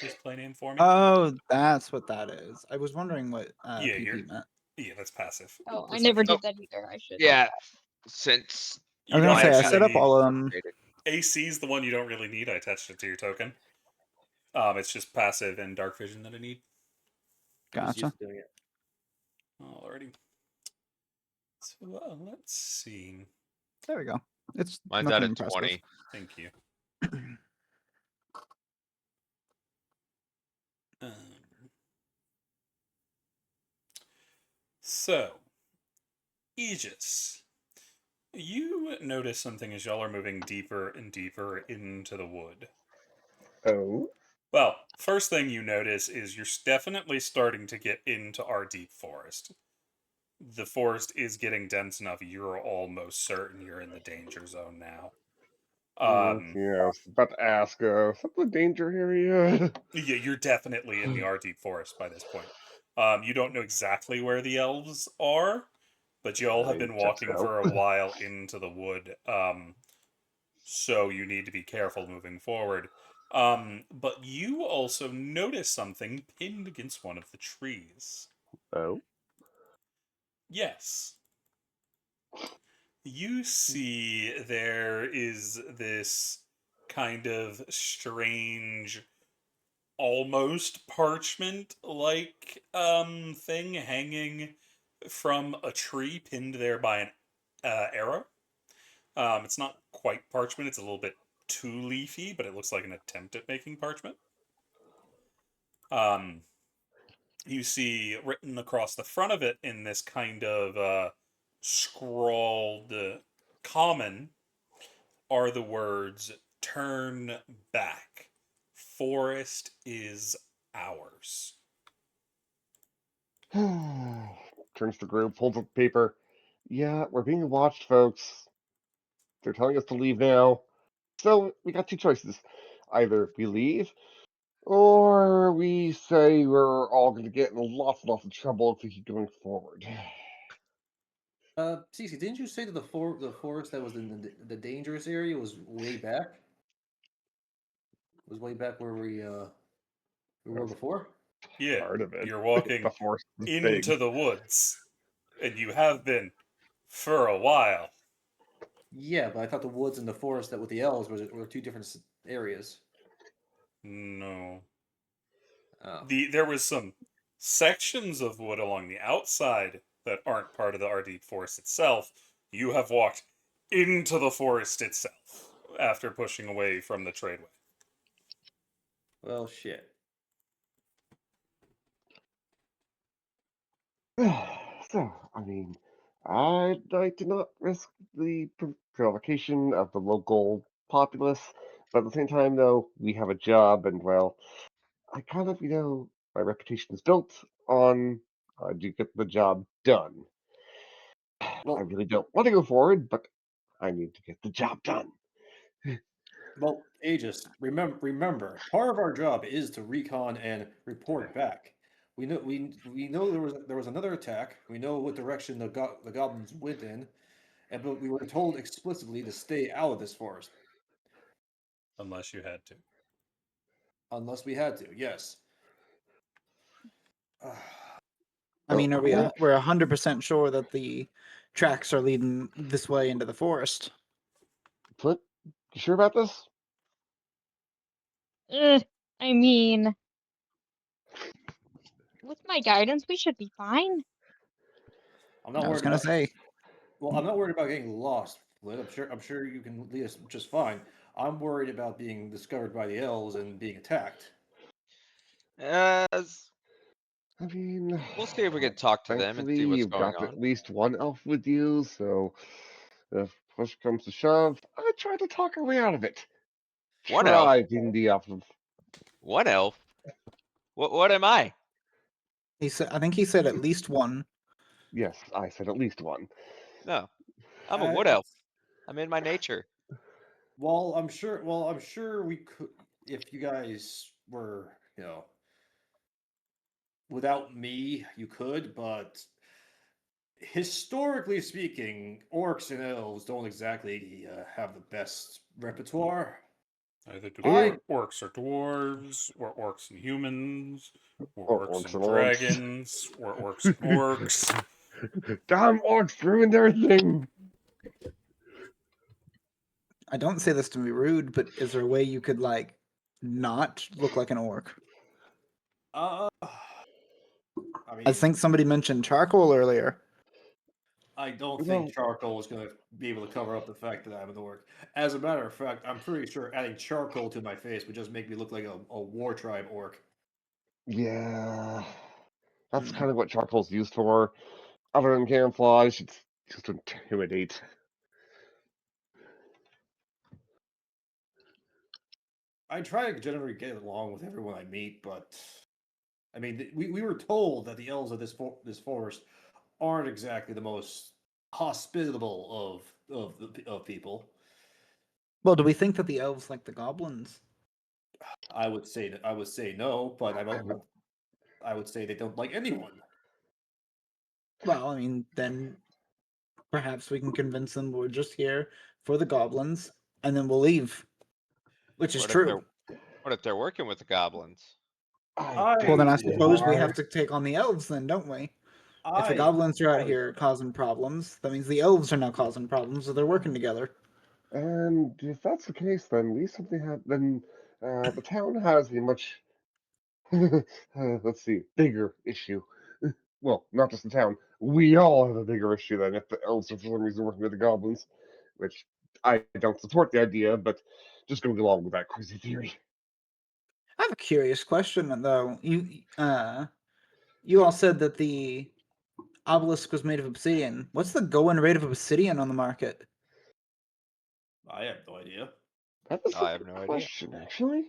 display name for me? Oh, that's what that is. I was wondering what Yeah, you're- PP meant. Yeah, that's passive. Oh, I Perception. never did that either. I should. Yeah, since I was You gonna don't say I actually set up need- all of them. AC is the one you don't really need. I attached it to your token. It's just passive and dark vision that I need. Just Gotcha. used to doing it. Alrighty. So let's see. There we go. It's mine's nothing at a impressive. 20. Thank you. So, Aegis, you notice something as y'all are moving deeper and deeper into the wood. Oh, Well, first thing you notice is you're definitely starting to get into our deep forest. The forest is getting dense enough, you're almost certain you're in the danger zone now. yeah, I was about to ask, is that the danger area? Yeah, you're definitely in the R deep forest by this point. You don't know exactly where the elves are, but you all have been Checks walking out. for a while into the wood. So you need to be careful moving forward. But you also notice something pinned against one of the trees. Oh, Yes. You see there is this kind of strange, almost parchment like thing hanging from a tree pinned there by an arrow. It's not quite parchment, it's a little bit too leafy, but it looks like an attempt at making parchment. You see written across the front of it in this kind of scrawled common are the words "Turn back. Forest is ours." turns to group, holds up the paper. Yeah, we're being watched, folks. They're telling us to leave now. So we got two choices. Either we leave, or we say we're all going to get in lots and lots of trouble if we keep going forward. Cece, didn't you say that the forest that was in the dangerous area was way back? Was way back where we were before? Yeah, Part of it. you're walking The forest is into big. the woods, and you have been for a while. Yeah, but I thought the woods and the forest that with the elves were two different areas. No. Oh. There was some sections of wood along the outside that aren't part of the Ardeep Forest itself. You have walked into the forest itself after pushing away from the tradeway. Well, shit. So, I mean, I'd like to not risk the provocation of the local populace, but at the same time, though, we have a job, and well, I kind of, my reputation is built on I do get the job done. I Well, really don't want to go forward, but I need to get the job done. well, Aegis, remember, part of our job is to recon and report back. We know there was another attack. We know what direction the goblins went in, but we were told explicitly to stay out of this forest Unless you had to. unless we had to. Yes. I mean, Oh, yeah. we're 100% sure that the tracks are leading this way into the forest? Flip, you sure about this? I mean, with my guidance, we should be fine. I'm not I was worried gonna about. say. Well, I'm not worried about getting lost, Flint. I'm sure you can lead us just fine. I'm worried about being discovered by the elves and being attacked. As I mean, we'll see if we can talk to them and thankfully, see what's you've going got on. at least one elf with you, so if push comes to shove, I try to talk our way out of it. One elf? Try being the elf of. One elf? What am I? He said. I think he said at least one. Yes, I said at least one. No, I'm a Uh, wood elf. I'm in my nature. I'm sure we could, if you guys were, without me, you could, but historically speaking, orcs and elves don't exactly have the best repertoire. Either I orcs or dwarves, or orcs and humans, or Or orcs orcs and and orcs. dragons, or orcs and orcs. Damn orcs ruined everything! I don't say this to be rude, but is there a way you could not look like an orc? I I mean, think somebody mentioned charcoal earlier. I don't Well, think charcoal is going to be able to cover up the fact that I'm an orc. As a matter of fact, I'm pretty sure adding charcoal to my face would just make me look like a war tribe orc. yeah. That's Hmm. kind of what charcoal's used for. Other than camouflage, it's just to intimidate. I try to generally get along with everyone I meet, but I mean, we were told that the elves of this forest aren't exactly the most hospitable of people. Well, do we think that the elves like the goblins? I would say no, but I would say they don't like anyone. Well, I mean, then perhaps we can convince them we're just here for the goblins, and then we'll leave. Which is What if they're true. what if they're working with the goblins? I I Well, then bet I they suppose we are. have to take on the elves, then, don't we? If the I goblins are out highly here doubt that. causing problems, that means the elves are now causing problems, so they're working together. And if that's the case, then we simply have the town has a much let's see, bigger issue. Well, not just the town. We all have a bigger issue than if the elves are for some reason working with the goblins, which I don't support the idea, but just going along with that crazy theory. I have a curious question, though. You all said that the obelisk was made of obsidian. What's the going rate of obsidian on the market? I have no idea. That is I a have good no idea. question, actually.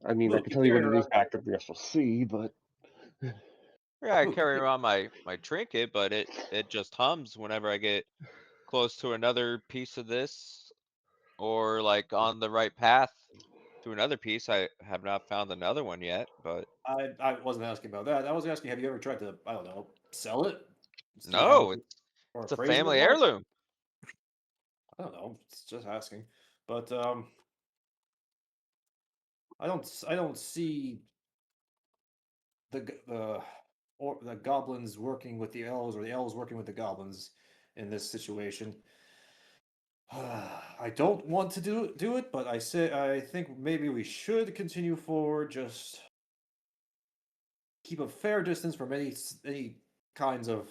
I mean, I Look, can you tell you carry what it is around. back up the rest will see, but Yeah, I Look, carry around my trinket, but it just hums whenever I get close to another piece of this, or like on the right path to another piece. I have not found another one yet, but I wasn't asking about that. I was asking, have you ever tried to, I don't know, sell it? See how no, much or it's a appraise it family for? heirloom. I don't know. It's just asking. But I don't see the goblins working with the elves or the elves working with the goblins in this situation. I don't want to do it, but I think maybe we should continue forward. Just keep a fair distance from any kinds of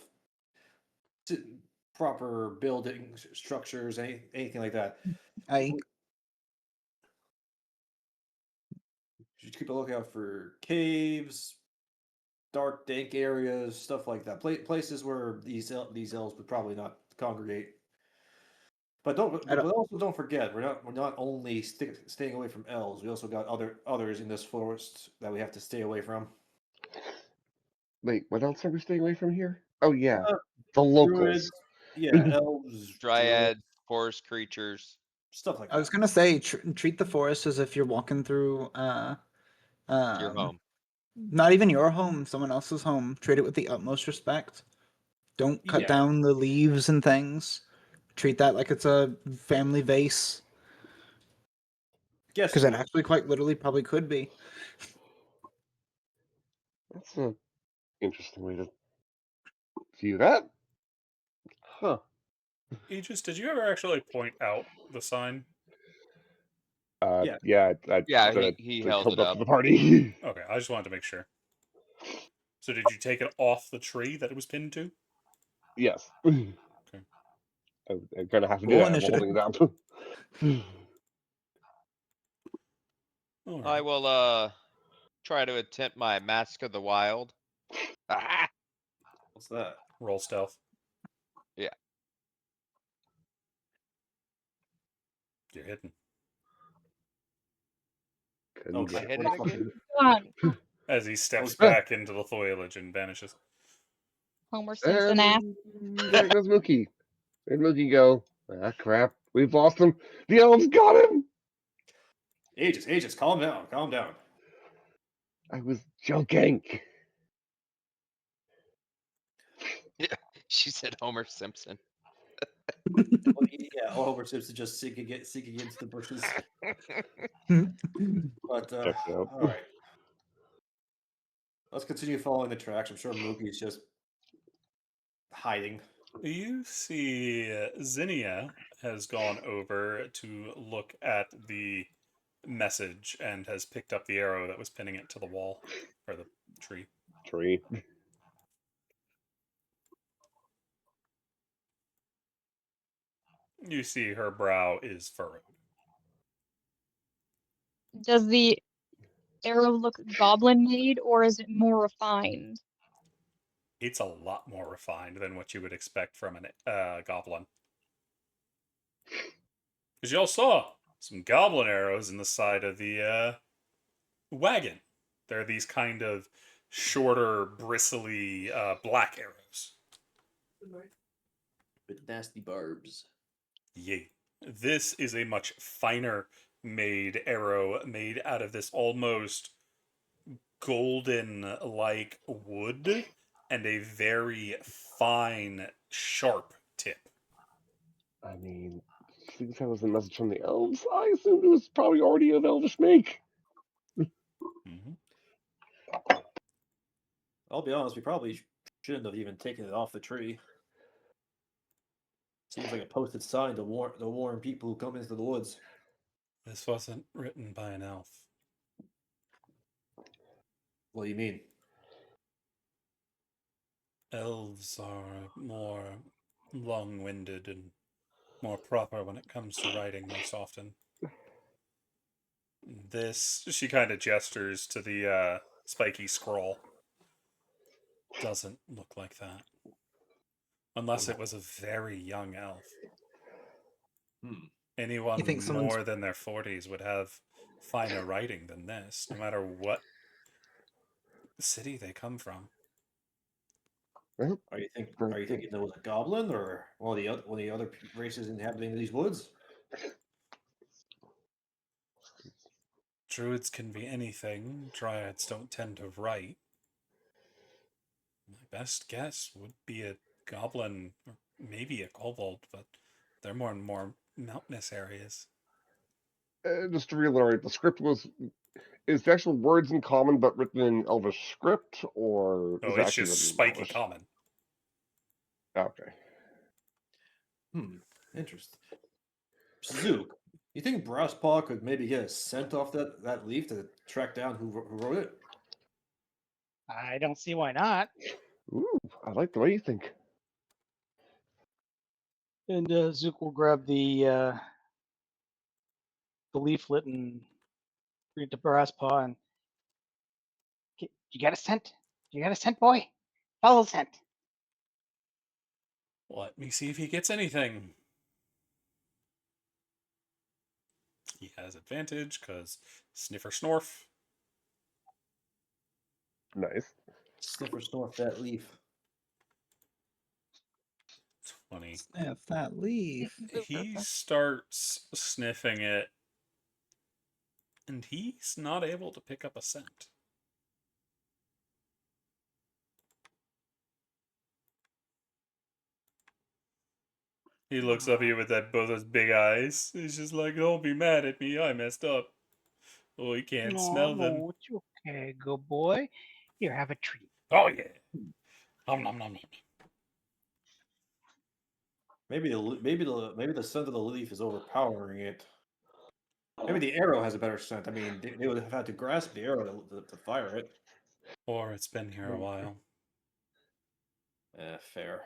s- proper building structures, anything like that. I Should keep a lookout for caves, dark, dank areas, stuff like that. Places where these elves would probably not congregate. But I don't. also don't forget we're not only staying away from elves. We also got others in this forest that we have to stay away from. Wait, what else are we staying away from here? Oh yeah, Uh, the locals. Druids, yeah, elves, Dryad, druids, forest creatures. stuff like I was that. gonna say treat the forest as if you're walking through Your home. not even your home, someone else's home. Treat it with the utmost respect. Don't cut Yeah. down the leaves and things. Treat that like it's a family vase. Yes, Because it Lord. actually quite literally probably could be. That's an interesting way to view that. Huh. Aegis, did you ever actually point out the sign? Yeah. I Yeah, said he to held come it up up. to the party. Okay, I just wanted to make sure. So did you take it off the tree that it was pinned to? Yes. I'm gonna have to do Cool that. I'm initiative. holding it up. All I right. will try to attempt my Mask of the Wild. Ah! What's that? Roll stealth. Yeah. You're hidden. Oh Am I shit! hidden What the fuck? again? Come on, As he steps was- back into the foliage and vanishes. Homer Simpson ass. There goes Mookie. Where'd Mookie go? Ah, crap. We've lost him. The elves got him! Aegis, calm down, calm down. I was joking. She said Homer Simpson. Well, yeah, Homer Simpson just sink against the bushes. But Checks out. all right, let's continue following the tracks. I'm sure Mookie's just hiding. You see Zinnia has gone over to look at the message and has picked up the arrow that was pinning it to the wall or the tree. Tree. You see her brow is furrowed. Does the arrow look goblin made or is it more refined? It's a lot more refined than what you would expect from a goblin. Because y'all saw some goblin arrows in the side of the wagon. They're these kind of shorter, bristly black arrows. With nasty barbs. Yay. This is a much finer made arrow made out of this almost golden like wood and a very fine, sharp tip. I mean, since that was a message from the elves, I assumed it was probably already of elvish make. Mm-hmm. I'll be honest, we probably shouldn't have even taken it off the tree. Seems like a posted sign to warn people who come into the woods. This wasn't written by an elf. What do you mean? Elves are more long-winded and more proper when it comes to writing most often. This, she kind of gestures to the spiky scroll. Doesn't look like that. Unless it was a very young elf. Anyone You think someone's- more than their 40s would have finer writing than this, no matter what city they come from. Are you thinking there was a goblin or one of the other races inhabiting these woods? Druids can be anything. Dryads don't tend to write. My best guess would be a goblin, or maybe a kobold, but they're more and more mountainous areas. Just to reiterate, the script is the actual words in common but written in elvish script, or Oh, is it it's actually just written in spiky Elvish? common. Okay. Interesting. Zook, you think Brasspaw could maybe get a scent off that leaf to track down who wrote it? I don't see why not. Ooh, I like the way you think. And Zook will grab the leaflet and bring it to Brasspaw and You got a scent? You got a scent, boy? Follow the scent. Let me see if he gets anything. He has advantage because sniffer snorf. Nice. Sniffer snorf that leaf. 20. Sniff that leaf. He starts sniffing it, and he's not able to pick up a scent. He looks up at you with both those big eyes. He's just like, "Don't be mad at me. I messed up." Oh, he can't No, smell them. no, it's okay, good boy. Here, have a treat. Oh yeah. Nom nom nom nom. Maybe the scent of the leaf is overpowering it. Maybe the arrow has a better scent. I mean, they would have had to grasp the arrow to fire it. Or it's been here a while. Fair.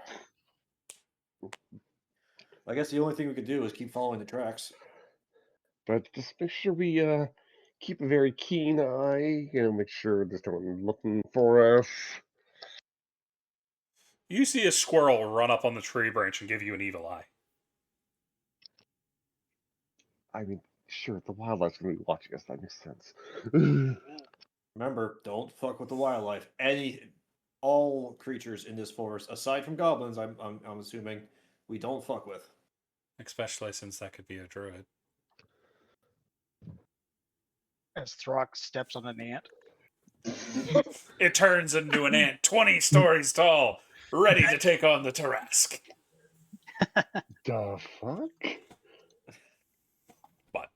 I guess the only thing we could do is keep following the tracks. But just make sure we keep a very keen eye. Make sure there's no one looking for us. You see a squirrel run up on the tree branch and give you an evil eye. I mean, sure, the wildlife's gonna be watching us. That makes sense. Remember, don't fuck with the wildlife. All creatures in this forest, aside from goblins, I'm assuming, we don't fuck with. Especially since that could be a druid. as Throck steps on an ant. It turns into an ant 20 stories tall, ready to take on the Tarask. The fuck? But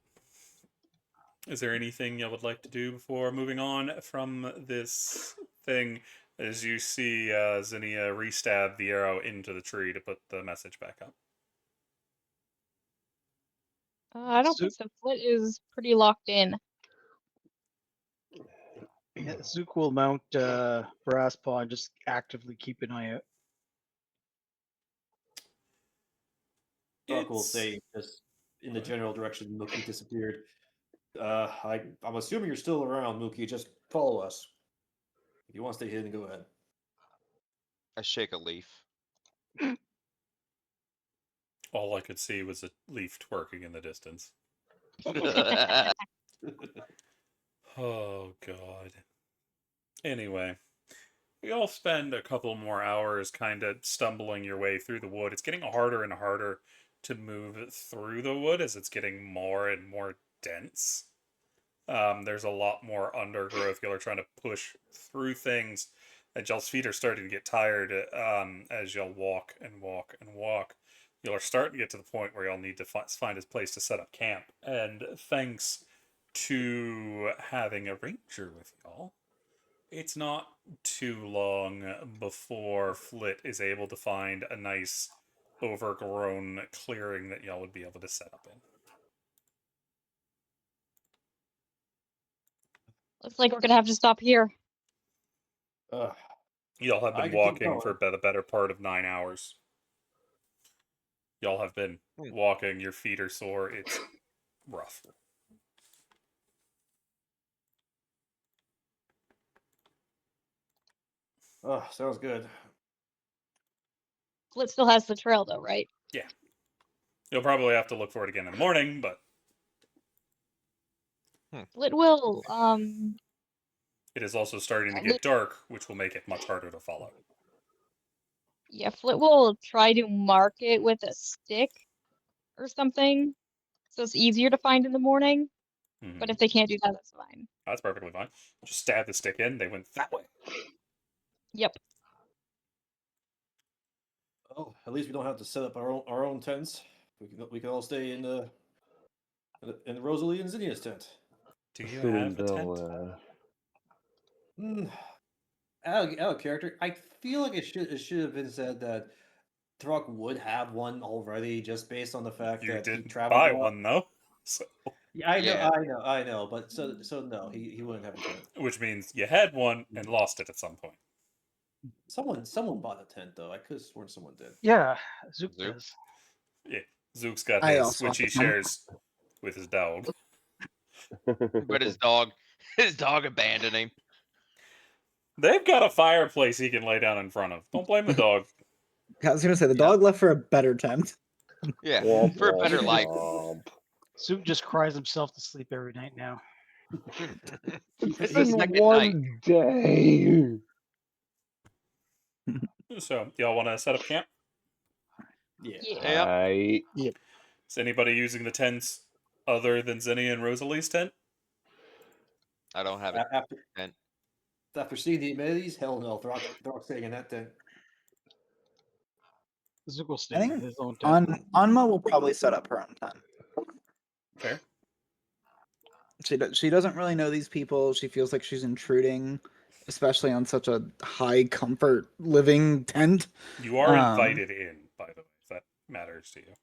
is there anything you would like to do before moving on from this thing? As you see Zinnia restab the arrow into the tree to put the message back up. I don't think so. Flit is pretty locked in. Yeah, Zook will mount Brasspaw and just actively keep an eye out. Doc will say, just in the general direction Mookie disappeared. I'm assuming you're still around, Mookie. Just follow us. If you want to stay hidden, go ahead. I shake a leaf. All I could see was a leaf twerking in the distance. Oh, God. Anyway, we all spend a couple more hours kind of stumbling your way through the wood. It's getting harder and harder to move through the wood as it's getting more and more dense. There's a lot more undergrowth. Y'all are trying to push through things. And y'all's feet are starting to get tired as y'all walk and walk and walk. Y'all are starting to get to the point where y'all need to find a place to set up camp. And thanks to having a ranger with y'all, it's not too long before Flit is able to find a nice overgrown clearing that y'all would be able to set up in. Looks like we're gonna have to stop here. Y'all have I been can keep walking for the better part of 9 hours. Y'all have been walking, your feet are sore, it's rough. Oh, sounds good. Flit still has the trail though, right? Yeah. You'll probably have to look for it again in the morning, but Flit will, it is also starting to Yeah, get dark, which will make it much harder to follow. yeah, Flit will try to mark it with a stick or something, so it's easier to find in the morning. But if they can't do that, that's fine. That's perfectly fine. Just stab the stick in, they went that way. Yep. Oh, at least we don't have to set up our own tents. We can all stay in the Rosalie and Zinnia's tent. Do you Assuming have a tent? they'll, Out of character, I feel like it should have been said that Throck would have one already, just based on the fact You that he didn't traveled buy a lot. one though, so, Yeah, I know, Yeah. I know, but so no, he wouldn't have a tent. which means you had one and lost it at some point. Someone bought a tent though. I could have sworn someone did. Yeah, Zook Zook? does. Yeah, Zook's got I his, also which have he a tent. shares with his dog. But his dog abandoned him. They've got a fireplace he can lay down in front of. Don't blame the dog. I was gonna say the Yeah. dog left for a better tent. Yeah, Womp, for a womp, better life. womp. Zook just cries himself to sleep every night now. It's It's the been second night. one day. So, y'all want to set up camp? Yeah. Yeah. Yep. Is anybody using the tents other than Zenny and Rosalie's tent? I don't have it. After seeing the amenities, hell no, Throck's staying in that tent. Zook will stay I in think his own tent. Anma will probably set up her own tent. Fair. She doesn't really know these people. She feels like she's intruding, especially on such a high comfort living tent. You are Um, invited in, by the way, if that matters to you.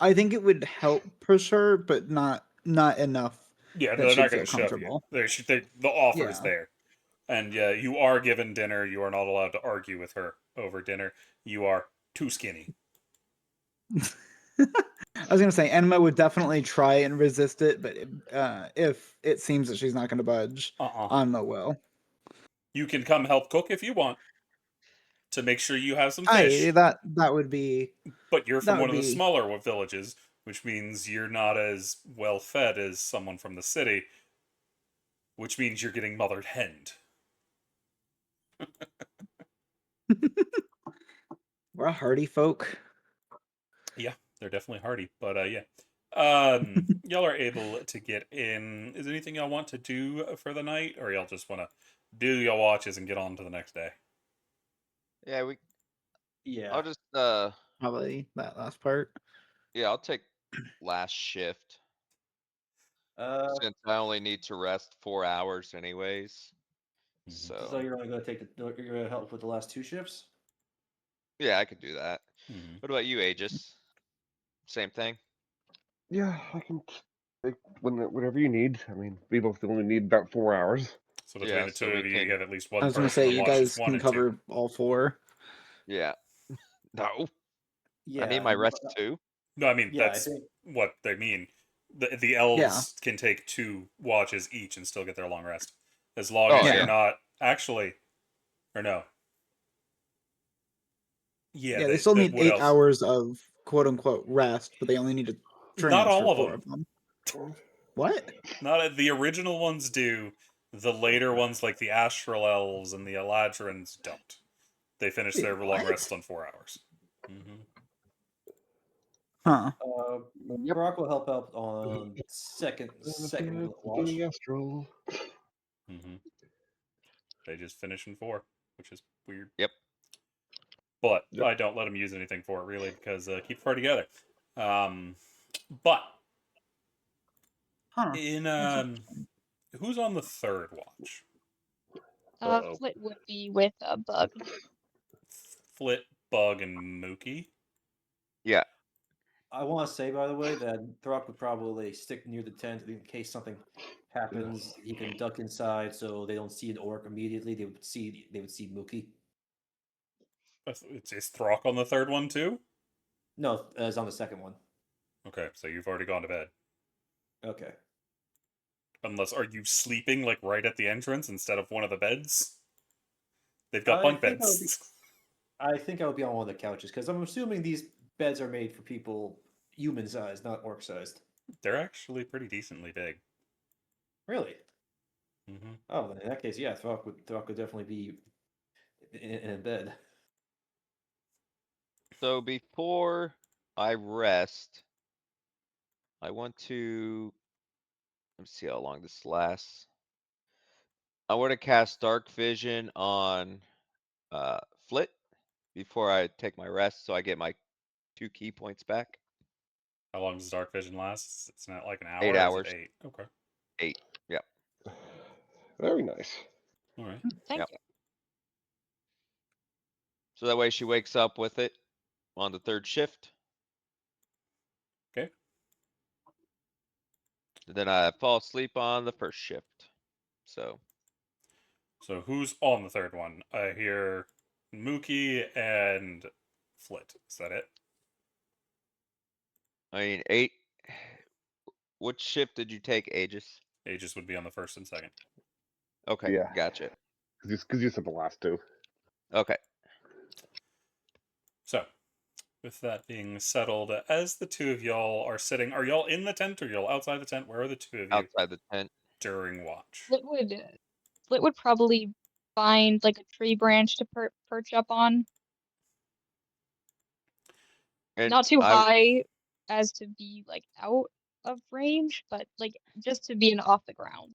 I think it would help for sure, but not enough. Yeah, that they're she'd not going to feel shove you. comfortable. The offer is Yeah. there. And you are given dinner. You are not allowed to argue with her over dinner. You are too skinny. I was gonna say Enma would definitely try and resist it, but if it seems that she's not gonna budge, Anma will. You can come help cook if you want to make sure you have some fish. That would be. But you're that from would one of the be- smaller villages, which means you're not as well fed as someone from the city, which means you're getting mothered henned. We're a hardy folk. Yeah, they're definitely hardy, but yeah. Y'all are able to get in. Is there anything y'all want to do for the night, or y'all just want to do your watches and get on to the next day? Yeah, Yeah. I'll just Probably that last part. yeah, I'll take last shift since I only need to rest 4 hours anyways. Mhm. So So you're only gonna you're gonna help with the last 2 shifts? yeah, I could do that. Mhm. What about you, Aegis? Same thing? Yeah, I can take whenever you need. I mean, we both only need about 4 hours. So between Yeah, the so two we of you, you can- have at least I one was gonna person say to you watch guys one can and cover two. all 4. Yeah. No. Yeah. I need my rest too. No, I mean Yeah, I that's think what they mean. The elves can take 2 watches each and still get their long rest, as long Oh, as yeah. you're not actually, or no. Yeah, They still need what 8 else? hours of quote unquote rest, but they only need to train Not all for of 4 them. of them. What? Not the original ones do. The later ones, like the Astral Elves and the Eladrins, don't. They finish Wait, their long what? rests on 4 hours. Mm-hmm. Huh. Yep. Brock will help out on second watch. Getting astral. Mm-hmm. They just finish in 4, which is weird. Yep. But Yep. I don't let them use anything for it really because keep the party together. But Huh. in who's on the 3rd watch? Uh-oh. Flit would be with a bug. Flit, Bug, and Mookie. Yeah. I want to say, by the way, that Throck would probably stick near the tent in case something happens. He can duck inside so they don't see an orc immediately. They would see Mookie. Is Throck on the 3rd one too? No, it's on the second one. Okay, so you've already gone to bed. Okay. Unless, are you sleeping like right at the entrance instead of one of the beds? They've got I bunk think beds. I think I would be on one of the couches because I'm assuming these beds are made for people human sized, not orc sized. They're actually pretty decently big. Really? Mm-hmm. Oh, then in that case, yeah, Throck would definitely be in a bed. So before I rest, I want to, let me see how long this lasts. I want to cast Dark Vision on Flit before I take my rest, so I get my 2 key points back. How long does Dark Vision last? It's not like an hour. 8 or is it hours. 8? Okay. 8. Yep. Very nice. All right. Thank Yep. you. So that way she wakes up with it on the third shift. Okay. Then I fall asleep on the first shift. So So who's on the third one? I hear Mookie and Flit. Is that it? I mean, 8. Which shift did you take, Aegis? Aegis would be on the first and second. Okay, Yeah. gotcha. Because you said the last two. Okay. So, with that being settled, as the two of y'all are sitting, are y'all in the tent or y'all outside the tent? Where are the two of you Outside the tent. during watch? Flit would probably find like a tree branch to perch up on. And Not too I, high as to be like out of range, but like just to be off the ground.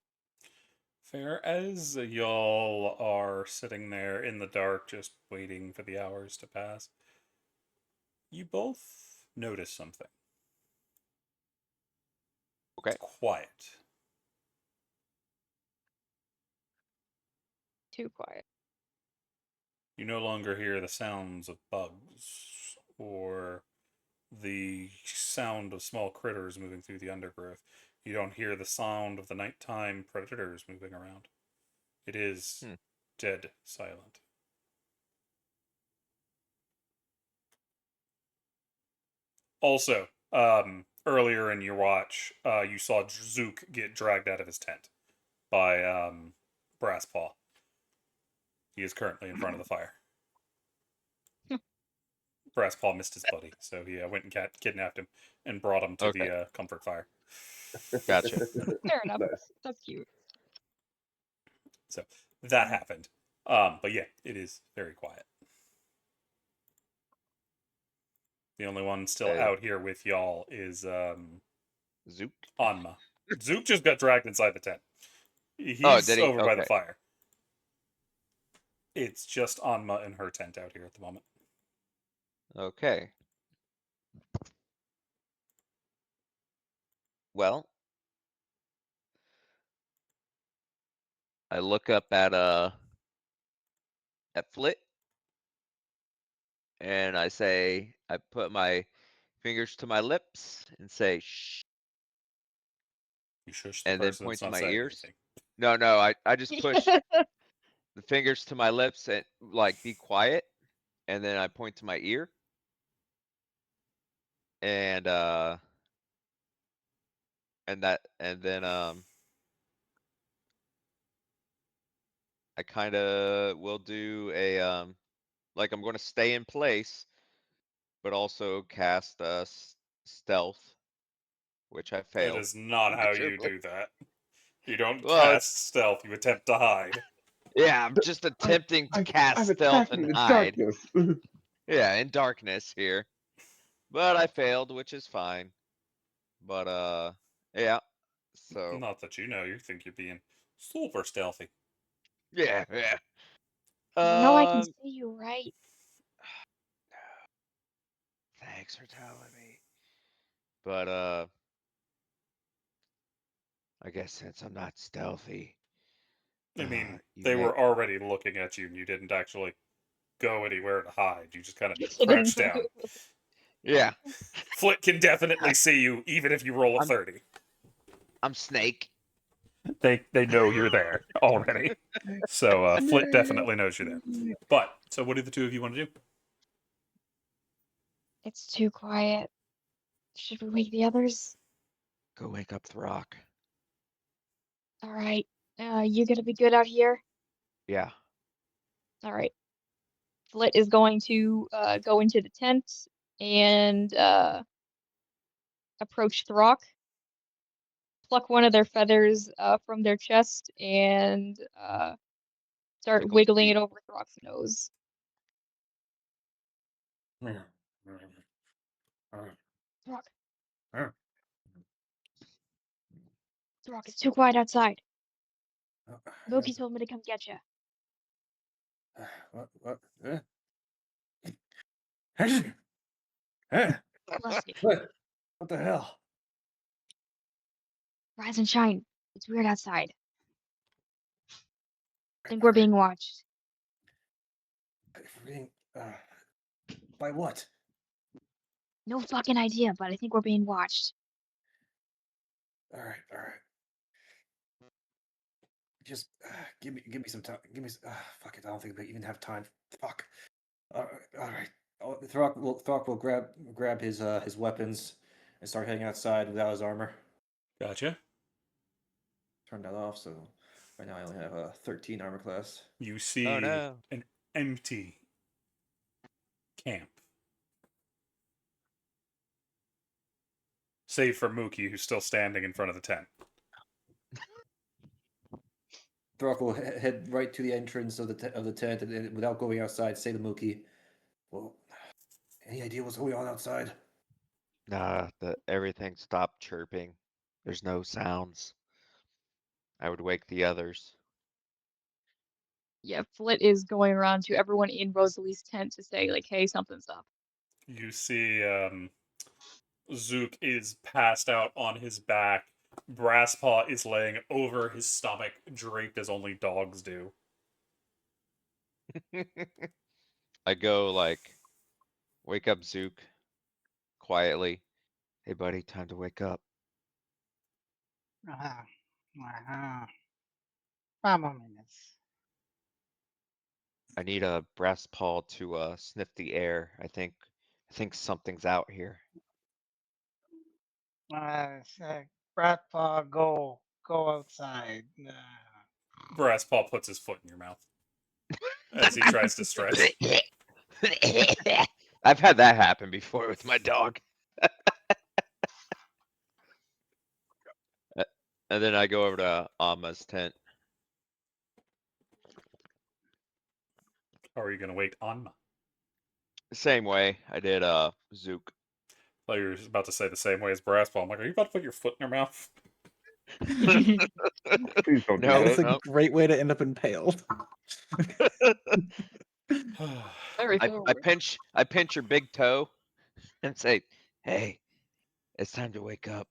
Fair. As y'all are sitting there in the dark, just waiting for the hours to pass, you both notice something. Okay. It's quiet. Too quiet. You no longer hear the sounds of bugs or the sound of small critters moving through the undergrowth. You don't hear the sound of the nighttime predators moving around. It is dead silent. Also, earlier in your watch, you saw Zook get dragged out of his tent by Brasspaw. He is currently in front of the fire. Brasspaw missed his buddy, so he went and kidnapped him and brought him to Okay. the comfort fire. Gotcha. Fair enough. Nice. That's cute. So that happened. But yeah, it is very quiet. The only one still Okay. out here with y'all is Zook. Anma. Zook just got dragged inside the tent. He's did he? over by the Okay. fire. It's just Anma and her tent out here at the moment. Okay. Well, I look up at Flit, and I say, I put my fingers to my lips and say shh, You shush the and then person point that's to not my saying ears. anything. No, I just push the fingers to my lips and like be quiet, and then I point to my ear. And then I kinda will do a like I'm gonna stay in place, but also cast stealth, which I That failed. is not how you miserably. do that. You don't Well, cast stealth, you attempt to hide. yeah, I'm just attempting to cast I'm stealth attacking and the hide. darkness. Yeah, in darkness here. But I failed, which is fine. But yeah. So Not that you know, you think you're being super stealthy. yeah. You know I can Um, see you, right? thanks for telling me. But I guess since I'm not stealthy, I mean, you they may. were already looking at you and you didn't actually go anywhere to hide. You just kind of I didn't crouched down. move. Yeah, Flit can definitely see you even if you roll a I'm- 30. I'm Snake. They know you're there already. So Flit definitely knows you're there. But so what do the two of you want to do? It's too quiet. Should we wake the others? Go wake up the rock. All right. You gonna be good out here? Yeah. All right. Flit is going to go into the tent and approach Throck, pluck one of their feathers from their chest, and start Tickles wiggling feet. it over Throck's nose. Throck, Throck, it's too quiet outside. Mookie told me to come get you. What? Bless you. What the hell? Rise and shine. It's weird outside. Think we're being watched. If we're being By what? No fucking idea, but I think we're being watched. All right, all right. Just give me some time. Give me. Fuck it. I don't think we even have time. Fuck. All right. Oh, Throck will grab his weapons and start heading outside without his armor. Gotcha. Turn that off. So right now I only have a 13 armor class. You see Oh no. an empty camp. Save for Mookie, who's still standing in front of the tent. Throck will head right to the entrance of the tent and without going outside, say to Mookie, "Well, any idea what's going on outside?" Nah, everything stopped chirping. There's no sounds. I would wake the others. Yeah, Flit is going around to everyone in Rosalie's tent to say, like, hey, something's up. You see Zook is passed out on his back. Brasspaw is laying over his stomach, draped as only dogs do. I go like, wake up, Zook. Quietly. Hey, buddy, time to wake up. Vamos, minutes. I need a brass paw to sniff the air. I think something's out here. Bratpaw, go outside. Brasspaw puts his foot in your mouth as he tries to stretch. I've had that happen before with my dog. And then I go over to Alma's tent. How are you going to wait on? Same way I did Zook. I thought you were about to say the same way as Brasspaw. I'm like, are you about to put your foot in your mouth? Please don't No, do That's that. a great way to end up impaled. Very I forward. pinch your big toe and say, hey, it's time to wake up.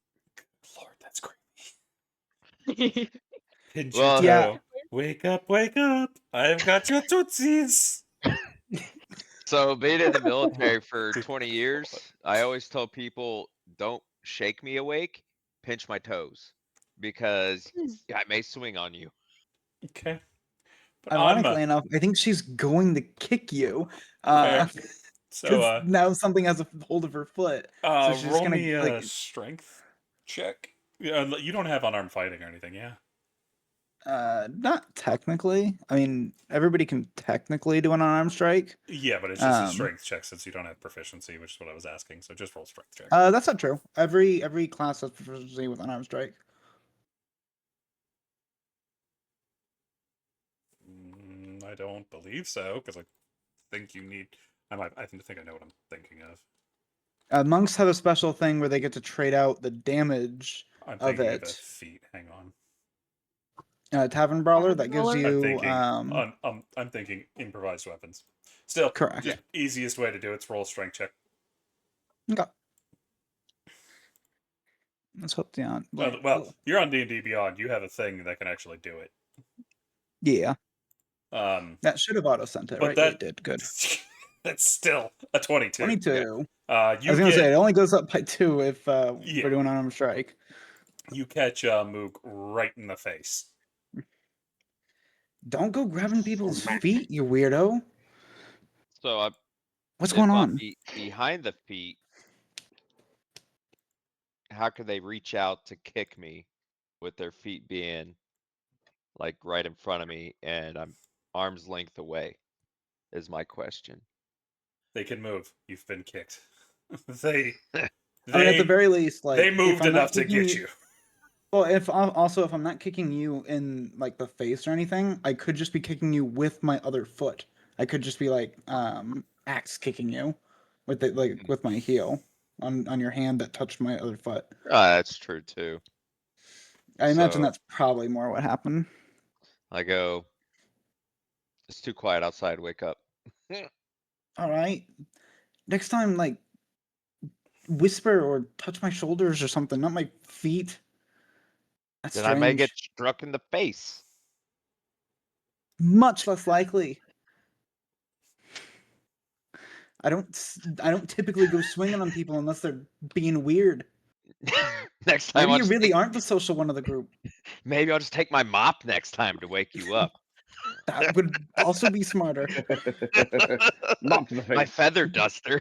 Lord, that's creepy. Pinch Well, your Yeah. toe. Wake up, wake up. I've got your tootsies. So being in the military for 20 years, I always tell people, don't shake me awake, pinch my toes. Because I may swing on you. Okay. But Ironically enough, I think she's going to kick you. Fair. So, Because now something has a hold of her foot. So she's roll gonna, me a like- strength check. Yeah, you don't have unarmed fighting or anything, yeah? Not technically. I mean, everybody can technically do an unarmed strike. Yeah, but it's just a Um, strength check since you don't have proficiency, which is what I was asking. So just roll strength check. That's not true. Every class has proficiency with unarmed strike. I don't believe so because I think you need. I think I know what I'm thinking of. Monks have a special thing where they get to trade out the damage I'm of thinking of the it. feat. Hang on. Tavern Brawler that Tavern gives Brawler? I'm you thinking. I'm thinking improvised weapons. Still, correct. just easiest way to do it's roll a strength check. Okay. Let's hope the on. Well, you're on D&D Beyond. You have a thing that can actually do it. Yeah, That should have auto sent it, but right? Yeah, that it did. Good. That's still a 22. 22. You I was gonna get, say it only goes up by 2 if Yeah. we're doing unarmed strike. you catch Mook right in the face. Don't go grabbing people's feet, you weirdo. So I'm What's if going I'm on? behind the feet. How could they reach out to kick me with their feet being like right in front of me and I'm arm's length away? Is my question. They can move. You've been kicked. they I mean, at the very least, like they if moved I'm not enough to kicking get you. Well, if I'm not kicking you in like the face or anything, I could just be kicking you with my other foot. I could just be like axe kicking you with it like with my heel on your hand that touched my other foot. That's true too. I imagine So- that's probably more what happened. I go, it's too quiet outside, wake up. All right. Next time, like whisper or touch my shoulders or something, not my feet. That's Then strange. I may get struck in the face. Much less likely. I don't typically go swinging on people unless they're being weird. Next time Maybe I'll you just really take, aren't the social one of the group. maybe I'll just take my mop next time to wake you up. That would also be smarter. Mop to the My face. feather duster.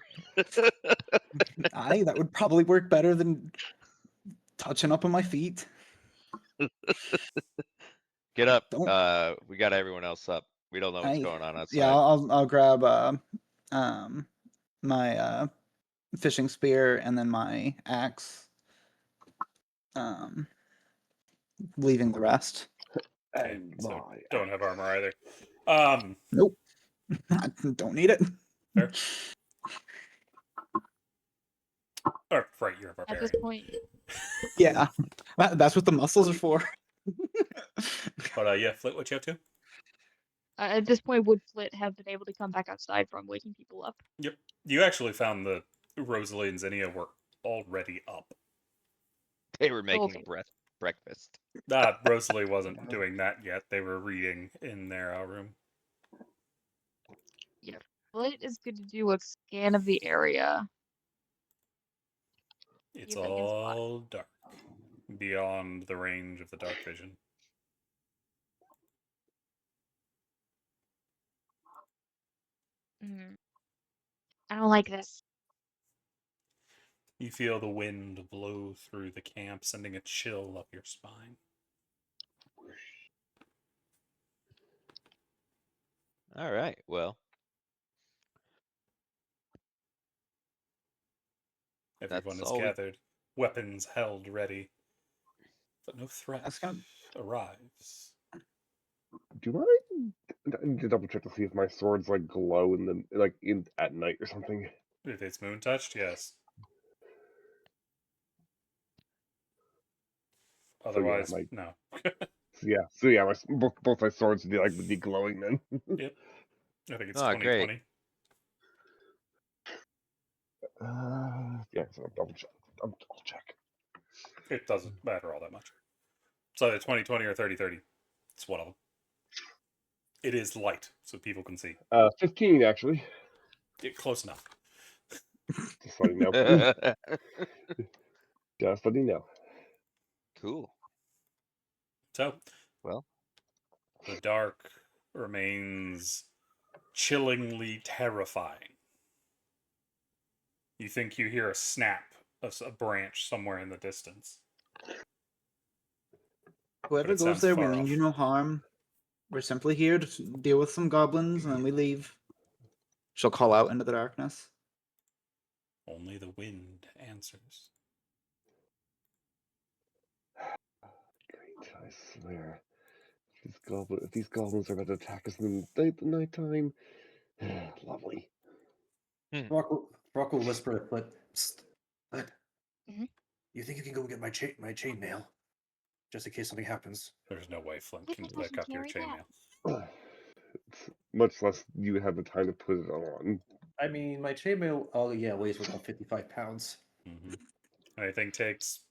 Aye, that would probably work better than touching up on my feet. Get up. Don't- We got everyone else up. We don't know what's I going on outside. yeah, I'll grab my fishing spear and then my axe. Leaving the rest. Okay, And so my don't have armor either. Nope. I don't need it. Fair. Or right, you're a At this barbarian. point, Yeah. That's what the muscles are for. But yeah, Flit, what you up to? at this point, would Flit have been able to come back outside from waking people up? Yep. You actually found the Rosalie and Zinnia were already up. They were making okay. breakfast. Rosalie wasn't doing that yet. They were reading in their room. Flit is good to do a scan of the area. It's if I can spot it. all dark. Beyond the range of the dark vision. I don't like this. You feel the wind blow through the camp, sending a chill up your spine. All right. Well, Everyone That's is all we- gathered, weapons held ready. But no threat That's kind arrives. Do I need to double check to see if my swords like glow in the at night or something? If it's moon touched, yes. Otherwise, my- no. So yeah, both my swords would be glowing then. Yep. I think it's Oh, 2020. Yeah, so I'll check. It doesn't matter all that much. It's either 2020 or 3030. It's one of them. It is light, so people can see. 15 actually. Close enough. Just letting you know. Just letting you know. Cool. So, Well, the dark remains chillingly terrifying. You think you hear a snap of a branch somewhere in the distance. Whoever it goes sounds there, we far mean off. you no harm. We're simply here to deal with some goblins and then we leave. She'll call out into the darkness. Only the wind answers. Great, I swear. If these goblins are about to attack us in the nighttime, lovely. Rock will whisper to Flit, "Psst, Flit. Mhm. You think you can go get my chainmail, just in case something happens?" There's no way Flint Flint can doesn't pick up your carry that. chainmail. Much less you have the time to put it on. I mean, my chainmail, weighs about 55 pounds. Mm-hmm. I think takes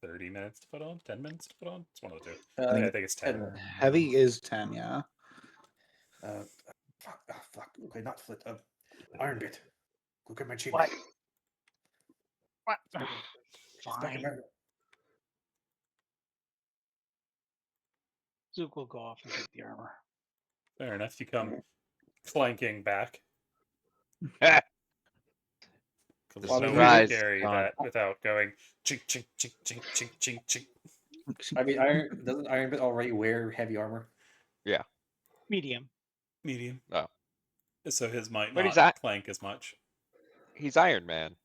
30 minutes to put on, 10 minutes to put on. It's one of the two. I think it's 10. Heavy is 10, yeah. Fuck. Okay, not Flit. Iron Bit. Go get my chainmail. What? What? It's back in Fine. my- Zook will go off and get the armor. Fair enough. You come clanking back. Because The there's no way surprise to carry gone. that without going chink, chink, chink, chink, chink, chink, chink. I mean, doesn't Iron Bit already wear heavy armor? Medium. Medium. Oh. So his might But he's not at- clank as much. He's Iron Man,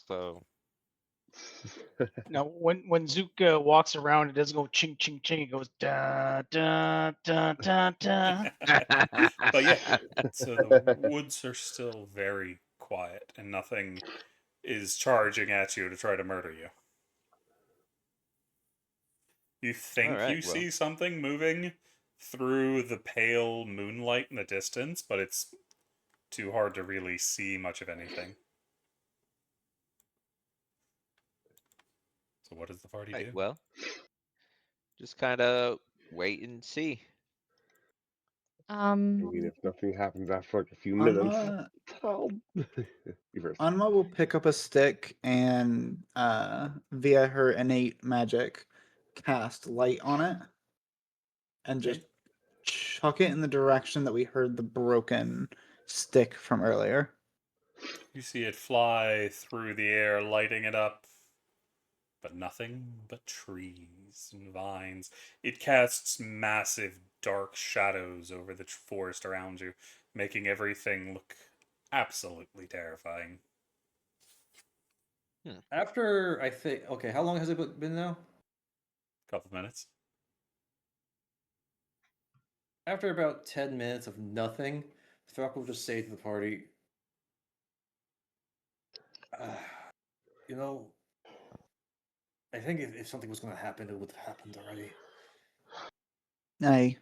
so No, when Zook walks around, it doesn't go ching ching ching. It goes da da da da da. But yeah, so the woods are still very quiet and nothing is charging at you to try to murder you. You think Alright, you well. see something moving through the pale moonlight in the distance, but it's too hard to really see much of anything. So what does the party Right, do? well, just kind of wait and see. I mean, if nothing happens after like a few minutes, I'll... you first. Anma will pick up a stick and via her innate magic cast light on it and just chuck it in the direction that we heard the broken stick from earlier. You see it fly through the air, lighting it up, but nothing but trees and vines. It casts massive dark shadows over the forest around you, making everything look absolutely terrifying. After I think, okay, how long has it been now? Couple minutes. After about 10 minutes of nothing, Throck will just say to the party, you know, I think if something was going to happen, it would have happened already. Aye.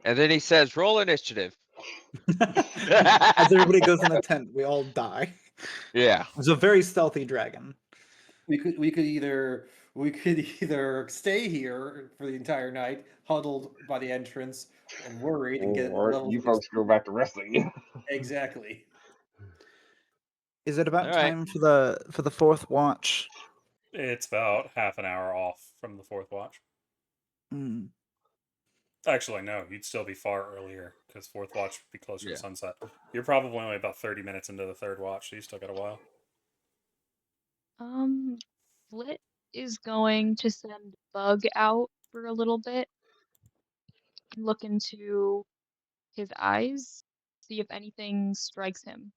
And then he says, roll initiative. As everybody goes in the tent, we all die. Yeah. It's a very stealthy dragon. We could either stay here for the entire night, huddled by the entrance, and worried and get Or levels you of folks go back to resting. exactly. Is it about All right. time for the fourth watch? It's about half an hour off from the fourth watch. Hmm. Actually, no, you'd still be far earlier because fourth watch would be closer Yeah. to sunset. You're probably only about 30 minutes into the third watch, so you still got a while. Flit is going to send Bug out for a little bit, look into his eyes, see if anything strikes him,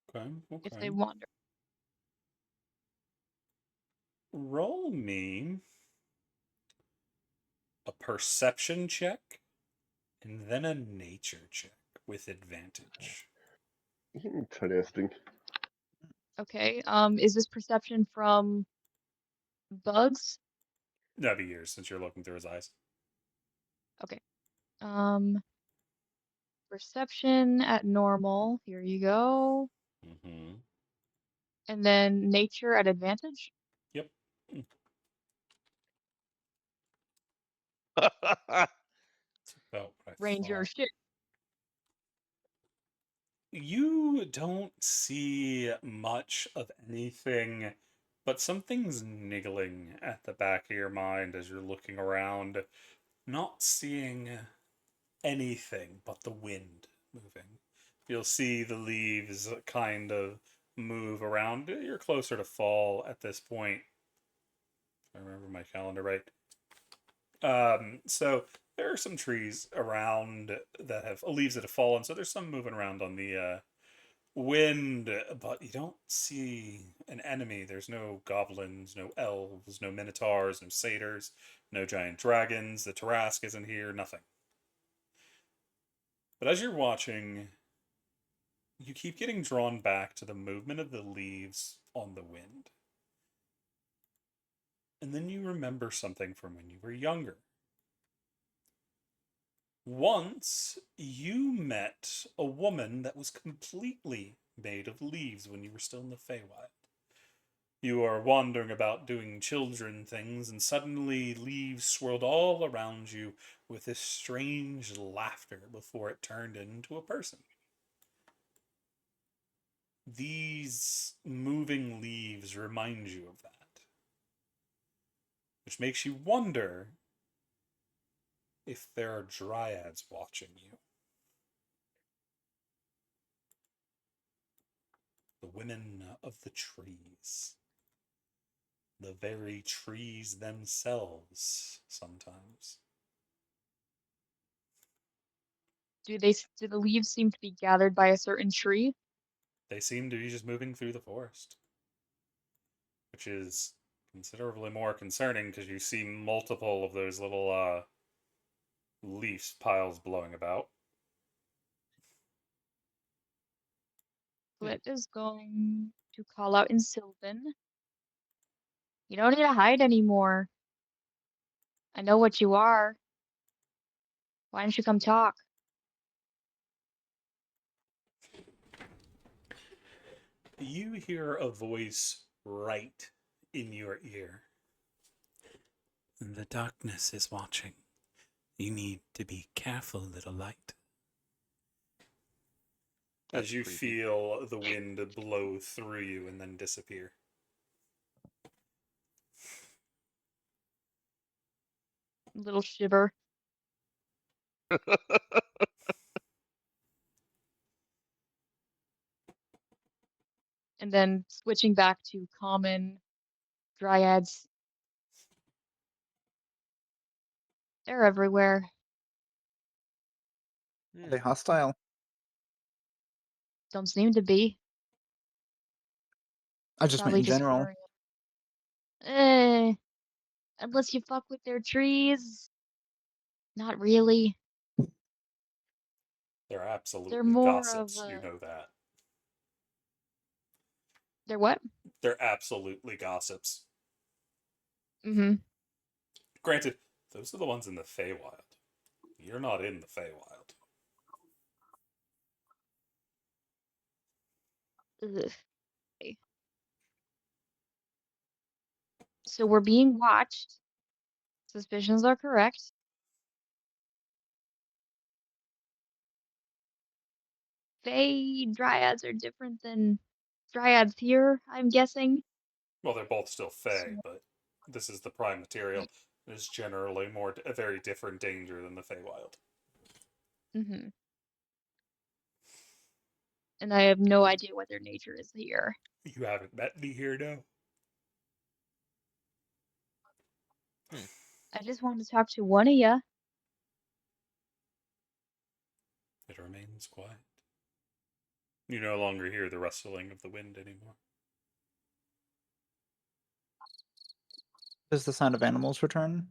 Okay, if okay. they wander. Roll me a perception check and then a nature check with advantage. Interesting. Okay, is this perception from Bugs? That'd be yours since you're looking through his eyes. Okay. Perception at normal. Here you go. Mm-hmm. And then nature at advantage. Yep. That's about what I Ranger thought. shit. You don't see much of anything, but something's niggling at the back of your mind as you're looking around, not seeing anything but the wind moving. You'll see the leaves kind of move around. You're closer to fall at this point. If I remember my calendar right. So there are some trees around that have leaves that have fallen, so there's some moving around on the wind, but you don't see an enemy. There's no goblins, no elves, no minotaurs, no satyrs, no giant dragons. The Tarrasque isn't here, nothing. But as you're watching, you keep getting drawn back to the movement of the leaves on the wind. And then you remember something from when you were younger. Once, you met a woman that was completely made of leaves when you were still in the Feywild. You are wandering about doing children things, and suddenly leaves swirled all around you with this strange laughter before it turned into a person. These moving leaves remind you of that, which makes you wonder if there are dryads watching you. The women of the trees. The very trees themselves, sometimes. Do the leaves seem to be gathered by a certain tree? They seem to be just moving through the forest, which is considerably more concerning because you see multiple of those little leaf piles blowing about. Flit is going to call out in Sylvan. You don't need to hide anymore. I know what you are. Why don't you come talk? You hear a voice right in your ear. The darkness is watching. You need to be careful, little light. That's As you creepy. feel the wind blow through you and then disappear. Little shiver. And then switching back to common dryads. They're everywhere. Are they hostile? Don't seem to be. I just meant Probably in just general. unless you fuck with their trees. Not really. They're absolutely They're more gossips. of You a. know that. They're what? They're absolutely gossips. Mm-hmm. Granted, those are the ones in the Feywild. You're not in the Feywild. Ugh. So we're being watched. Suspicions are correct. Fey dryads are different than dryads here, I'm guessing. Well, they're both still Fey, So- but this is the prime material. It is generally a very different danger than the Feywild. Mm-hmm. And I have no idea what their nature is here. You haven't met me here, no? I just wanted to talk to one of ya. It remains quiet. You no longer hear the rustling of the wind anymore. Does the sound of animals return?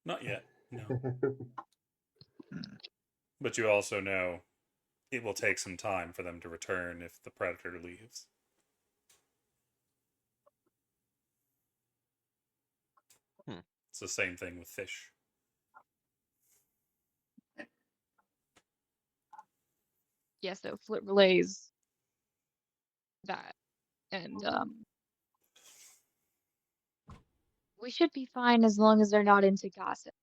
Not yet, no. But you also know it will take some time for them to return if the predator leaves. It's the same thing with fish. Yeah, so Flit relays that. And we should be fine as long as they're not into gossip.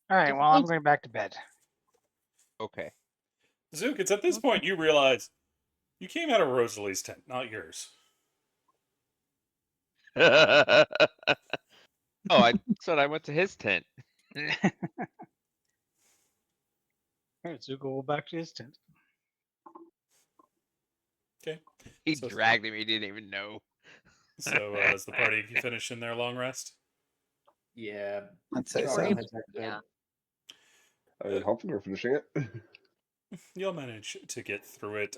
All right, If well, I'm we- going back to bed. Okay. Zook, it's at this point you realize you came out of Rosalie's tent, not yours. Oh, I said I went to his tent. All right, so go back to his tent. Okay. He So- dragged him. He didn't even know. So, is the party finished in their long rest? Yeah. I'd say I'll so. head back to bed. Yeah. I mean, hopefully we're finishing it. You'll manage to get through it.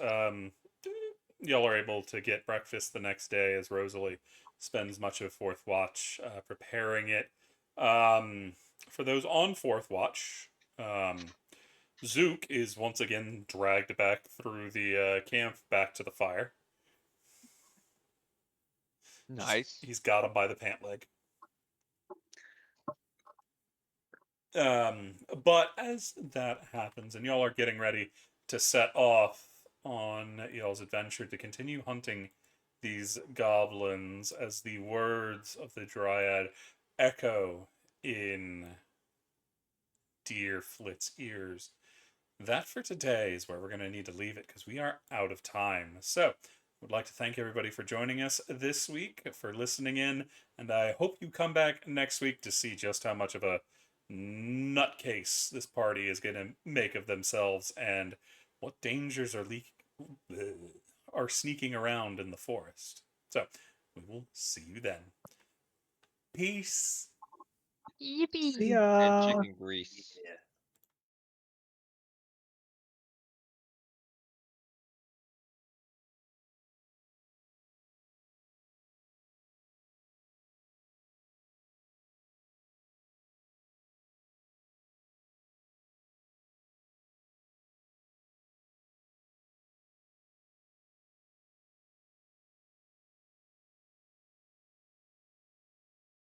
Y'all are able to get breakfast the next day as Rosalie spends much of Fourth Watch preparing it. For those on Fourth Watch, Zook is once again dragged back through the camp back to the fire. Nice. He's got him by the pant leg. But as that happens, and y'all are getting ready to set off on y'all's adventure to continue hunting these goblins, as the words of the Dryad echo in dear Flit's ears, that for today is where we're going to need to leave it because we are out of time. So, would like to thank everybody for joining us this week, for listening in, and I hope you come back next week to see just how much of a nutcase this party is going to make of themselves and what dangers are sneaking around in the forest. So, we will see you then. Peace. Yippee! See And ya. chicken grease. Yeah.